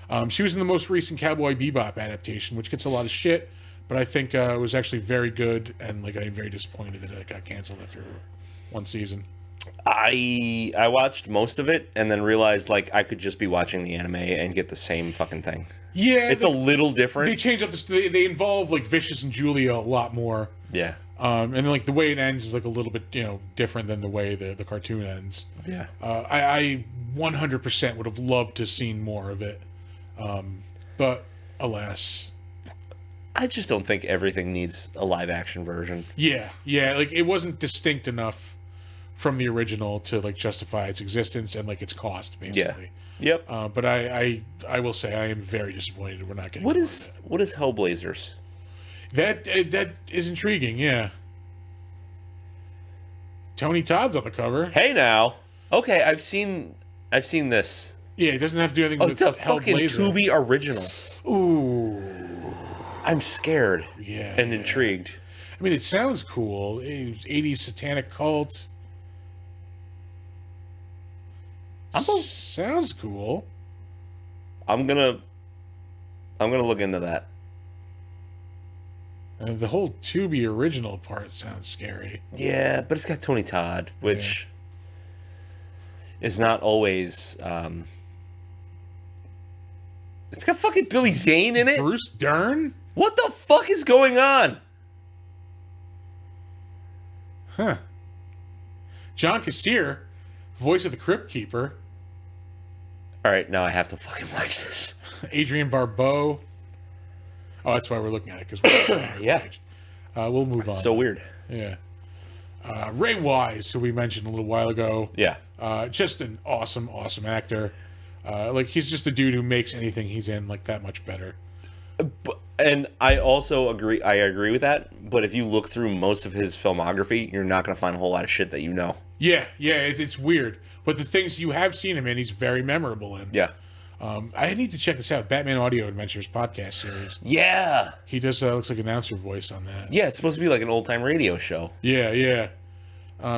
[SPEAKER 2] Yeah. She was in the most recent Cowboy Bebop adaptation, which gets a lot of shit, but I think it was actually very good, and like I'm very disappointed that it got canceled after one season.
[SPEAKER 1] I watched most of it and then realized like I could just be watching the anime and get the same fucking thing.
[SPEAKER 2] Yeah,
[SPEAKER 1] it's a little different.
[SPEAKER 2] They change up they involve like Vicious and Julia a lot more.
[SPEAKER 1] Yeah.
[SPEAKER 2] And then, like the way it ends is like a little bit different than the way the cartoon ends.
[SPEAKER 1] Yeah.
[SPEAKER 2] I 100% would have loved to have seen more of it, but alas.
[SPEAKER 1] I just don't think everything needs a live action version.
[SPEAKER 2] Yeah, like it wasn't distinct enough from the original to like justify its existence and like its cost, basically.
[SPEAKER 1] Yeah. Yep.
[SPEAKER 2] But I will say I am very disappointed we're not getting.
[SPEAKER 1] What is Hellblazers?
[SPEAKER 2] That is intriguing. Yeah. Tony Todd's on the cover.
[SPEAKER 1] Hey now. Okay, I've seen this.
[SPEAKER 2] Yeah, it doesn't have to do anything with
[SPEAKER 1] it's a fucking Tubi original.
[SPEAKER 2] Ooh.
[SPEAKER 1] I'm scared.
[SPEAKER 2] Yeah.
[SPEAKER 1] And intrigued.
[SPEAKER 2] I mean, it sounds cool. 80s satanic cult. Sounds cool.
[SPEAKER 1] I'm gonna look into that.
[SPEAKER 2] The whole Tubi original part sounds scary.
[SPEAKER 1] Yeah, but it's got Tony Todd, which is not always. It's got fucking Billy Zane in it.
[SPEAKER 2] Bruce Dern?
[SPEAKER 1] What the fuck is going on?
[SPEAKER 2] Huh. John Kassir, voice of the Crypt Keeper.
[SPEAKER 1] All right, now I have to fucking watch this.
[SPEAKER 2] Adrian Barbeau. Oh, that's why we're looking at it, because we're
[SPEAKER 1] yeah.
[SPEAKER 2] We'll move on.
[SPEAKER 1] So weird.
[SPEAKER 2] Yeah. Ray Wise, who we mentioned a little while ago.
[SPEAKER 1] Yeah.
[SPEAKER 2] Just an awesome actor. Like he's just a dude who makes anything he's in like that much better.
[SPEAKER 1] And I also agree. I agree with that. But if you look through most of his filmography, you're not going to find a whole lot of shit that you know.
[SPEAKER 2] Yeah, it's weird. But the things you have seen him in, he's very memorable in.
[SPEAKER 1] Yeah.
[SPEAKER 2] I need to check this out. Batman Audio Adventures podcast series.
[SPEAKER 1] Yeah.
[SPEAKER 2] He does looks like an announcer voice on that.
[SPEAKER 1] Yeah, it's supposed to be like an old time radio show.
[SPEAKER 2] Yeah.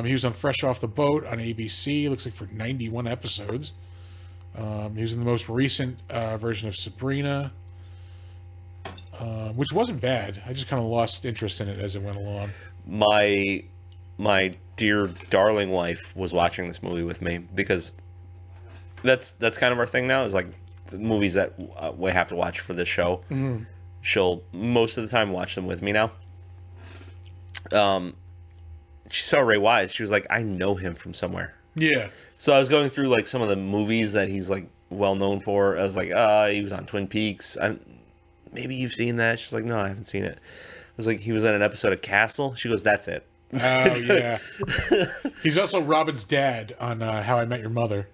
[SPEAKER 2] He was on Fresh Off the Boat on ABC. Looks like for 91 episodes. He was in the most recent version of Sabrina, which wasn't bad. I just kind of lost interest in it as it went along.
[SPEAKER 1] My dear darling wife was watching this movie with me because that's kind of our thing now, is like movies that we have to watch for this show.
[SPEAKER 2] Mm-hmm.
[SPEAKER 1] She'll most of the time watch them with me now. She saw Ray Wise. She was like, I know him from somewhere.
[SPEAKER 2] Yeah.
[SPEAKER 1] So I was going through like some of the movies that he's like well known for. I was like, he was on Twin Peaks. Maybe you've seen that. She's like, no, I haven't seen it. I was like, he was on an episode of Castle. She goes, that's it.
[SPEAKER 2] Oh yeah. He's also Robin's dad on How I Met Your Mother.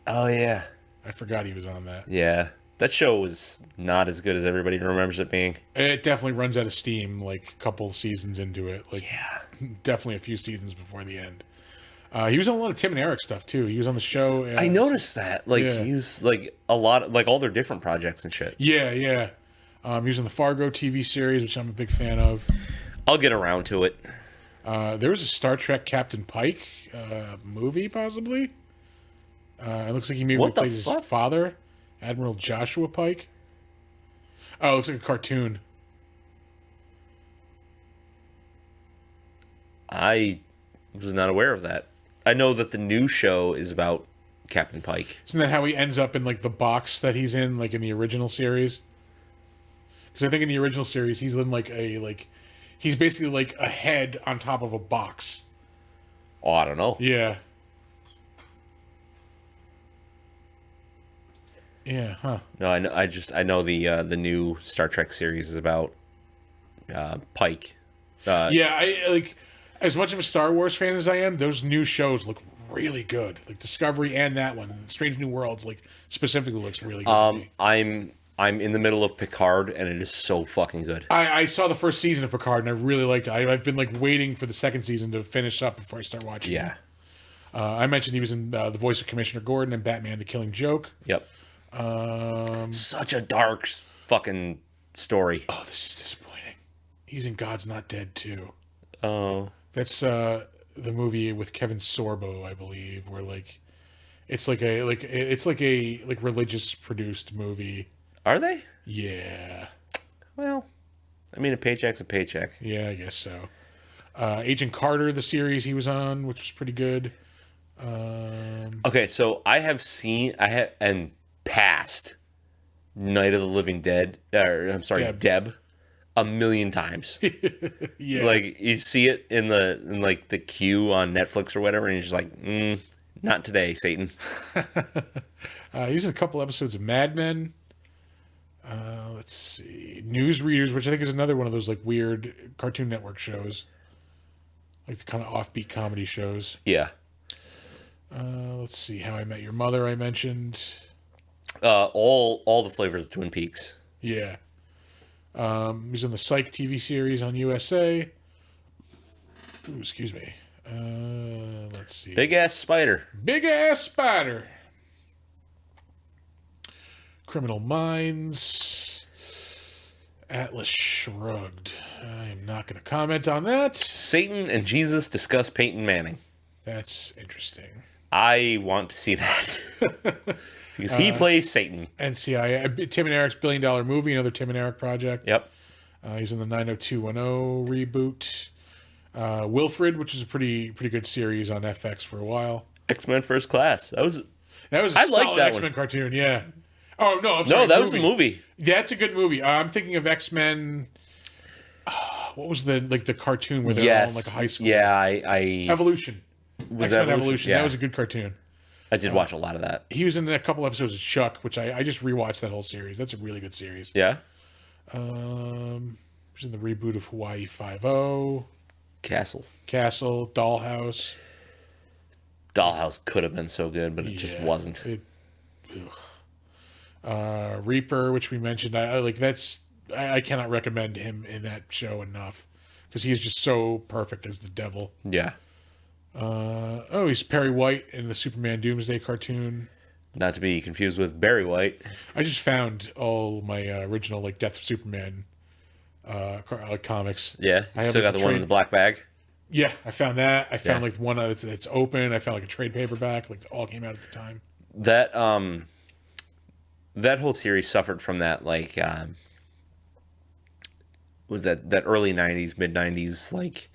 [SPEAKER 1] Oh yeah.
[SPEAKER 2] I forgot he was on that.
[SPEAKER 1] Yeah. That show was not as good as everybody remembers it being.
[SPEAKER 2] It definitely runs out of steam like a couple seasons into it. Like,
[SPEAKER 1] Yeah.
[SPEAKER 2] definitely a few seasons before the end. He was on a lot of Tim and Eric stuff too. He was on the show.
[SPEAKER 1] I noticed that. Like,
[SPEAKER 2] Yeah.
[SPEAKER 1] he was, like, a lot, like, all their different projects and shit.
[SPEAKER 2] Yeah. He was in the Fargo TV series, which I'm a big fan of.
[SPEAKER 1] I'll get around to it.
[SPEAKER 2] There was a Star Trek Captain Pike movie, possibly. It looks like he maybe
[SPEAKER 1] What the
[SPEAKER 2] played his
[SPEAKER 1] fuck?
[SPEAKER 2] father, Admiral Joshua Pike. Oh, it looks like a cartoon.
[SPEAKER 1] I was not aware of that. I know that the new show is about Captain Pike.
[SPEAKER 2] Isn't that how he ends up in like the box that he's in, like in the original series? Because I think in the original series he's in he's basically like a head on top of a box.
[SPEAKER 1] Oh, I don't know.
[SPEAKER 2] Yeah. Yeah, huh.
[SPEAKER 1] No, I know. I know the new Star Trek series is about Pike.
[SPEAKER 2] Yeah, I like as much of a Star Wars fan as I am, those new shows look really good. Like Discovery and that one, Strange New Worlds, like specifically looks really good. To me.
[SPEAKER 1] I'm in the middle of Picard, and it is so fucking good.
[SPEAKER 2] I saw the first season of Picard and I really liked it. I've been like waiting for the second season to finish up before I start watching.
[SPEAKER 1] Yeah.
[SPEAKER 2] it. I mentioned he was in the voice of Commissioner Gordon and Batman: The Killing Joke.
[SPEAKER 1] Yep. Such a dark fucking story.
[SPEAKER 2] Oh, this is disappointing. He's in God's Not Dead too.
[SPEAKER 1] Oh.
[SPEAKER 2] That's the movie with Kevin Sorbo, I believe, where it's like a religious produced movie.
[SPEAKER 1] Are they?
[SPEAKER 2] Yeah.
[SPEAKER 1] Well, I mean, a paycheck's a paycheck.
[SPEAKER 2] Yeah, I guess so. Agent Carter, the series he was on, which was pretty good.
[SPEAKER 1] Okay, so I have passed Night of the Living Dead, or I'm sorry, Deb, a million times.
[SPEAKER 2] Yeah.
[SPEAKER 1] Like you see it in the queue on Netflix or whatever, and you're just like, not today, Satan.
[SPEAKER 2] He was in a couple episodes of Mad Men. Let's see. Newsreaders, which I think is another one of those like weird Cartoon Network shows. Like the kind of offbeat comedy shows.
[SPEAKER 1] Yeah.
[SPEAKER 2] Let's see. How I Met Your Mother, I mentioned.
[SPEAKER 1] All the flavors of Twin Peaks.
[SPEAKER 2] Yeah. He's in the Psych TV series on USA. Ooh, excuse me. Let's see.
[SPEAKER 1] Big ass spider.
[SPEAKER 2] Big ass spider. Criminal Minds. Atlas Shrugged. I am not going to comment on that.
[SPEAKER 1] Satan and Jesus discuss Peyton Manning.
[SPEAKER 2] That's interesting.
[SPEAKER 1] I want to see that. Because he plays Satan.
[SPEAKER 2] NCIS. Tim and Eric's $1 billion movie, another Tim and Eric project.
[SPEAKER 1] Yep.
[SPEAKER 2] He was in the 90210 reboot. Wilfred, which is a pretty good series on FX for a while.
[SPEAKER 1] X-Men First Class. That was a
[SPEAKER 2] I
[SPEAKER 1] liked
[SPEAKER 2] solid
[SPEAKER 1] that
[SPEAKER 2] X-Men
[SPEAKER 1] one.
[SPEAKER 2] cartoon, yeah. Oh, no, I'm sorry.
[SPEAKER 1] No, that was the movie.
[SPEAKER 2] That's a good movie. I'm thinking of X-Men. What was the cartoon where they're all in like a high school?
[SPEAKER 1] Yeah, I
[SPEAKER 2] Evolution.
[SPEAKER 1] was
[SPEAKER 2] X-Men
[SPEAKER 1] that
[SPEAKER 2] Evolution.
[SPEAKER 1] Yeah.
[SPEAKER 2] That was a good cartoon.
[SPEAKER 1] I did watch a lot of that.
[SPEAKER 2] He was in a couple episodes of Chuck, which I just rewatched that whole series. That's a really good series.
[SPEAKER 1] Yeah.
[SPEAKER 2] He was in the reboot of Hawaii Five-0,
[SPEAKER 1] Castle.
[SPEAKER 2] Dollhouse.
[SPEAKER 1] Dollhouse could have been so good, but it just wasn't.
[SPEAKER 2] Reaper, which we mentioned. I cannot recommend him in that show enough because he is just so perfect as the devil.
[SPEAKER 1] Yeah.
[SPEAKER 2] He's Perry White in the Superman Doomsday cartoon.
[SPEAKER 1] Not to be confused with Barry White.
[SPEAKER 2] I just found all my original Death of Superman comics.
[SPEAKER 1] Yeah.
[SPEAKER 2] I have
[SPEAKER 1] Still got
[SPEAKER 2] the
[SPEAKER 1] the one in
[SPEAKER 2] trade-
[SPEAKER 1] the black bag.
[SPEAKER 2] Yeah, I found that. I found one that's open. I found a trade paperback. It all came out at the time.
[SPEAKER 1] That that whole series suffered from that was that early 90s, mid 90s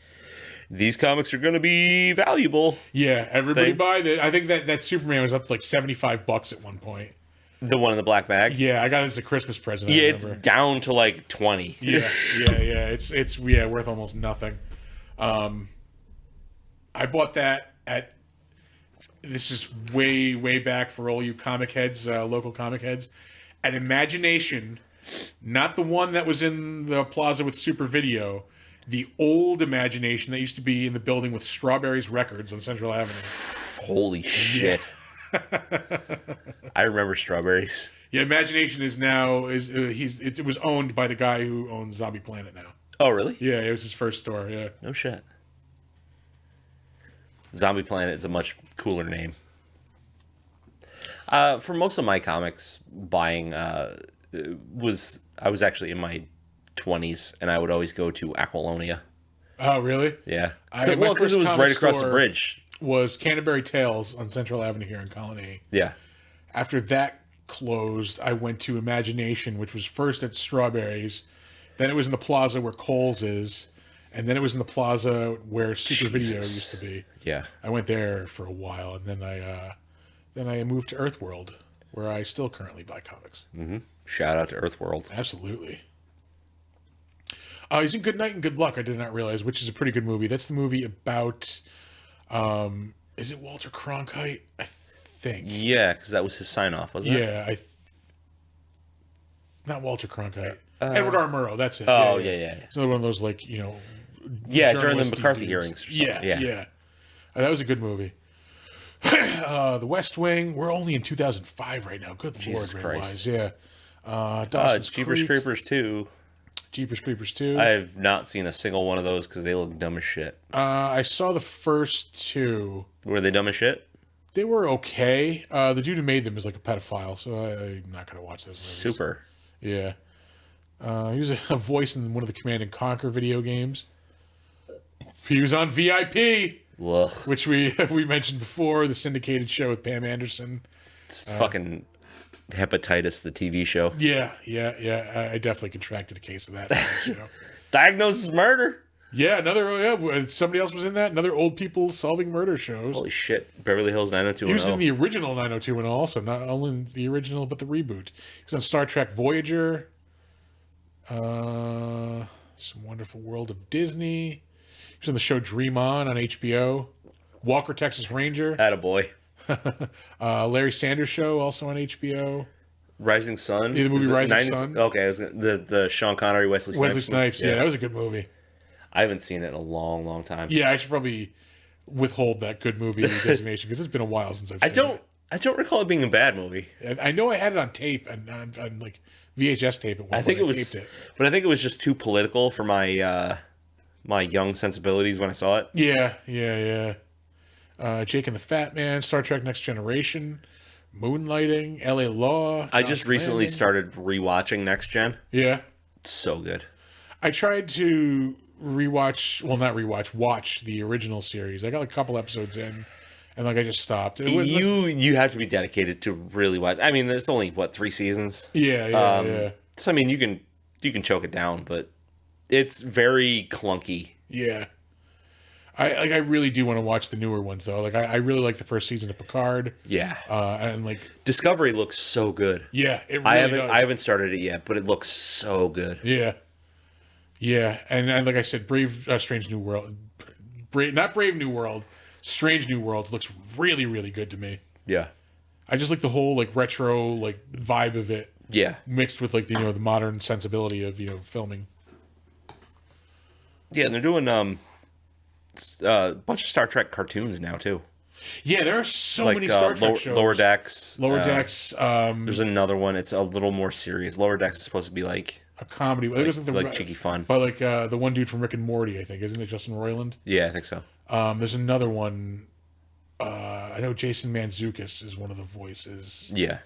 [SPEAKER 1] these comics are going to be valuable.
[SPEAKER 2] Yeah, everybody buy that. I think that Superman was up to $75 at one point.
[SPEAKER 1] The one in the black bag?
[SPEAKER 2] Yeah, I got it as a Christmas present.
[SPEAKER 1] Yeah, it's down to 20.
[SPEAKER 2] Yeah. It's worth almost nothing. I bought that at. This is way back for all you comic heads, local comic heads, at Imagination, not the one that was in the plaza with Super Video, the old Imagination that used to be in the building with Strawberries Records on Central Avenue.
[SPEAKER 1] Holy shit. I remember strawberries.
[SPEAKER 2] Yeah, Imagination is now it was owned by the guy who owns Zombie Planet now.
[SPEAKER 1] Oh, really?
[SPEAKER 2] Yeah, it was his first store. Yeah.
[SPEAKER 1] No shit. Zombie Planet is a much cooler name. For most of my comics buying, I was actually in my 20s, and I would always go to Aquilonia.
[SPEAKER 2] Oh, really?
[SPEAKER 1] Yeah.
[SPEAKER 2] My
[SPEAKER 1] Well, because
[SPEAKER 2] first
[SPEAKER 1] it was
[SPEAKER 2] comic
[SPEAKER 1] right across the
[SPEAKER 2] store
[SPEAKER 1] bridge.
[SPEAKER 2] Was Canterbury Tales on Central Avenue here in Colony.
[SPEAKER 1] Yeah.
[SPEAKER 2] After that closed, I went to Imagination, which was first at Strawberries. Then it was in the plaza where Kohl's is. And then it was in the plaza where Super Video used to be.
[SPEAKER 1] Yeah.
[SPEAKER 2] I went there for a while, and then I moved to Earthworld, where I still currently buy comics.
[SPEAKER 1] Mm-hmm. Shout out to Earthworld.
[SPEAKER 2] Absolutely. He's in Good Night and Good Luck. I did not realize, which is a pretty good movie. That's the movie about, is it Walter Cronkite? I think.
[SPEAKER 1] Yeah, because that was his sign-off, wasn't it?
[SPEAKER 2] Yeah, not Walter Cronkite. Edward R. Murrow. That's it.
[SPEAKER 1] Oh, yeah.
[SPEAKER 2] It's another one of those, like,
[SPEAKER 1] Yeah, during the
[SPEAKER 2] journalisty
[SPEAKER 1] McCarthy
[SPEAKER 2] dudes.
[SPEAKER 1] hearings or something.
[SPEAKER 2] Yeah. That was a good movie. The West Wing. We're only in 2005 right now. Good
[SPEAKER 1] Jesus
[SPEAKER 2] Lord,
[SPEAKER 1] Christ.
[SPEAKER 2] Ray-wise. Yeah. Dawson's
[SPEAKER 1] Jeepers
[SPEAKER 2] Creek.
[SPEAKER 1] Creepers 2.
[SPEAKER 2] Jeepers Creepers 2.
[SPEAKER 1] I have not seen a single one of those because they look dumb as shit.
[SPEAKER 2] I saw the first two.
[SPEAKER 1] Were they dumb as shit?
[SPEAKER 2] They were okay. The dude who made them is like a pedophile, so I'm not going to watch those movies.
[SPEAKER 1] Super.
[SPEAKER 2] Yeah. He was a voice in one of the Command and Conquer video games. He was on VIP,
[SPEAKER 1] Ugh.
[SPEAKER 2] which we mentioned before, the syndicated show with Pam Anderson.
[SPEAKER 1] It's fucking Hepatitis, the TV show.
[SPEAKER 2] Yeah. I definitely contracted a case of that. From that show.
[SPEAKER 1] Diagnosis murder.
[SPEAKER 2] Yeah, somebody else was in that. Another old people solving murder shows.
[SPEAKER 1] Holy shit. Beverly Hills
[SPEAKER 2] He was in
[SPEAKER 1] 90210.
[SPEAKER 2] the original 90210 also, not only the original, but the reboot. He was on Star Trek Voyager. Some Wonderful World of Disney. He was on the show Dream On HBO. Walker, Texas Ranger.
[SPEAKER 1] Attaboy.
[SPEAKER 2] Larry Sanders Show, also on HBO.
[SPEAKER 1] Rising Sun.
[SPEAKER 2] Yeah, the movie
[SPEAKER 1] Is it
[SPEAKER 2] Rising
[SPEAKER 1] 90
[SPEAKER 2] Sun.
[SPEAKER 1] Okay, the Sean Connery, Wesley Snipes.
[SPEAKER 2] Wesley Snipes, yeah, that was a good movie.
[SPEAKER 1] I haven't seen it in a long, long time.
[SPEAKER 2] Yeah, I should probably withhold that good movie designation because it's been a while since I've seen it.
[SPEAKER 1] I don't recall it being a bad movie.
[SPEAKER 2] I know I had it on tape and on like VHS tape at one
[SPEAKER 1] I think
[SPEAKER 2] point.
[SPEAKER 1] it was,
[SPEAKER 2] taped it.
[SPEAKER 1] but I think it was just too political for my my young sensibilities when I saw it.
[SPEAKER 2] Yeah. Jake and the Fat Man, Star Trek Next Generation, Moonlighting, LA Law.
[SPEAKER 1] I just
[SPEAKER 2] Knots
[SPEAKER 1] recently
[SPEAKER 2] Landing.
[SPEAKER 1] started rewatching Next Gen.
[SPEAKER 2] Yeah.
[SPEAKER 1] It's so good.
[SPEAKER 2] I tried to watch the original series. I got like a couple episodes in, and like I just stopped. It was,
[SPEAKER 1] You have to be dedicated to really watch. I mean, there's only 3 seasons.
[SPEAKER 2] Yeah.
[SPEAKER 1] So I mean, you can choke it down, but it's very clunky.
[SPEAKER 2] Yeah. I really do want to watch the newer ones though. Like I really like the first season of Picard.
[SPEAKER 1] Yeah.
[SPEAKER 2] And like
[SPEAKER 1] Discovery looks so good.
[SPEAKER 2] yeah, it really
[SPEAKER 1] I
[SPEAKER 2] does.
[SPEAKER 1] haven't started it yet, but it looks so good.
[SPEAKER 2] Yeah, and like I said, Strange New World, not Brave New World, Strange New World looks really, really good to me.
[SPEAKER 1] Yeah.
[SPEAKER 2] I just like the whole like retro like vibe of it
[SPEAKER 1] Yeah.
[SPEAKER 2] mixed with like the the modern sensibility of filming.
[SPEAKER 1] Yeah, and they're doing a bunch of Star Trek cartoons now too.
[SPEAKER 2] Yeah, there are so many Star Trek shows.
[SPEAKER 1] Lower Decks.
[SPEAKER 2] Lower Decks.
[SPEAKER 1] There's another one. It's a little more serious. Lower Decks is supposed to be like
[SPEAKER 2] A comedy. It wasn't the
[SPEAKER 1] cheeky fun.
[SPEAKER 2] But like the one dude from Rick and Morty, I think, isn't it Justin Roiland?
[SPEAKER 1] Yeah, I think so.
[SPEAKER 2] There's another one. I know Jason Mantzoukas is one of the voices.
[SPEAKER 1] Yeah.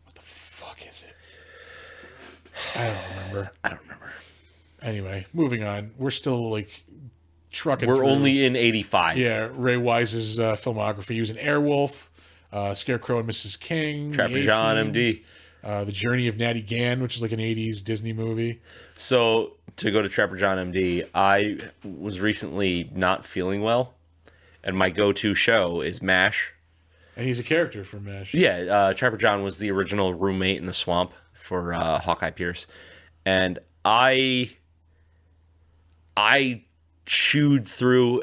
[SPEAKER 2] What the fuck is it? I don't remember. Anyway, moving on. We're still like trucking.
[SPEAKER 1] We're
[SPEAKER 2] through.
[SPEAKER 1] only in 85.
[SPEAKER 2] Yeah, Ray Wise's filmography. He was in Airwolf, Scarecrow and Mrs. King,
[SPEAKER 1] Trapper
[SPEAKER 2] The
[SPEAKER 1] John,
[SPEAKER 2] A-Team,
[SPEAKER 1] MD.
[SPEAKER 2] The Journey of Natty Gann, which is like an 80s Disney movie.
[SPEAKER 1] So to go to Trapper John, MD, I was recently not feeling well, and my go-to show is MASH.
[SPEAKER 2] And he's a character from MASH.
[SPEAKER 1] Yeah, Trapper John was the original roommate in the swamp for Hawkeye Pierce, and I chewed through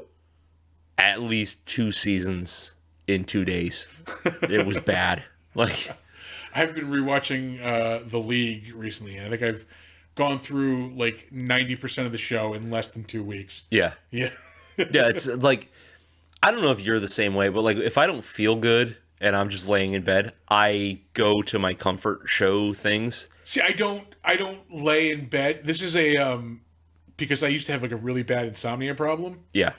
[SPEAKER 1] at least 2 seasons in 2 days. It was bad. Like,
[SPEAKER 2] I've been rewatching The League recently, and I think I've gone through like 90% of the show in less than 2 weeks.
[SPEAKER 1] yeah,
[SPEAKER 2] Yeah.
[SPEAKER 1] yeah. It's like I don't know if you're the same way, but like if I don't feel good and I'm just laying in bed, I go to my comfort show things.
[SPEAKER 2] See, I don't lay in bed. This is a because I used to have like a really bad insomnia problem.
[SPEAKER 1] Yeah.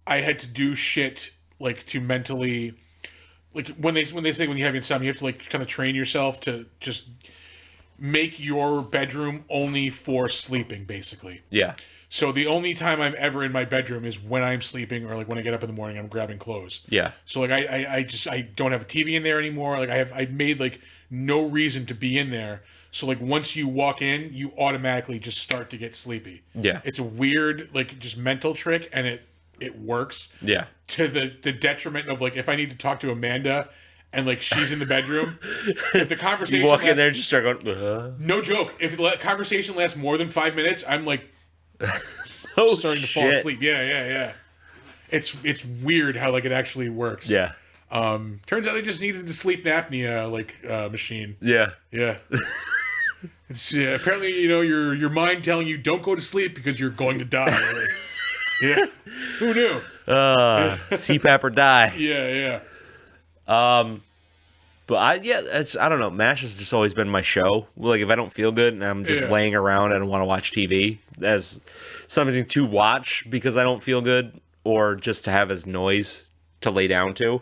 [SPEAKER 2] I had to do shit like to mentally, like when they say when you have insomnia, you have to like kind of train yourself to just make your bedroom only for sleeping, basically.
[SPEAKER 1] Yeah.
[SPEAKER 2] So the only time I'm ever in my bedroom is when I'm sleeping, or like when I get up in the morning, I'm grabbing clothes.
[SPEAKER 1] Yeah.
[SPEAKER 2] So like I don't have a TV in there anymore. Like I made like no reason to be in there. So like once you walk in, you automatically just start to get sleepy.
[SPEAKER 1] Yeah.
[SPEAKER 2] It's a weird like just mental trick, and it works.
[SPEAKER 1] Yeah.
[SPEAKER 2] To the detriment of like if I need to talk to Amanda and like she's in the bedroom, if the conversation
[SPEAKER 1] You walk in there and just start going,
[SPEAKER 2] no joke, if the conversation lasts more than 5 minutes, I'm like
[SPEAKER 1] oh,
[SPEAKER 2] starting to fall asleep. Yeah. It's weird how like it actually works.
[SPEAKER 1] Yeah.
[SPEAKER 2] Turns out I just needed the sleep apnea machine.
[SPEAKER 1] Yeah.
[SPEAKER 2] Yeah. It's apparently your mind telling you don't go to sleep because you're going to die. Like, yeah. Who knew?
[SPEAKER 1] CPAP or die.
[SPEAKER 2] Yeah.
[SPEAKER 1] But I don't know. MASH has just always been my show. Like if I don't feel good and I'm just laying around and want to watch TV as something to watch because I don't feel good, or just to have as noise to lay down to,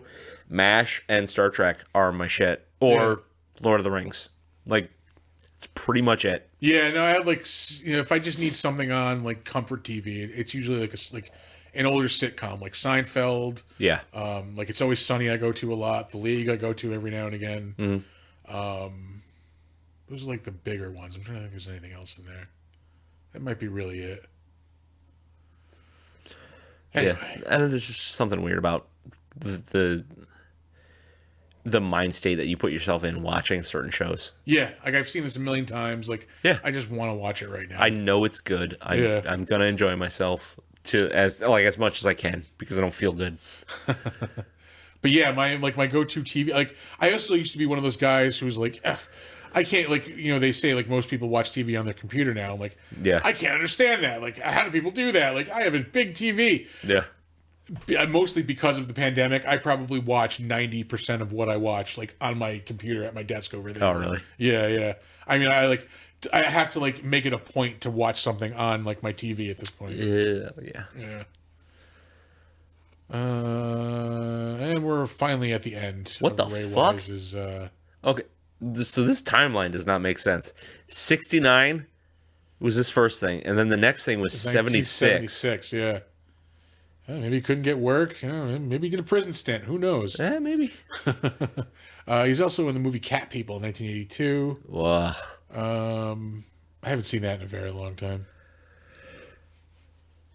[SPEAKER 1] MASH and Star Trek are my shit. Or Lord of the Rings. Like it's pretty much it.
[SPEAKER 2] Yeah, no, I have like if I just need something on like comfort TV, it's usually like an older sitcom like Seinfeld.
[SPEAKER 1] Yeah.
[SPEAKER 2] Like It's Always Sunny I go to a lot. The League I go to every now and again.
[SPEAKER 1] Mm-hmm.
[SPEAKER 2] Those are like the bigger ones. I'm trying to think if there's anything else in there. That might be really it. Anyway.
[SPEAKER 1] Yeah. And there's just something weird about the mind state that you put yourself in watching certain shows.
[SPEAKER 2] Yeah, like I've seen this a million times. Like,
[SPEAKER 1] yeah,
[SPEAKER 2] I just want to watch it right now.
[SPEAKER 1] I know it's good. I'm gonna enjoy myself as much as I can because I don't feel good.
[SPEAKER 2] But yeah, my go-to TV. Like, I also used to be one of those guys who was like, I can't, like, they say like most people watch TV on their computer now. I'm like,
[SPEAKER 1] yeah,
[SPEAKER 2] I can't understand that. Like, how do people do that? Like, I have a big TV.
[SPEAKER 1] Yeah.
[SPEAKER 2] Mostly because of the pandemic, I probably watch 90% of what I watch like on my computer at my desk over there.
[SPEAKER 1] Oh, really?
[SPEAKER 2] Yeah. I mean, I have to like make it a point to watch something on like my TV at this point.
[SPEAKER 1] Yeah.
[SPEAKER 2] And we're finally at the end.
[SPEAKER 1] What the
[SPEAKER 2] Ray
[SPEAKER 1] fuck?
[SPEAKER 2] Wise's,
[SPEAKER 1] Okay, so this timeline does not make sense. 69 was this first thing, and then the next thing was 76.
[SPEAKER 2] 76, yeah. Maybe he couldn't get work. Maybe he did a prison stint. Who knows?
[SPEAKER 1] Maybe.
[SPEAKER 2] He's also in the movie Cat People in 1982.
[SPEAKER 1] Wow.
[SPEAKER 2] I haven't seen that in a very long time.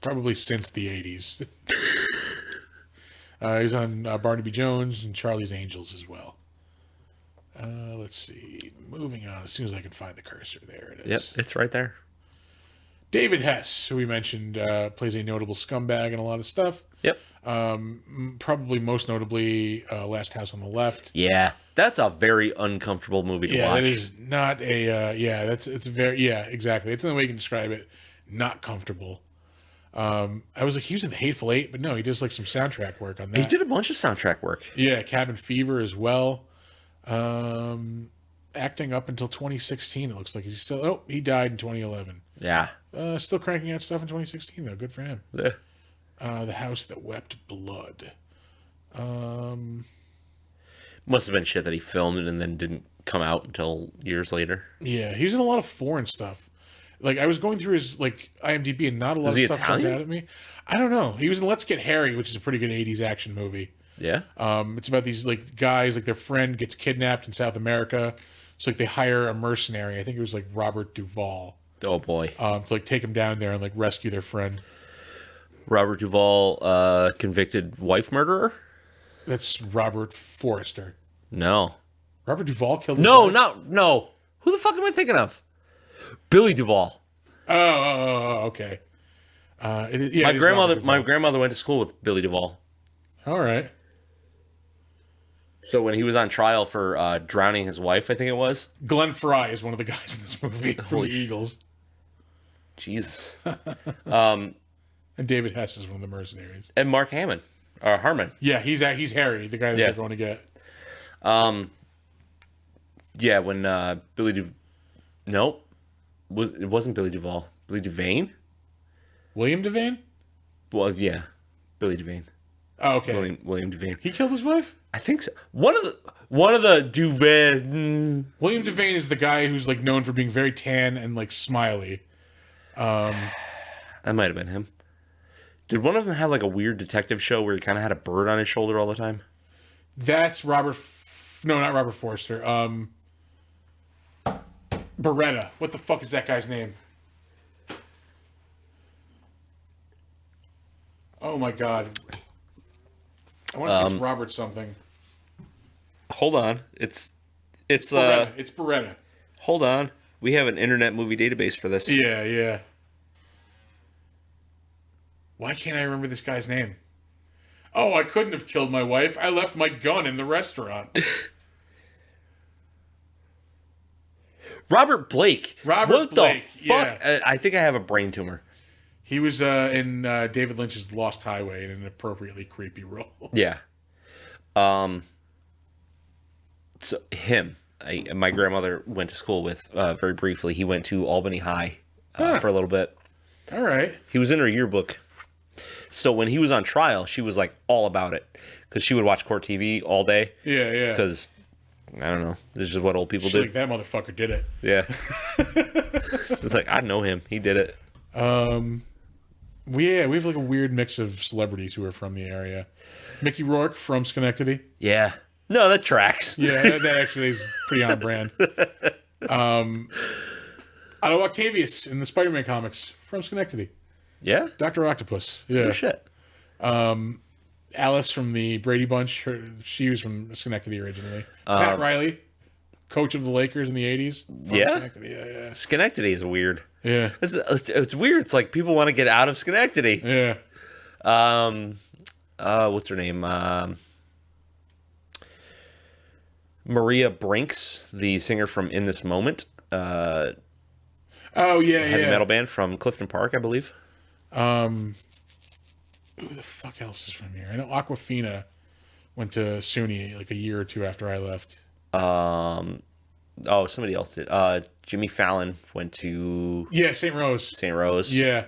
[SPEAKER 2] Probably since the 80s. He's on Barnaby Jones and Charlie's Angels as well. Let's see. Moving on. As soon as I can find the cursor. There it is.
[SPEAKER 1] Yep, it's right there.
[SPEAKER 2] David Hess, who we mentioned, plays a notable scumbag in a lot of stuff.
[SPEAKER 1] Yep.
[SPEAKER 2] Probably most notably Last House on the Left.
[SPEAKER 1] Yeah, that's a very uncomfortable movie to watch.
[SPEAKER 2] Yeah, that is not a... it's very... Yeah, exactly. It's the way you can describe it. Not comfortable. I was like, he was in Hateful Eight, but no, he does like some soundtrack work on that.
[SPEAKER 1] He did a bunch of soundtrack work.
[SPEAKER 2] Yeah, Cabin Fever as well. Acting up until 2016, it looks like he's still... Oh, he died in 2011.
[SPEAKER 1] Yeah.
[SPEAKER 2] Still cranking out stuff in 2016, though. Good for him.
[SPEAKER 1] Yeah.
[SPEAKER 2] The House That Wept Blood.
[SPEAKER 1] Must have been shit that he filmed and then didn't come out until years later.
[SPEAKER 2] Yeah, he was in a lot of foreign stuff. Like, I was going through his, like, IMDb and not a lot of stuff jumped out at me. I don't know. He was in Let's Get Harry, which is a pretty good 80s action movie.
[SPEAKER 1] Yeah.
[SPEAKER 2] It's about these, like, guys, like, their friend gets kidnapped in South America. So, like, they hire a mercenary. I think it was, like, Robert Duvall.
[SPEAKER 1] Oh, boy.
[SPEAKER 2] To, like, take him down there and, like, rescue their friend.
[SPEAKER 1] Robert Duvall, convicted wife murderer?
[SPEAKER 2] That's Robert Forrester.
[SPEAKER 1] No.
[SPEAKER 2] Robert Duvall killed his
[SPEAKER 1] No,
[SPEAKER 2] wife?
[SPEAKER 1] no. Who the fuck am I thinking of? Billy Duvall.
[SPEAKER 2] Oh, okay.
[SPEAKER 1] My grandmother went to school with Billy Duvall.
[SPEAKER 2] All right.
[SPEAKER 1] So when he was on trial for drowning his wife, I think it was.
[SPEAKER 2] Glenn Fry is one of the guys in this movie from the Eagles.
[SPEAKER 1] Jesus.
[SPEAKER 2] And David Hess is one of the mercenaries.
[SPEAKER 1] And Mark Hamill. Harmon.
[SPEAKER 2] Yeah, he's Harry, the guy that
[SPEAKER 1] Yeah.
[SPEAKER 2] they're going to get.
[SPEAKER 1] Yeah, when nope, it wasn't Billy Duvall. Billy Devane.
[SPEAKER 2] William Devane?
[SPEAKER 1] Well, yeah, Billy Devane.
[SPEAKER 2] Oh, okay.
[SPEAKER 1] William Devane.
[SPEAKER 2] He killed his wife?
[SPEAKER 1] I think so. One of the Duvane.
[SPEAKER 2] William Devane is the guy who's like known for being very tan and like smiley.
[SPEAKER 1] That might have been him. Did one of them have like a weird detective show where he kind of had a bird on his shoulder all the time?
[SPEAKER 2] That's Robert. No, not Robert Forster. Beretta. What the fuck is that guy's name? Oh my god. I want to say it's Robert something.
[SPEAKER 1] Hold on, it's
[SPEAKER 2] Beretta. It's Beretta.
[SPEAKER 1] hold on. We have an Internet Movie Database for this.
[SPEAKER 2] Yeah, yeah. Why can't I remember this guy's name? Oh, I couldn't have killed my wife. I left my gun in the restaurant.
[SPEAKER 1] Robert Blake.
[SPEAKER 2] Robert
[SPEAKER 1] what
[SPEAKER 2] Blake,
[SPEAKER 1] the fuck?
[SPEAKER 2] yeah.
[SPEAKER 1] I think I have a brain tumor.
[SPEAKER 2] He was in David Lynch's Lost Highway in an appropriately creepy role.
[SPEAKER 1] Yeah. So him, my grandmother went to school with very briefly. He went to Albany High for a little bit.
[SPEAKER 2] All right.
[SPEAKER 1] He was in her yearbook. So when he was on trial, she was like all about it because she would watch court TV all day.
[SPEAKER 2] Yeah, yeah.
[SPEAKER 1] Because I don't know, this is just what old people
[SPEAKER 2] She's
[SPEAKER 1] do.
[SPEAKER 2] like, that motherfucker did it.
[SPEAKER 1] Yeah. It's like, I know him. He did it.
[SPEAKER 2] We have like a weird mix of celebrities who are from the area. Mickey Rourke from Schenectady.
[SPEAKER 1] Yeah. No, that tracks.
[SPEAKER 2] Yeah, that actually is pretty on brand. Otto Octavius in the Spider-Man comics from Schenectady.
[SPEAKER 1] Yeah?
[SPEAKER 2] Dr. Octopus. Yeah.
[SPEAKER 1] Oh, shit.
[SPEAKER 2] Alice from the Brady Bunch. She was from Schenectady originally. Pat Riley, coach of the Lakers in the 80s.
[SPEAKER 1] Yeah?
[SPEAKER 2] Schenectady. Yeah.
[SPEAKER 1] Schenectady is weird.
[SPEAKER 2] Yeah.
[SPEAKER 1] It's weird. It's like people want to get out of Schenectady.
[SPEAKER 2] Yeah.
[SPEAKER 1] What's her name? Maria Brinks, the singer from In This Moment.
[SPEAKER 2] Oh, yeah,
[SPEAKER 1] Heavy
[SPEAKER 2] yeah.
[SPEAKER 1] metal band from Clifton Park, I believe.
[SPEAKER 2] Who the fuck else is from here? I know Aquafina went to SUNY like a year or two after I left.
[SPEAKER 1] Somebody else did. Jimmy Fallon went to
[SPEAKER 2] Yeah, St. Rose.
[SPEAKER 1] St. Rose.
[SPEAKER 2] Yeah.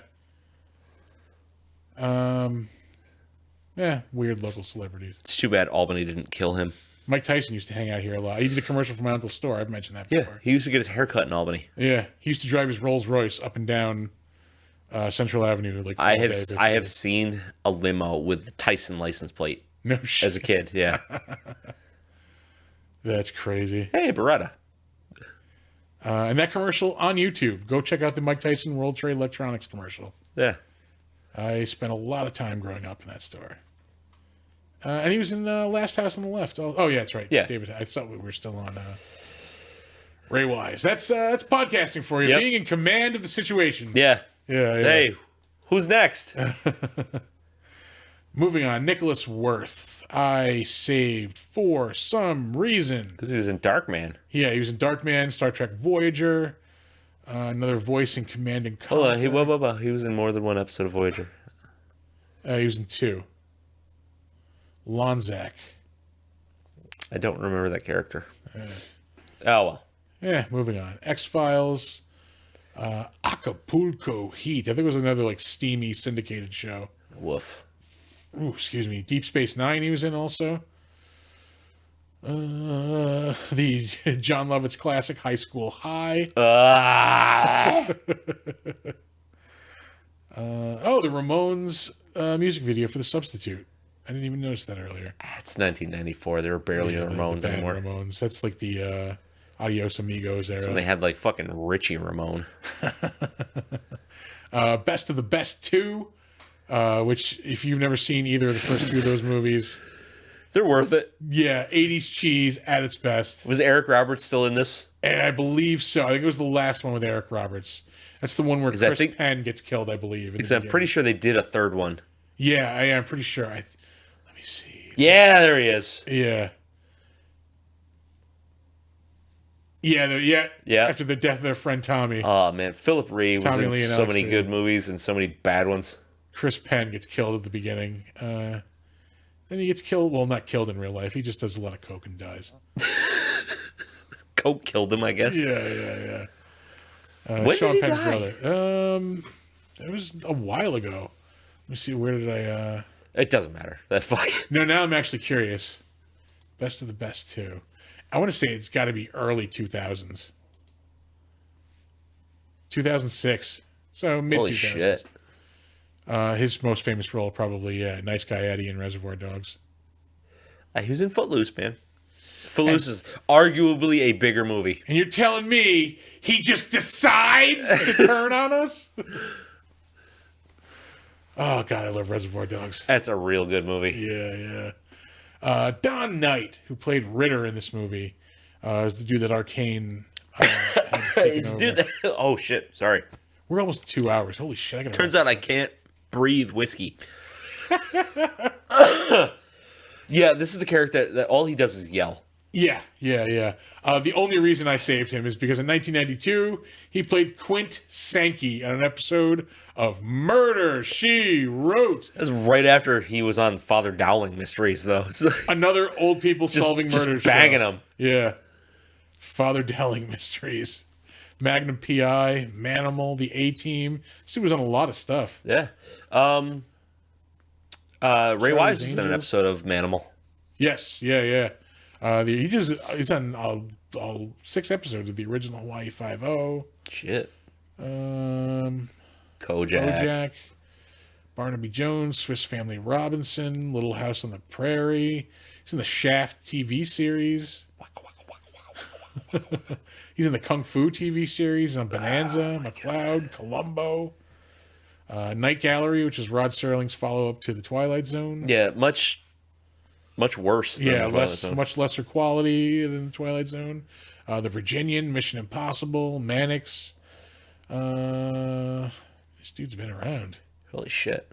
[SPEAKER 2] Yeah, weird local celebrities.
[SPEAKER 1] It's too bad Albany didn't kill him.
[SPEAKER 2] Mike Tyson used to hang out here a lot. He did a commercial for my uncle's store. I've mentioned that
[SPEAKER 1] Yeah,
[SPEAKER 2] before.
[SPEAKER 1] he used to get his hair cut in Albany.
[SPEAKER 2] Yeah, he used to drive his Rolls Royce up and down Central Avenue. Like all day,
[SPEAKER 1] I
[SPEAKER 2] basically.
[SPEAKER 1] have seen a limo with the Tyson license plate
[SPEAKER 2] No shit.
[SPEAKER 1] as a kid. Yeah.
[SPEAKER 2] That's crazy.
[SPEAKER 1] Hey, Beretta.
[SPEAKER 2] And that commercial on YouTube. Go check out the Mike Tyson World Trade Electronics commercial.
[SPEAKER 1] Yeah.
[SPEAKER 2] I spent a lot of time growing up in that store. And he was in Last House on the Left. Oh yeah, that's right.
[SPEAKER 1] Yeah.
[SPEAKER 2] David. I thought we were still on Ray Wise. That's podcasting for you.
[SPEAKER 1] Yep.
[SPEAKER 2] Being in command of the situation.
[SPEAKER 1] Yeah.
[SPEAKER 2] Yeah.
[SPEAKER 1] Hey, who's next?
[SPEAKER 2] Moving on. Nicholas Worth. I saved for some reason.
[SPEAKER 1] Because he was in Darkman.
[SPEAKER 2] Yeah, he was in Darkman, Star Trek Voyager. Another voice in Command and Conquer.
[SPEAKER 1] Hold on. He was in more than one episode of Voyager.
[SPEAKER 2] He was in 2. Lonzak.
[SPEAKER 1] I don't remember that character. Oh, well.
[SPEAKER 2] Yeah, moving on. X-Files. Acapulco Heat. I think it was another like steamy syndicated show.
[SPEAKER 1] Woof.
[SPEAKER 2] Ooh, excuse me. Deep Space Nine he was in also. The John Lovitz classic High School High. The Ramones music video for The Substitute. I didn't even notice that earlier.
[SPEAKER 1] It's 1994. They were barely
[SPEAKER 2] The
[SPEAKER 1] Ramones
[SPEAKER 2] bad
[SPEAKER 1] anymore.
[SPEAKER 2] Ramones. That's like the Adios Amigos era.
[SPEAKER 1] When they had like fucking Richie Ramone.
[SPEAKER 2] Best of the Best 2, which if you've never seen either of the first two of those movies,
[SPEAKER 1] They're worth it.
[SPEAKER 2] yeah, 80s cheese at its best.
[SPEAKER 1] Was Eric Roberts still in this?
[SPEAKER 2] And I believe so. I think it was the last one with Eric Roberts. That's the one where Chris Penn gets killed, I believe.
[SPEAKER 1] Because I'm pretty sure they did a third one.
[SPEAKER 2] Yeah, I'm pretty sure. Let me see.
[SPEAKER 1] Yeah, there he is.
[SPEAKER 2] Yeah. Yeah. After the death of their friend Tommy,
[SPEAKER 1] Oh, man. Philip Ree was
[SPEAKER 2] Tommy
[SPEAKER 1] in
[SPEAKER 2] Lee and
[SPEAKER 1] so many
[SPEAKER 2] Alex,
[SPEAKER 1] good
[SPEAKER 2] yeah.
[SPEAKER 1] movies and so many bad ones.
[SPEAKER 2] Chris Penn gets killed at the beginning. Then he gets killed. Well, not killed in real life. He just does a lot of coke and dies.
[SPEAKER 1] Coke killed him, I guess.
[SPEAKER 2] Yeah.
[SPEAKER 1] When
[SPEAKER 2] Sean
[SPEAKER 1] did he
[SPEAKER 2] Penn's
[SPEAKER 1] die?
[SPEAKER 2] brother. It was a while ago. Let me see. Where did I?
[SPEAKER 1] It doesn't matter. That fuck.
[SPEAKER 2] No, now I'm actually curious. Best of the best too. I want to say it's got to be early 2000s. 2006. So mid 2000s.
[SPEAKER 1] Holy shit.
[SPEAKER 2] His most famous role probably Nice Guy Eddie in Reservoir Dogs.
[SPEAKER 1] He was in Footloose, man. Footloose is arguably a bigger movie.
[SPEAKER 2] And you're telling me he just decides to turn on us? Oh, God, I love Reservoir Dogs.
[SPEAKER 1] That's a real good movie.
[SPEAKER 2] Yeah. Don Knight, who played Ritter in this movie, is the dude that Arcane had taken over.
[SPEAKER 1] Oh, shit. Sorry.
[SPEAKER 2] We're almost 2 hours. Holy shit. I gotta
[SPEAKER 1] Turns
[SPEAKER 2] wrap
[SPEAKER 1] out I
[SPEAKER 2] this
[SPEAKER 1] can't breathe whiskey. Yeah, this is the character that all he does is yell.
[SPEAKER 2] up. Yeah. The only reason I saved him is because in 1992, he played Quint Sankey on an episode of Murder, She Wrote.
[SPEAKER 1] That's right after he was on Father Dowling Mysteries, though. So
[SPEAKER 2] Another old people solving murders.
[SPEAKER 1] just bagging
[SPEAKER 2] show.
[SPEAKER 1] him.
[SPEAKER 2] Yeah. Father Dowling Mysteries. Magnum PI, Manimal, The A-Team. This dude was on a lot of stuff.
[SPEAKER 1] Yeah. Ray Wise is in an
[SPEAKER 2] Angels.
[SPEAKER 1] episode of Manimal.
[SPEAKER 2] Yes, yeah. He's on all 6 episodes of the original Hawaii Five-0.
[SPEAKER 1] Shit.
[SPEAKER 2] Kojak,
[SPEAKER 1] Kojak.
[SPEAKER 2] Barnaby Jones, Swiss Family Robinson, Little House on the Prairie. He's in the Shaft TV series. He's in the Kung Fu TV series on Bonanza, McCloud, Columbo. Night Gallery, which is Rod Serling's follow-up to The Twilight Zone.
[SPEAKER 1] Yeah, much worse than the Twilight Zone.
[SPEAKER 2] Much lesser quality than The Twilight Zone. The Virginian, Mission Impossible, Mannix. This dude's been around.
[SPEAKER 1] Holy shit.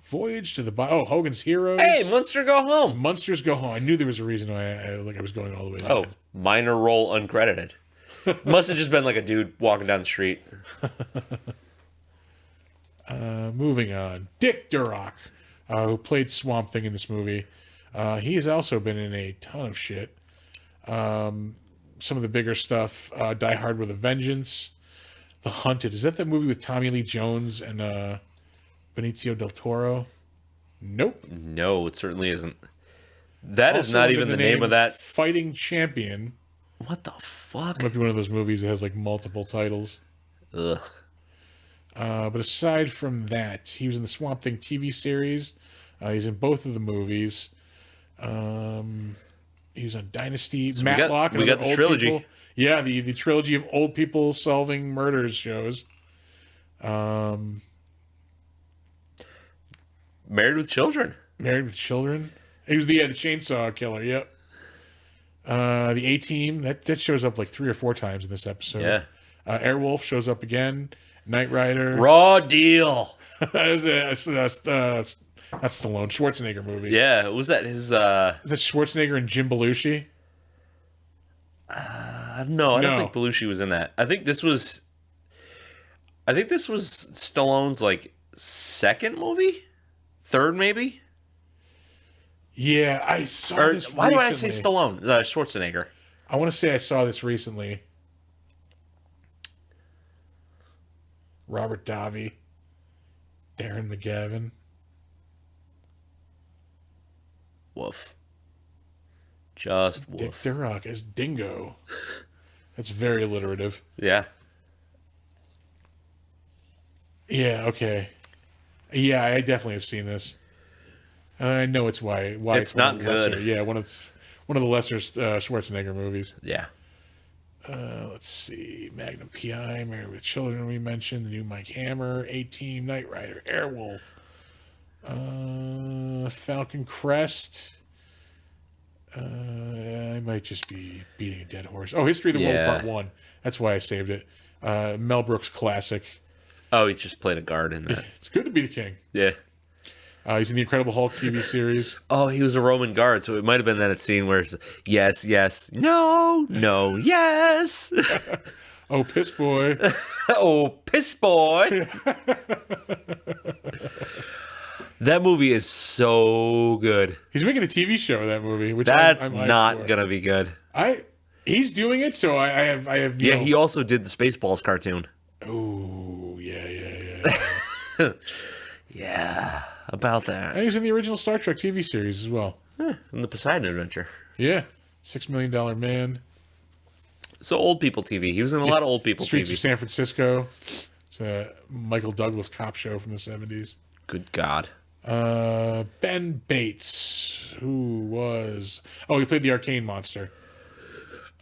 [SPEAKER 2] Voyage to the Hogan's Heroes.
[SPEAKER 1] Hey, Munster Go Home.
[SPEAKER 2] Monsters Go Home. I knew there was a reason why I was going all the way down.
[SPEAKER 1] Oh, minor role uncredited. Must have just been like a dude walking down the street.
[SPEAKER 2] Moving on. Dick Durock, who played Swamp Thing in this movie. He has also been in a ton of shit. Some of the bigger stuff. Die Hard with a Vengeance. The Hunted. Is that the movie with Tommy Lee Jones and Benicio del Toro? Nope.
[SPEAKER 1] No, it certainly isn't. That is
[SPEAKER 2] Also
[SPEAKER 1] not
[SPEAKER 2] under
[SPEAKER 1] even the name of that.
[SPEAKER 2] Fighting Champion.
[SPEAKER 1] What the fuck?
[SPEAKER 2] Might be one of those movies that has like multiple titles.
[SPEAKER 1] Ugh.
[SPEAKER 2] But aside from that, he was in the Swamp Thing TV series. He's in both of the movies. He was on Dynasty,
[SPEAKER 1] So
[SPEAKER 2] Matlock.
[SPEAKER 1] we got the trilogy.
[SPEAKER 2] People. Yeah, the trilogy of old people solving murders shows.
[SPEAKER 1] Married with Children.
[SPEAKER 2] Married with Children. He was the chainsaw killer. Yep. The A-Team that shows up like 3 or 4 times in this episode.
[SPEAKER 1] Yeah.
[SPEAKER 2] Airwolf shows up again. Knight Rider.
[SPEAKER 1] Raw Deal.
[SPEAKER 2] That was that's Stallone Schwarzenegger movie.
[SPEAKER 1] Yeah, was that his?
[SPEAKER 2] Is that Schwarzenegger and Jim Belushi?
[SPEAKER 1] No, I don't
[SPEAKER 2] No.
[SPEAKER 1] think Belushi was in that. I think this was Stallone's like second movie, third maybe.
[SPEAKER 2] Yeah, I saw
[SPEAKER 1] Or
[SPEAKER 2] this
[SPEAKER 1] why do I say
[SPEAKER 2] recently.
[SPEAKER 1] Stallone? Schwarzenegger.
[SPEAKER 2] I want to say I saw this recently. Robert Davi, Darren McGavin.
[SPEAKER 1] Woof. Just
[SPEAKER 2] Dick
[SPEAKER 1] woof.
[SPEAKER 2] Durock as Dingo. That's very alliterative.
[SPEAKER 1] Yeah.
[SPEAKER 2] Yeah, okay. Yeah, I definitely have seen this. I know it's why
[SPEAKER 1] It's
[SPEAKER 2] one
[SPEAKER 1] not
[SPEAKER 2] of the lesser-
[SPEAKER 1] good.
[SPEAKER 2] yeah, one of the lesser Schwarzenegger movies.
[SPEAKER 1] Yeah.
[SPEAKER 2] Let's see. Magnum PI, Married with Children we mentioned, the new Mike Hammer, A-Team, Knight Rider, Airwolf, Falcon Crest. I might just be beating a dead horse. Oh, History of the World
[SPEAKER 1] Yeah.
[SPEAKER 2] Part 1. That's why I saved it. Mel Brooks classic.
[SPEAKER 1] Oh, he just played a guard in that.
[SPEAKER 2] It's good to be the king.
[SPEAKER 1] Yeah.
[SPEAKER 2] He's in the Incredible Hulk TV series.
[SPEAKER 1] Oh, he was a Roman guard, so it might have been that scene where it's yes, yes, no, no, yes.
[SPEAKER 2] Oh, Piss Boy.
[SPEAKER 1] Oh, piss boy. That movie is so good.
[SPEAKER 2] He's making a TV show of that movie, which
[SPEAKER 1] That's
[SPEAKER 2] I'm hyped
[SPEAKER 1] not
[SPEAKER 2] for.
[SPEAKER 1] gonna be good.
[SPEAKER 2] He's doing it, so I have.
[SPEAKER 1] Yeah, he also did the Spaceballs cartoon.
[SPEAKER 2] Oh yeah.
[SPEAKER 1] Yeah, about that.
[SPEAKER 2] And he was in the original Star Trek TV series as well.
[SPEAKER 1] In the Poseidon Adventure.
[SPEAKER 2] Yeah, $6 Million Man.
[SPEAKER 1] So old people TV. He was in a lot of old people
[SPEAKER 2] Streets
[SPEAKER 1] TV.
[SPEAKER 2] of San Francisco. It's a Michael Douglas cop show from the 70s.
[SPEAKER 1] Good God.
[SPEAKER 2] Ben Bates, who was... Oh, he played the Arcane Monster.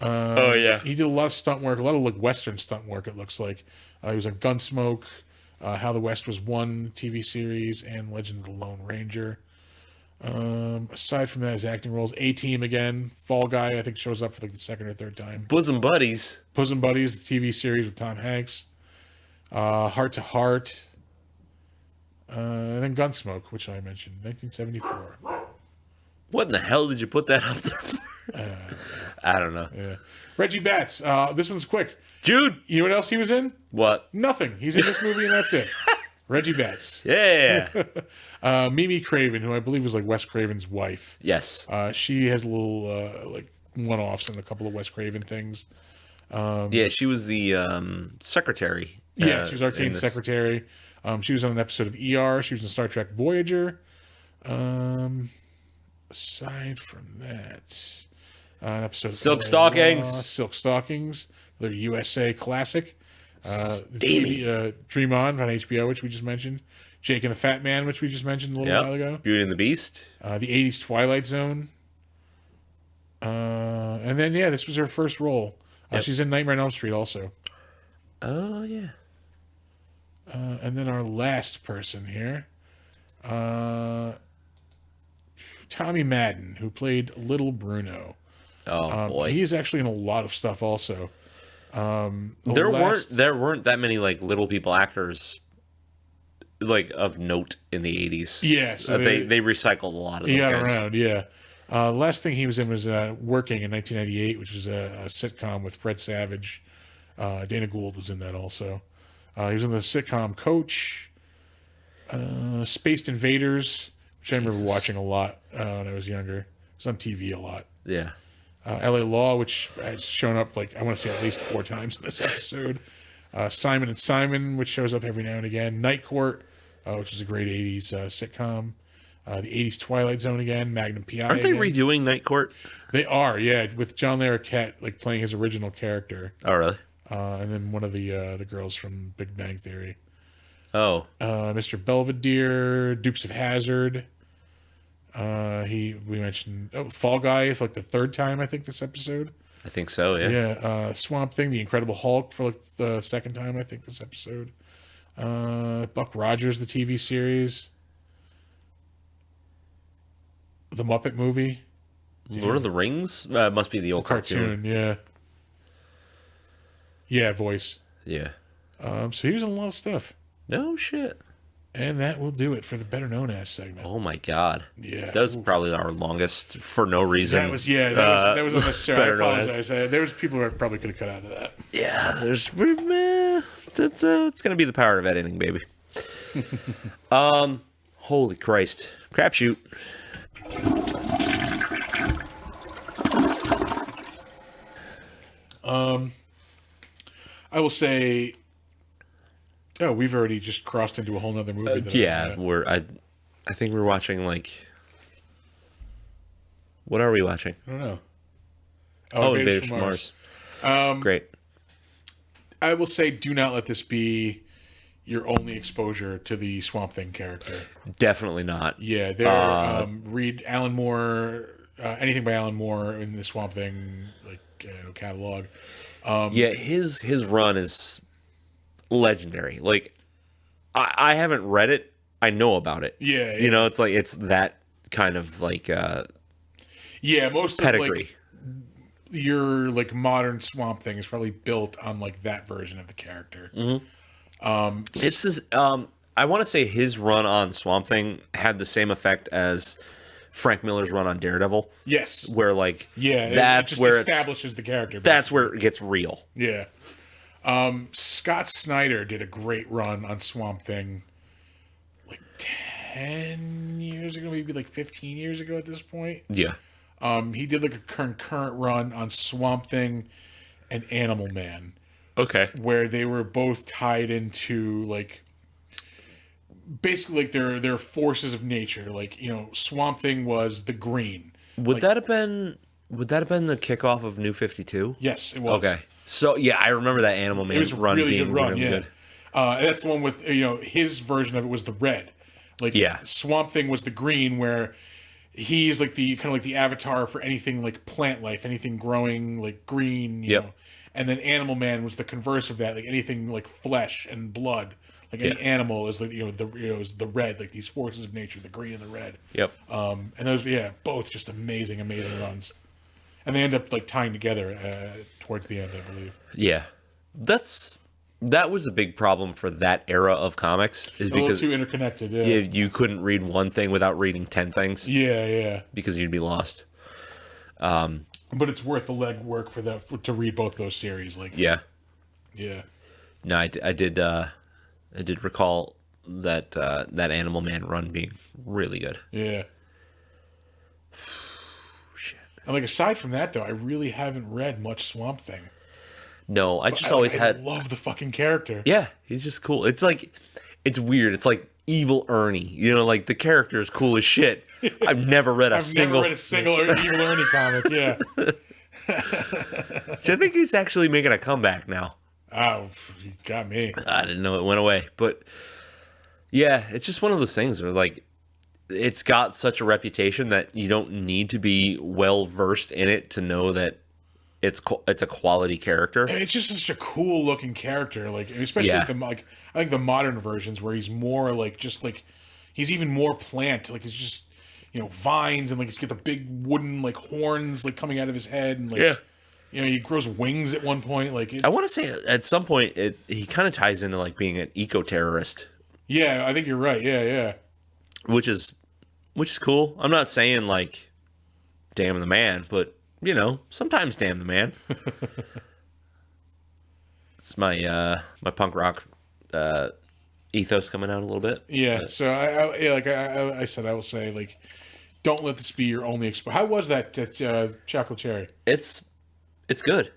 [SPEAKER 1] Oh yeah.
[SPEAKER 2] He did a lot of stunt work, a lot of like Western stunt work, it looks like. He was on Gunsmoke, How the West Was Won TV series, and Legend of the Lone Ranger. Aside from that, his acting roles, A-Team again, Fall Guy, I think shows up for like the second or third time.
[SPEAKER 1] Bosom Buddies.
[SPEAKER 2] Bosom Buddies, the TV series with Tom Hanks. Heart to Heart. And then Gunsmoke, which I mentioned, 1974.
[SPEAKER 1] What in the hell did you put that up there for? I don't know.
[SPEAKER 2] Yeah. Reggie Batts. This one's quick.
[SPEAKER 1] Jude.
[SPEAKER 2] You know what else he was in?
[SPEAKER 1] What?
[SPEAKER 2] Nothing. He's in this movie and that's it. Reggie Batts.
[SPEAKER 1] Yeah.
[SPEAKER 2] Mimi Craven, who I believe was like Wes Craven's wife.
[SPEAKER 1] Yes.
[SPEAKER 2] She has a little like one-offs in a couple of Wes Craven things.
[SPEAKER 1] Yeah, she was the secretary.
[SPEAKER 2] Yeah, she was
[SPEAKER 1] in
[SPEAKER 2] Arcane's
[SPEAKER 1] this.
[SPEAKER 2] secretary. She was on an episode of ER. She was in Star Trek Voyager. Aside from that, an episode of
[SPEAKER 1] Silk
[SPEAKER 2] LA
[SPEAKER 1] Stockings.
[SPEAKER 2] Law, Silk Stockings, their USA classic. The
[SPEAKER 1] Steamy.
[SPEAKER 2] TV, Dream On HBO, which we just mentioned. Jake and the Fat Man, which we just mentioned a little while ago.
[SPEAKER 1] Beauty and the Beast.
[SPEAKER 2] The 80s Twilight Zone. And then, this was her first role.
[SPEAKER 1] Yep.
[SPEAKER 2] She's in Nightmare on Elm Street also.
[SPEAKER 1] Oh yeah.
[SPEAKER 2] And then our last person here, Tommy Madden, who played Little Bruno.
[SPEAKER 1] Oh boy.
[SPEAKER 2] He is actually in a lot of stuff also.
[SPEAKER 1] There weren't that many like little people actors like of note in the 80s.
[SPEAKER 2] Yeah, so
[SPEAKER 1] they recycled a lot of those
[SPEAKER 2] he got
[SPEAKER 1] guys.
[SPEAKER 2] around. Yeah. Last thing he was in was Working in 1998, which was a sitcom with Fred Savage. Dana Gould was in that also. He was in the sitcom Coach, Spaced Invaders, which I remember watching a lot when I was younger. It was on TV a lot.
[SPEAKER 1] Yeah.
[SPEAKER 2] LA Law, which has shown up like I want to say at least 4 times in this episode. Simon and Simon, which shows up every now and again. Night Court, which is a great 80s sitcom. The 80s Twilight Zone again. Magnum PI.
[SPEAKER 1] Aren't they
[SPEAKER 2] again.
[SPEAKER 1] redoing Night Court?
[SPEAKER 2] They are, yeah, with John Larroquette like playing his original character,
[SPEAKER 1] Oh really?
[SPEAKER 2] and then one of the girls from Big Bang Theory.
[SPEAKER 1] Oh.
[SPEAKER 2] Mr. Belvedere, Dukes of Hazzard. We mentioned Fall Guy for like the 3rd time I think this episode.
[SPEAKER 1] I think so, yeah.
[SPEAKER 2] Yeah, Swamp Thing, The Incredible Hulk for like the 2nd time I think this episode. Buck Rogers, the TV series. The Muppet Movie.
[SPEAKER 1] Lord of the Rings? Must be the old cartoon.
[SPEAKER 2] Yeah. Yeah, voice.
[SPEAKER 1] Yeah.
[SPEAKER 2] So he was in a lot of stuff.
[SPEAKER 1] No shit.
[SPEAKER 2] And that will do it for the Better Known As segment.
[SPEAKER 1] Oh my god.
[SPEAKER 2] Yeah.
[SPEAKER 1] That was probably our longest for no reason.
[SPEAKER 2] That was unnecessary. I
[SPEAKER 1] Better Known As.
[SPEAKER 2] apologize. There was people who probably could have cut out of that.
[SPEAKER 1] Yeah, there's that's it's gonna be the power of editing, baby. Holy Christ. Crapshoot.
[SPEAKER 2] I will say, we've already just crossed into a whole nother movie.
[SPEAKER 1] I think we're watching like. What are we watching?
[SPEAKER 2] I don't know.
[SPEAKER 1] Oh, Invaders from Mars. Great.
[SPEAKER 2] I will say, do not let this be your only exposure to the Swamp Thing character.
[SPEAKER 1] Definitely not.
[SPEAKER 2] Yeah, read Alan Moore, anything by Alan Moore in the Swamp Thing catalog.
[SPEAKER 1] His run is legendary. Like, I haven't read it. I know about it.
[SPEAKER 2] Yeah.
[SPEAKER 1] You know, it's like it's that kind of like
[SPEAKER 2] most
[SPEAKER 1] pedigree.
[SPEAKER 2] of like your like modern Swamp Thing is probably built on like that version of the character.
[SPEAKER 1] Mm-hmm. It's just, I want to say his run on Swamp Thing had the same effect as Frank Miller's run on Daredevil.
[SPEAKER 2] Yes.
[SPEAKER 1] Where like
[SPEAKER 2] that's just where it establishes the character.
[SPEAKER 1] That's where it gets real.
[SPEAKER 2] Yeah. Scott Snyder did a great run on Swamp Thing like 10 years ago, maybe like 15 years ago at this point.
[SPEAKER 1] Yeah.
[SPEAKER 2] He did like a concurrent run on Swamp Thing and Animal Man,
[SPEAKER 1] Okay.
[SPEAKER 2] where they were both tied into like basically like their forces of nature. Like, you know, Swamp Thing was the green.
[SPEAKER 1] Would that have been the kickoff of New 52?
[SPEAKER 2] Yes, it was.
[SPEAKER 1] Okay. So yeah, I remember that Animal Man
[SPEAKER 2] It was a
[SPEAKER 1] run
[SPEAKER 2] really
[SPEAKER 1] being
[SPEAKER 2] good run,
[SPEAKER 1] really
[SPEAKER 2] yeah.
[SPEAKER 1] good.
[SPEAKER 2] And that's the one with, you know, his version of it was the red. Like,
[SPEAKER 1] Yeah.
[SPEAKER 2] Swamp Thing was the green, where he's like the kind of like the avatar for anything like plant life, anything growing like green, you
[SPEAKER 1] Yep.
[SPEAKER 2] know. And then Animal Man was the converse of that, like anything like flesh and blood. Like any animal is like, you know, is the red, like these forces of nature, the green and the red.
[SPEAKER 1] Yep.
[SPEAKER 2] And those, both just amazing runs. And they end up like tying together towards the end, I believe.
[SPEAKER 1] Yeah. That was a big problem for that era of comics, is
[SPEAKER 2] A little
[SPEAKER 1] because
[SPEAKER 2] too interconnected,
[SPEAKER 1] you couldn't read one thing without reading 10 things
[SPEAKER 2] Yeah.
[SPEAKER 1] because you'd be lost.
[SPEAKER 2] But it's worth the legwork for that to read both those series. Like,
[SPEAKER 1] Yeah.
[SPEAKER 2] yeah.
[SPEAKER 1] No, I did recall that that Animal Man run being really good.
[SPEAKER 2] Yeah.
[SPEAKER 1] Shit.
[SPEAKER 2] And like aside from that, though, I really haven't read much Swamp Thing.
[SPEAKER 1] No, I just always had.
[SPEAKER 2] love the fucking character.
[SPEAKER 1] Yeah, he's just cool. It's like, it's weird. It's like evil Ernie. You know, like the character is cool as shit. I've never read a single.
[SPEAKER 2] Never read a single Evil Ernie comic. Yeah.
[SPEAKER 1] I think he's actually making a comeback now.
[SPEAKER 2] Oh, you got me.
[SPEAKER 1] I didn't know it went away, but yeah, it's just one of those things where like it's got such a reputation that you don't need to be well versed in it to know that it's a quality character.
[SPEAKER 2] And it's just such a cool looking character, like especially
[SPEAKER 1] Yeah.
[SPEAKER 2] with I think the modern versions where he's more like he's even more plant, like it's just, you know, vines and like he's got the big wooden like horns like coming out of his head and like you know, he grows wings at one point. Like
[SPEAKER 1] I want to say at some point he kind of ties into like being an eco-terrorist,
[SPEAKER 2] yeah, I think you're right. Yeah.
[SPEAKER 1] which is cool. I'm not saying like damn the man, but you know, sometimes damn the man. It's my my punk rock ethos coming out a little bit.
[SPEAKER 2] Yeah. So I said, I will say, like, don't let this be your only How was that chocolate cherry?
[SPEAKER 1] It's good.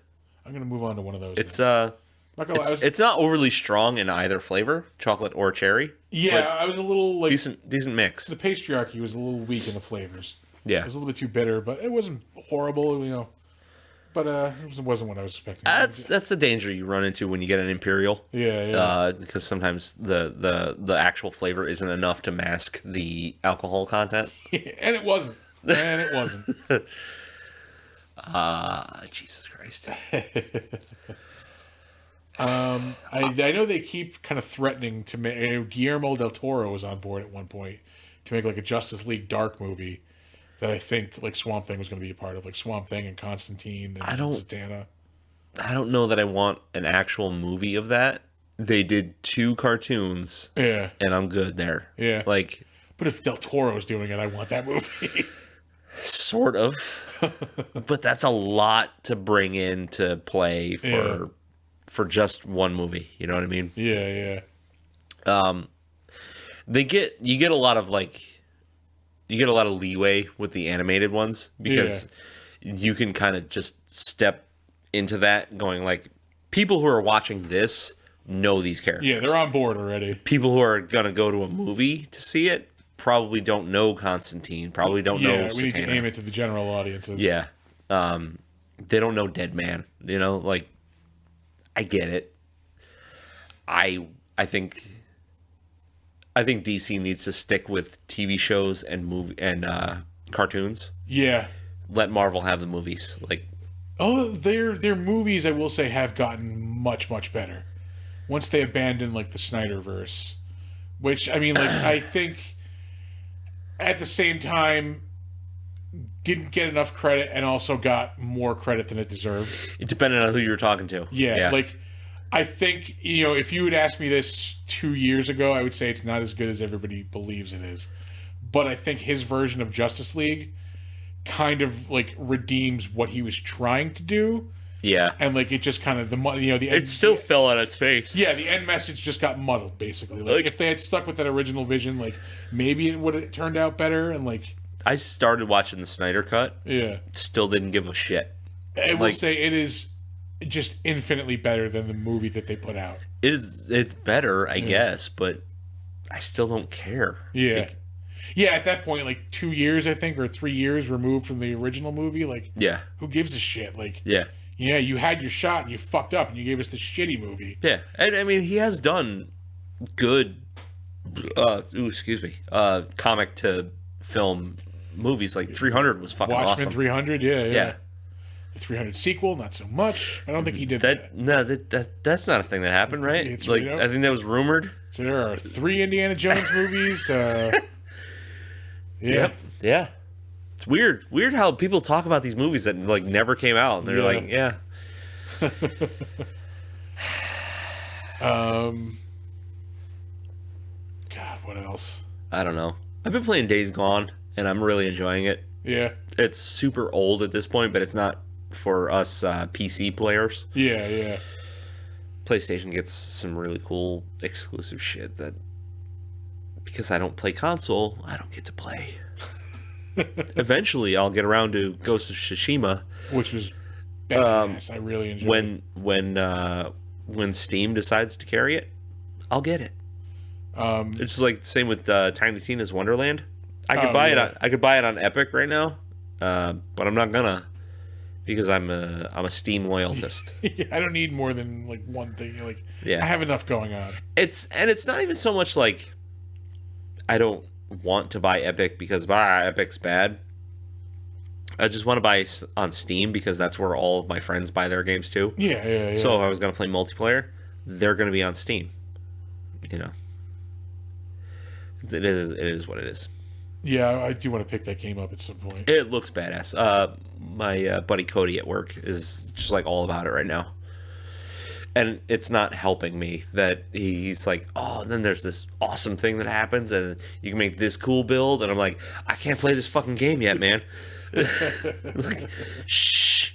[SPEAKER 2] I'm gonna move on to one of those.
[SPEAKER 1] It's
[SPEAKER 2] now. Not gonna lie,
[SPEAKER 1] it's not overly strong in either flavor, chocolate or cherry.
[SPEAKER 2] yeah, I was a little like
[SPEAKER 1] Decent mix.
[SPEAKER 2] the patriarchy was a little weak in the flavors.
[SPEAKER 1] Yeah.
[SPEAKER 2] It was a little bit too bitter, but it wasn't horrible, you know. But it wasn't what I was expecting.
[SPEAKER 1] That's the danger you run into when you get an imperial.
[SPEAKER 2] Yeah.
[SPEAKER 1] Because sometimes the actual flavor isn't enough to mask the alcohol content.
[SPEAKER 2] And it wasn't.
[SPEAKER 1] Jesus Christ.
[SPEAKER 2] I know they keep kind of threatening to make. Guillermo del Toro was on board at one point to make like a Justice League Dark movie that I think like Swamp Thing was going to be a part of, like Swamp Thing and Constantine and Zatanna.
[SPEAKER 1] I don't know that I want an actual movie of that. They did 2 cartoons.
[SPEAKER 2] Yeah.
[SPEAKER 1] And I'm good there.
[SPEAKER 2] Yeah.
[SPEAKER 1] Like,
[SPEAKER 2] but if Del Toro's doing it, I want that movie.
[SPEAKER 1] sort of. But that's a lot to bring into play for just one movie. You know what I mean?
[SPEAKER 2] Yeah.
[SPEAKER 1] You get a lot of leeway with the animated ones because you can kind of just step into that going like, people who are watching this know these characters.
[SPEAKER 2] Yeah, they're on board already.
[SPEAKER 1] People who are going to go to a movie to see it probably don't know Constantine, probably don't know
[SPEAKER 2] Yeah, we need to
[SPEAKER 1] Zatanna.
[SPEAKER 2] aim it to the general audiences.
[SPEAKER 1] Yeah. They don't know Dead Man, you know, like, I get it. I think DC needs to stick with TV shows and cartoons.
[SPEAKER 2] Yeah.
[SPEAKER 1] Let Marvel have the movies. Like,
[SPEAKER 2] their movies, I will say, have gotten much, much better once they abandon like the Snyderverse, which I mean, like I think at the same time didn't get enough credit and also got more credit than it deserved.
[SPEAKER 1] it depended on who you were talking to.
[SPEAKER 2] Yeah. Like I think, you know, if you had asked me this 2 years ago, I would say it's not as good as everybody believes it is. But I think his version of Justice League kind of like redeems what he was trying to do.
[SPEAKER 1] Yeah.
[SPEAKER 2] And like it just kind of the
[SPEAKER 1] It still fell on its face.
[SPEAKER 2] yeah, the end message just got muddled basically. Like if they had stuck with that original vision, like maybe it would have turned out better. And like
[SPEAKER 1] I started watching the Snyder Cut.
[SPEAKER 2] yeah,
[SPEAKER 1] Still didn't give a shit.
[SPEAKER 2] I will say it is just infinitely better than the movie that they put out.
[SPEAKER 1] It's better, I guess, but I still don't care.
[SPEAKER 2] Yeah.
[SPEAKER 1] Like,
[SPEAKER 2] Yeah, at that point, like 2 years, I think, or 3 years removed from the original movie, like,
[SPEAKER 1] yeah.
[SPEAKER 2] who gives a shit? Like,
[SPEAKER 1] Yeah.
[SPEAKER 2] yeah, you had your shot and you fucked up and you gave us this shitty movie.
[SPEAKER 1] Yeah. And I mean, he has done good, comic to film movies. Like 300 was fucking
[SPEAKER 2] Watchmen
[SPEAKER 1] awesome.
[SPEAKER 2] 300, yeah.
[SPEAKER 1] Yeah.
[SPEAKER 2] The 300 sequel, not so much. I don't think he did that.
[SPEAKER 1] No, that's not a thing that happened, right?
[SPEAKER 2] It's
[SPEAKER 1] like,
[SPEAKER 2] right up.
[SPEAKER 1] I think that was rumored.
[SPEAKER 2] So there are 3 Indiana Jones movies. Yeah.
[SPEAKER 1] Yep. Yeah. It's weird. Weird how people talk about these movies that like never came out, and they're
[SPEAKER 2] Yeah.
[SPEAKER 1] like, yeah.
[SPEAKER 2] God, what else?
[SPEAKER 1] I don't know. I've been playing Days Gone, and I'm really enjoying it.
[SPEAKER 2] Yeah.
[SPEAKER 1] It's super old at this point, but it's not for us PC players.
[SPEAKER 2] Yeah, yeah.
[SPEAKER 1] PlayStation gets some really cool exclusive shit that, because I don't play console, I don't get to play. Eventually, I'll get around to Ghost of Tsushima
[SPEAKER 2] Which was badass. I really enjoyed it.
[SPEAKER 1] when Steam decides to carry it. I'll get it. It's just like the same with Tiny Tina's Wonderland. I could buy it. I could buy it on Epic right now, but I'm not gonna, because I'm a Steam loyalist.
[SPEAKER 2] I don't need more than like one thing. Like,
[SPEAKER 1] Yeah.
[SPEAKER 2] I have enough going on.
[SPEAKER 1] It's not even so much like I don't want to buy Epic because Epic's bad. I just want to buy on Steam because that's where all of my friends buy their games too.
[SPEAKER 2] Yeah, yeah, yeah.
[SPEAKER 1] So if I was gonna play multiplayer, they're gonna be on Steam. You know, it is what it is.
[SPEAKER 2] Yeah, I do want to pick that game up at some point.
[SPEAKER 1] It looks badass. My buddy Cody at work is just like all about it right now. And it's not helping me that he's like, oh, then there's this awesome thing that happens and you can make this cool build. And I'm like, I can't play this fucking game yet, man. Like, shh.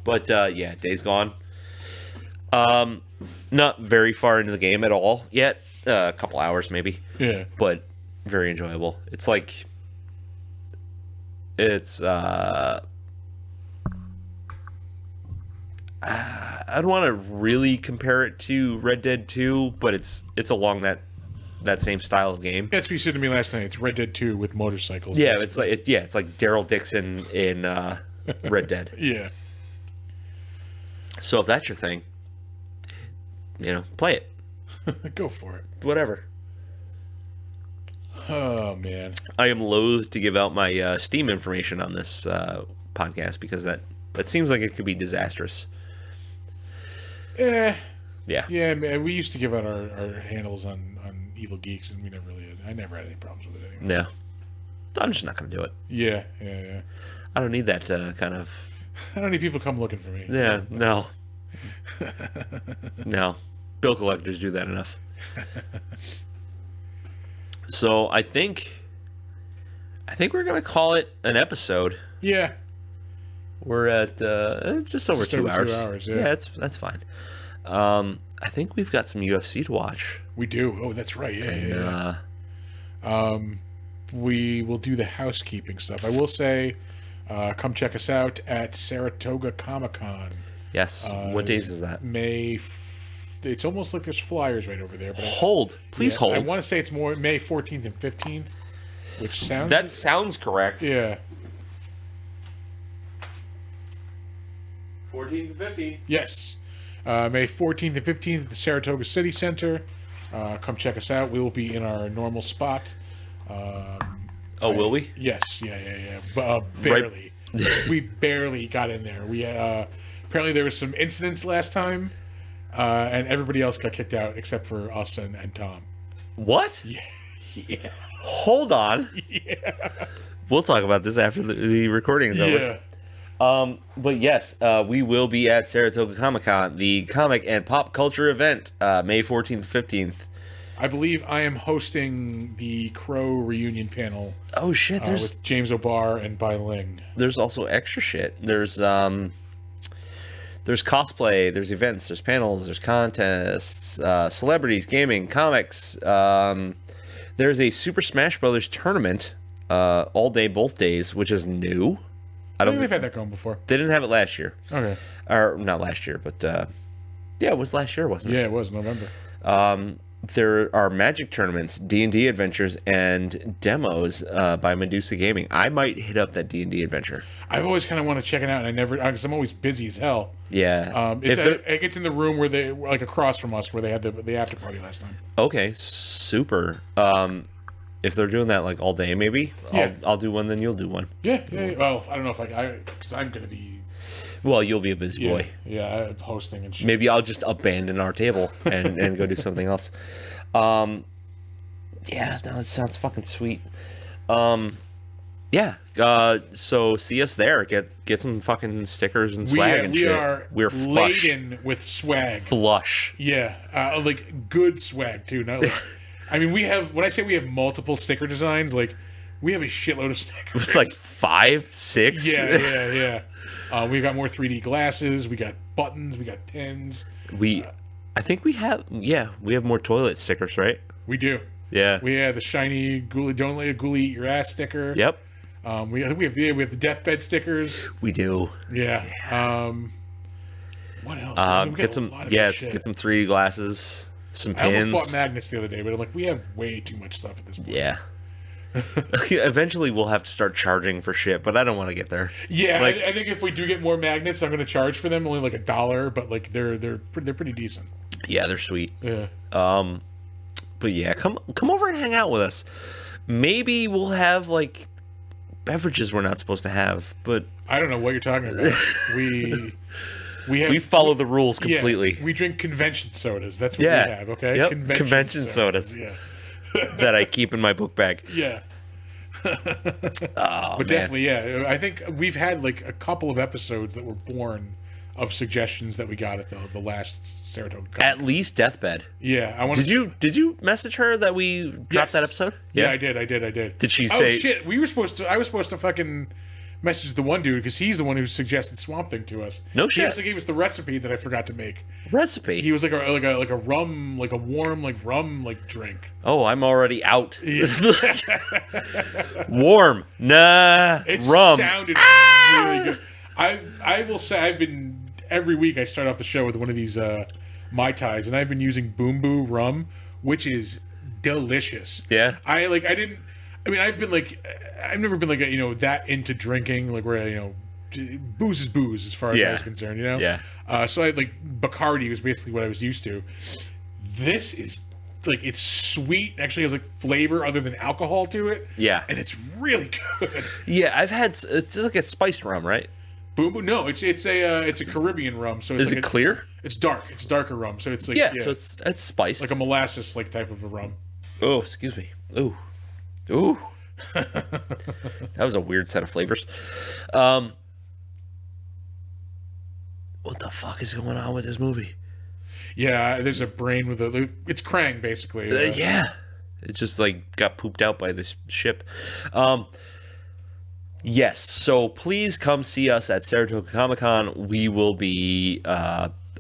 [SPEAKER 1] But yeah, Days Gone. Not very far into the game at all yet. A couple hours maybe.
[SPEAKER 2] Yeah.
[SPEAKER 1] But very enjoyable. It's like, it's I don't want to really compare it to Red Dead 2, but it's along that same style of game.
[SPEAKER 2] That's what you said to me last night. It's Red Dead 2 with motorcycles.
[SPEAKER 1] Yeah,
[SPEAKER 2] basically.
[SPEAKER 1] it's like Daryl Dixon in Red Dead.
[SPEAKER 2] Yeah.
[SPEAKER 1] So if that's your thing, play it.
[SPEAKER 2] Go for it.
[SPEAKER 1] Whatever.
[SPEAKER 2] Oh, man.
[SPEAKER 1] I am loath to give out my Steam information on this podcast because that seems like it could be disastrous.
[SPEAKER 2] Yeah.
[SPEAKER 1] Yeah.
[SPEAKER 2] Man, we used to give out our handles on Evil Geeks, and I never had any problems with it anyway.
[SPEAKER 1] Yeah. I'm just not going to do it.
[SPEAKER 2] Yeah.
[SPEAKER 1] I don't need that kind of...
[SPEAKER 2] I don't need people come looking for me.
[SPEAKER 1] Yeah, no. No. Bill collectors do that enough. So I think we're going to call it an episode.
[SPEAKER 2] Yeah.
[SPEAKER 1] We're at just over 2 hours.
[SPEAKER 2] 2 hours, yeah.
[SPEAKER 1] Yeah, that's fine. I think we've got some UFC to watch.
[SPEAKER 2] We do. Oh, that's right. Yeah. We will do the housekeeping stuff. I will say, come check us out at Saratoga Comic-Con.
[SPEAKER 1] Yes. What days is that?
[SPEAKER 2] It's almost like there's flyers right over there. But
[SPEAKER 1] Please hold.
[SPEAKER 2] I want to say it's more May 14th and 15th, which sounds...
[SPEAKER 1] That sounds correct.
[SPEAKER 2] Yeah.
[SPEAKER 1] 14th and 15th.
[SPEAKER 2] Yes. May 14th and 15th at the Saratoga City Center. Come check us out. We will be in our normal spot.
[SPEAKER 1] Will we?
[SPEAKER 2] Yes. Yeah. Barely. We barely got in there. We apparently there was some incidents last time, and everybody else got kicked out except for us and Tom.
[SPEAKER 1] What?
[SPEAKER 2] Yeah.
[SPEAKER 1] Hold on.
[SPEAKER 2] Yeah.
[SPEAKER 1] We'll talk about this after the recording is over.
[SPEAKER 2] Yeah.
[SPEAKER 1] But yes, we will be at Saratoga Comic-Con, the comic and pop culture event, May 14th, 15th.
[SPEAKER 2] I believe I am hosting the Crow reunion panel
[SPEAKER 1] Oh shit!
[SPEAKER 2] with James O'Barr and Bai Ling.
[SPEAKER 1] There's also extra shit. There's cosplay, there's events, there's panels, there's contests, celebrities, gaming, comics. There's a Super Smash Brothers tournament, all day, both days, which is new.
[SPEAKER 2] I think we've had that going before.
[SPEAKER 1] They didn't have it last year.
[SPEAKER 2] Okay.
[SPEAKER 1] Or not last year, but yeah, it was last year, wasn't it?
[SPEAKER 2] Yeah, it was November.
[SPEAKER 1] There are Magic tournaments, D&D adventures, and demos by Medusa Gaming. I might hit up that D&D adventure.
[SPEAKER 2] I've always kind of want to check it out, and I never, because I'm always busy as hell.
[SPEAKER 1] Yeah.
[SPEAKER 2] It's in the room where they, like across from us, where they had the after party last time.
[SPEAKER 1] Okay, super. If they're doing that like all day, maybe I'll do one, then you'll do one.
[SPEAKER 2] Yeah. Well, I don't know if because I'm gonna be.
[SPEAKER 1] Well, you'll be a busy boy.
[SPEAKER 2] Yeah, hosting and shit.
[SPEAKER 1] Maybe I'll just abandon our table and go do something else. Yeah, no, that sounds fucking sweet. Yeah. So see us there. Get some fucking stickers and swag and shit. We're flush.
[SPEAKER 2] Laden with swag.
[SPEAKER 1] Flush.
[SPEAKER 2] Yeah, like good swag too. Not like, I mean, we have. When I say we have multiple sticker designs, like we have a shitload of stickers.
[SPEAKER 1] It's like 5, 6.
[SPEAKER 2] Yeah. We've got more 3D glasses. We got buttons. We got pins.
[SPEAKER 1] I think we have. Yeah, we have more toilet stickers, right?
[SPEAKER 2] We do.
[SPEAKER 1] Yeah.
[SPEAKER 2] We have the shiny "Ghoulie Don't Let a Ghoulie Eat Your Ass" sticker.
[SPEAKER 1] Yep.
[SPEAKER 2] We have the deathbed stickers.
[SPEAKER 1] We do.
[SPEAKER 2] Yeah. What else?
[SPEAKER 1] Get some 3D glasses, some pins.
[SPEAKER 2] I almost bought magnets the other day, but I'm like, we have way too much stuff at this point.
[SPEAKER 1] Yeah. Eventually, we'll have to start charging for shit, but I don't want to get there.
[SPEAKER 2] Yeah, like, I think if we do get more magnets, I'm going to charge for them only like $1, but like they're pretty decent.
[SPEAKER 1] Yeah, they're sweet.
[SPEAKER 2] Yeah.
[SPEAKER 1] But yeah, come over and hang out with us. Maybe we'll have like beverages we're not supposed to have, but
[SPEAKER 2] I don't know what you're talking about. We
[SPEAKER 1] follow the rules completely.
[SPEAKER 2] Yeah, we drink convention sodas. That's what we have. Okay.
[SPEAKER 1] Yep. Convention sodas.
[SPEAKER 2] Yeah.
[SPEAKER 1] That I keep in my book bag.
[SPEAKER 2] Yeah. But definitely, yeah. I think we've had like a couple of episodes that were born of suggestions that we got at the last Saratoga Comic.
[SPEAKER 1] At least Deathbed.
[SPEAKER 2] Yeah.
[SPEAKER 1] Did you message her that we dropped that episode?
[SPEAKER 2] Yeah, I did.
[SPEAKER 1] Did she say?
[SPEAKER 2] Oh shit! I was supposed to fucking message the one dude because he's the one who suggested Swamp Thing to us.
[SPEAKER 1] No shit.
[SPEAKER 2] He also gave us the recipe that I forgot to make.
[SPEAKER 1] Recipe.
[SPEAKER 2] He was like a rum, like a warm like rum like drink.
[SPEAKER 1] Oh, I'm already out. Yeah. Warm. Nah.
[SPEAKER 2] It
[SPEAKER 1] rum.
[SPEAKER 2] Sounded really good. I will say I've been every week I start off the show with one of these Mai Tais, and I've been using Boom Boo rum, which is delicious.
[SPEAKER 1] Yeah.
[SPEAKER 2] I've never been like that into drinking, like where booze is booze as far as I was concerned,
[SPEAKER 1] Yeah.
[SPEAKER 2] So I like Bacardi was basically what I was used to. This is like it's sweet, actually has like flavor other than alcohol to it.
[SPEAKER 1] Yeah.
[SPEAKER 2] And it's really good.
[SPEAKER 1] Yeah, it's like a spiced rum, right?
[SPEAKER 2] Boom Boom. No, it's a Caribbean rum. So it's
[SPEAKER 1] is it clear?
[SPEAKER 2] It's dark. It's darker rum. So it's like
[SPEAKER 1] so it's spiced,
[SPEAKER 2] like a molasses like type of a rum.
[SPEAKER 1] Oh, excuse me. Ooh. That was a weird set of flavors. What the fuck is going on with this movie?
[SPEAKER 2] Yeah, there's a brain with it's Krang basically.
[SPEAKER 1] Yeah, it just like got pooped out by this ship. Yes, so please come see us at Saratoga Comic Con. We will be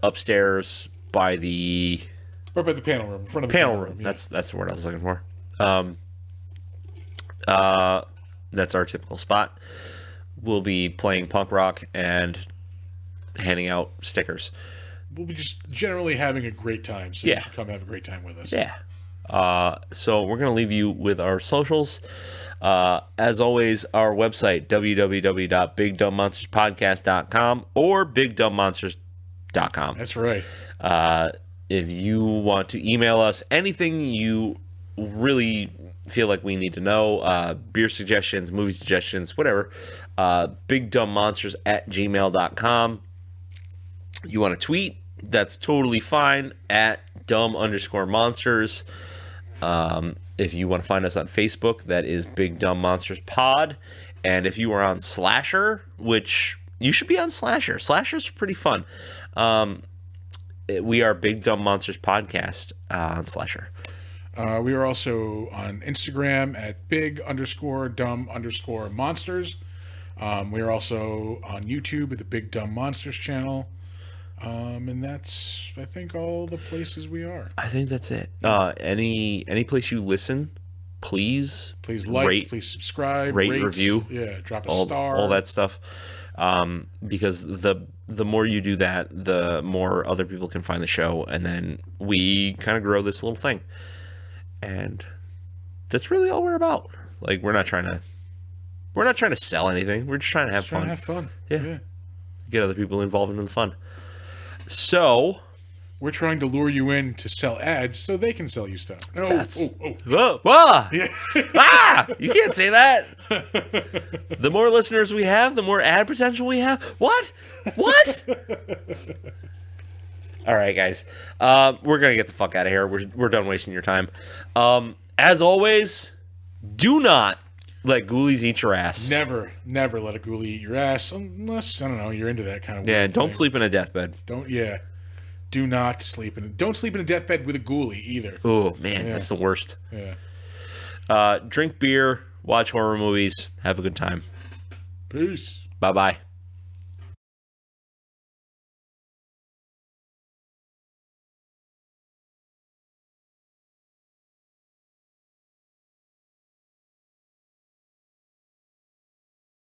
[SPEAKER 1] upstairs by the
[SPEAKER 2] panel room, in front of the
[SPEAKER 1] panel room. Yeah. That's the word I was looking for. That's our typical spot. We'll be playing punk rock and handing out stickers.
[SPEAKER 2] We'll be just generally having a great time, so you should come have a great time with us.
[SPEAKER 1] Yeah. So we're going to leave you with our socials. As always, our website, www.bigdumbmonsterspodcast.com or bigdumbmonsters.com.
[SPEAKER 2] That's right.
[SPEAKER 1] If you want to email us anything you really feel like we need to know, beer suggestions, movie suggestions, whatever, bigdumbmonsters@gmail.com. You want to tweet, that's totally fine, at dumb_monsters. If you want to find us on Facebook, that is Big Dumb Monsters Pod. And if you are on Slasher, which you should be on Slasher. Slasher's pretty fun. We are Big Dumb Monsters Podcast on Slasher.
[SPEAKER 2] We are also on Instagram at big_dumb_monsters. We are also on YouTube at the Big Dumb Monsters channel. And that's, I think, all the places we are.
[SPEAKER 1] I think that's it. Any place you listen, please
[SPEAKER 2] like,
[SPEAKER 1] rate,
[SPEAKER 2] please subscribe,
[SPEAKER 1] rate, review,
[SPEAKER 2] yeah, drop a star,
[SPEAKER 1] all that stuff. Because the more you do that, the more other people can find the show, and then we kind of grow this little thing. And that's really all we're about. Like, we're not trying to sell anything. We're just trying to have fun. Yeah. Get other people involved in the fun. So
[SPEAKER 2] we're trying to lure you in to sell ads so they can sell you stuff.
[SPEAKER 1] Whoa.
[SPEAKER 2] Yeah.
[SPEAKER 1] You can't say that. The more listeners we have, the more ad potential we have. What? All right, guys. We're going to get the fuck out of here. We're done wasting your time. As always, do not let ghoulies eat your ass.
[SPEAKER 2] Never let a ghoulie eat your ass unless, I don't know, you're into that kind of weird
[SPEAKER 1] Yeah, don't
[SPEAKER 2] thing.
[SPEAKER 1] sleep in a deathbed.
[SPEAKER 2] Do not sleep in. Don't sleep in a deathbed with a ghoulie either.
[SPEAKER 1] Oh man, that's the worst.
[SPEAKER 2] Yeah.
[SPEAKER 1] Drink beer, watch horror movies, have a good time.
[SPEAKER 2] Peace.
[SPEAKER 1] Bye-bye.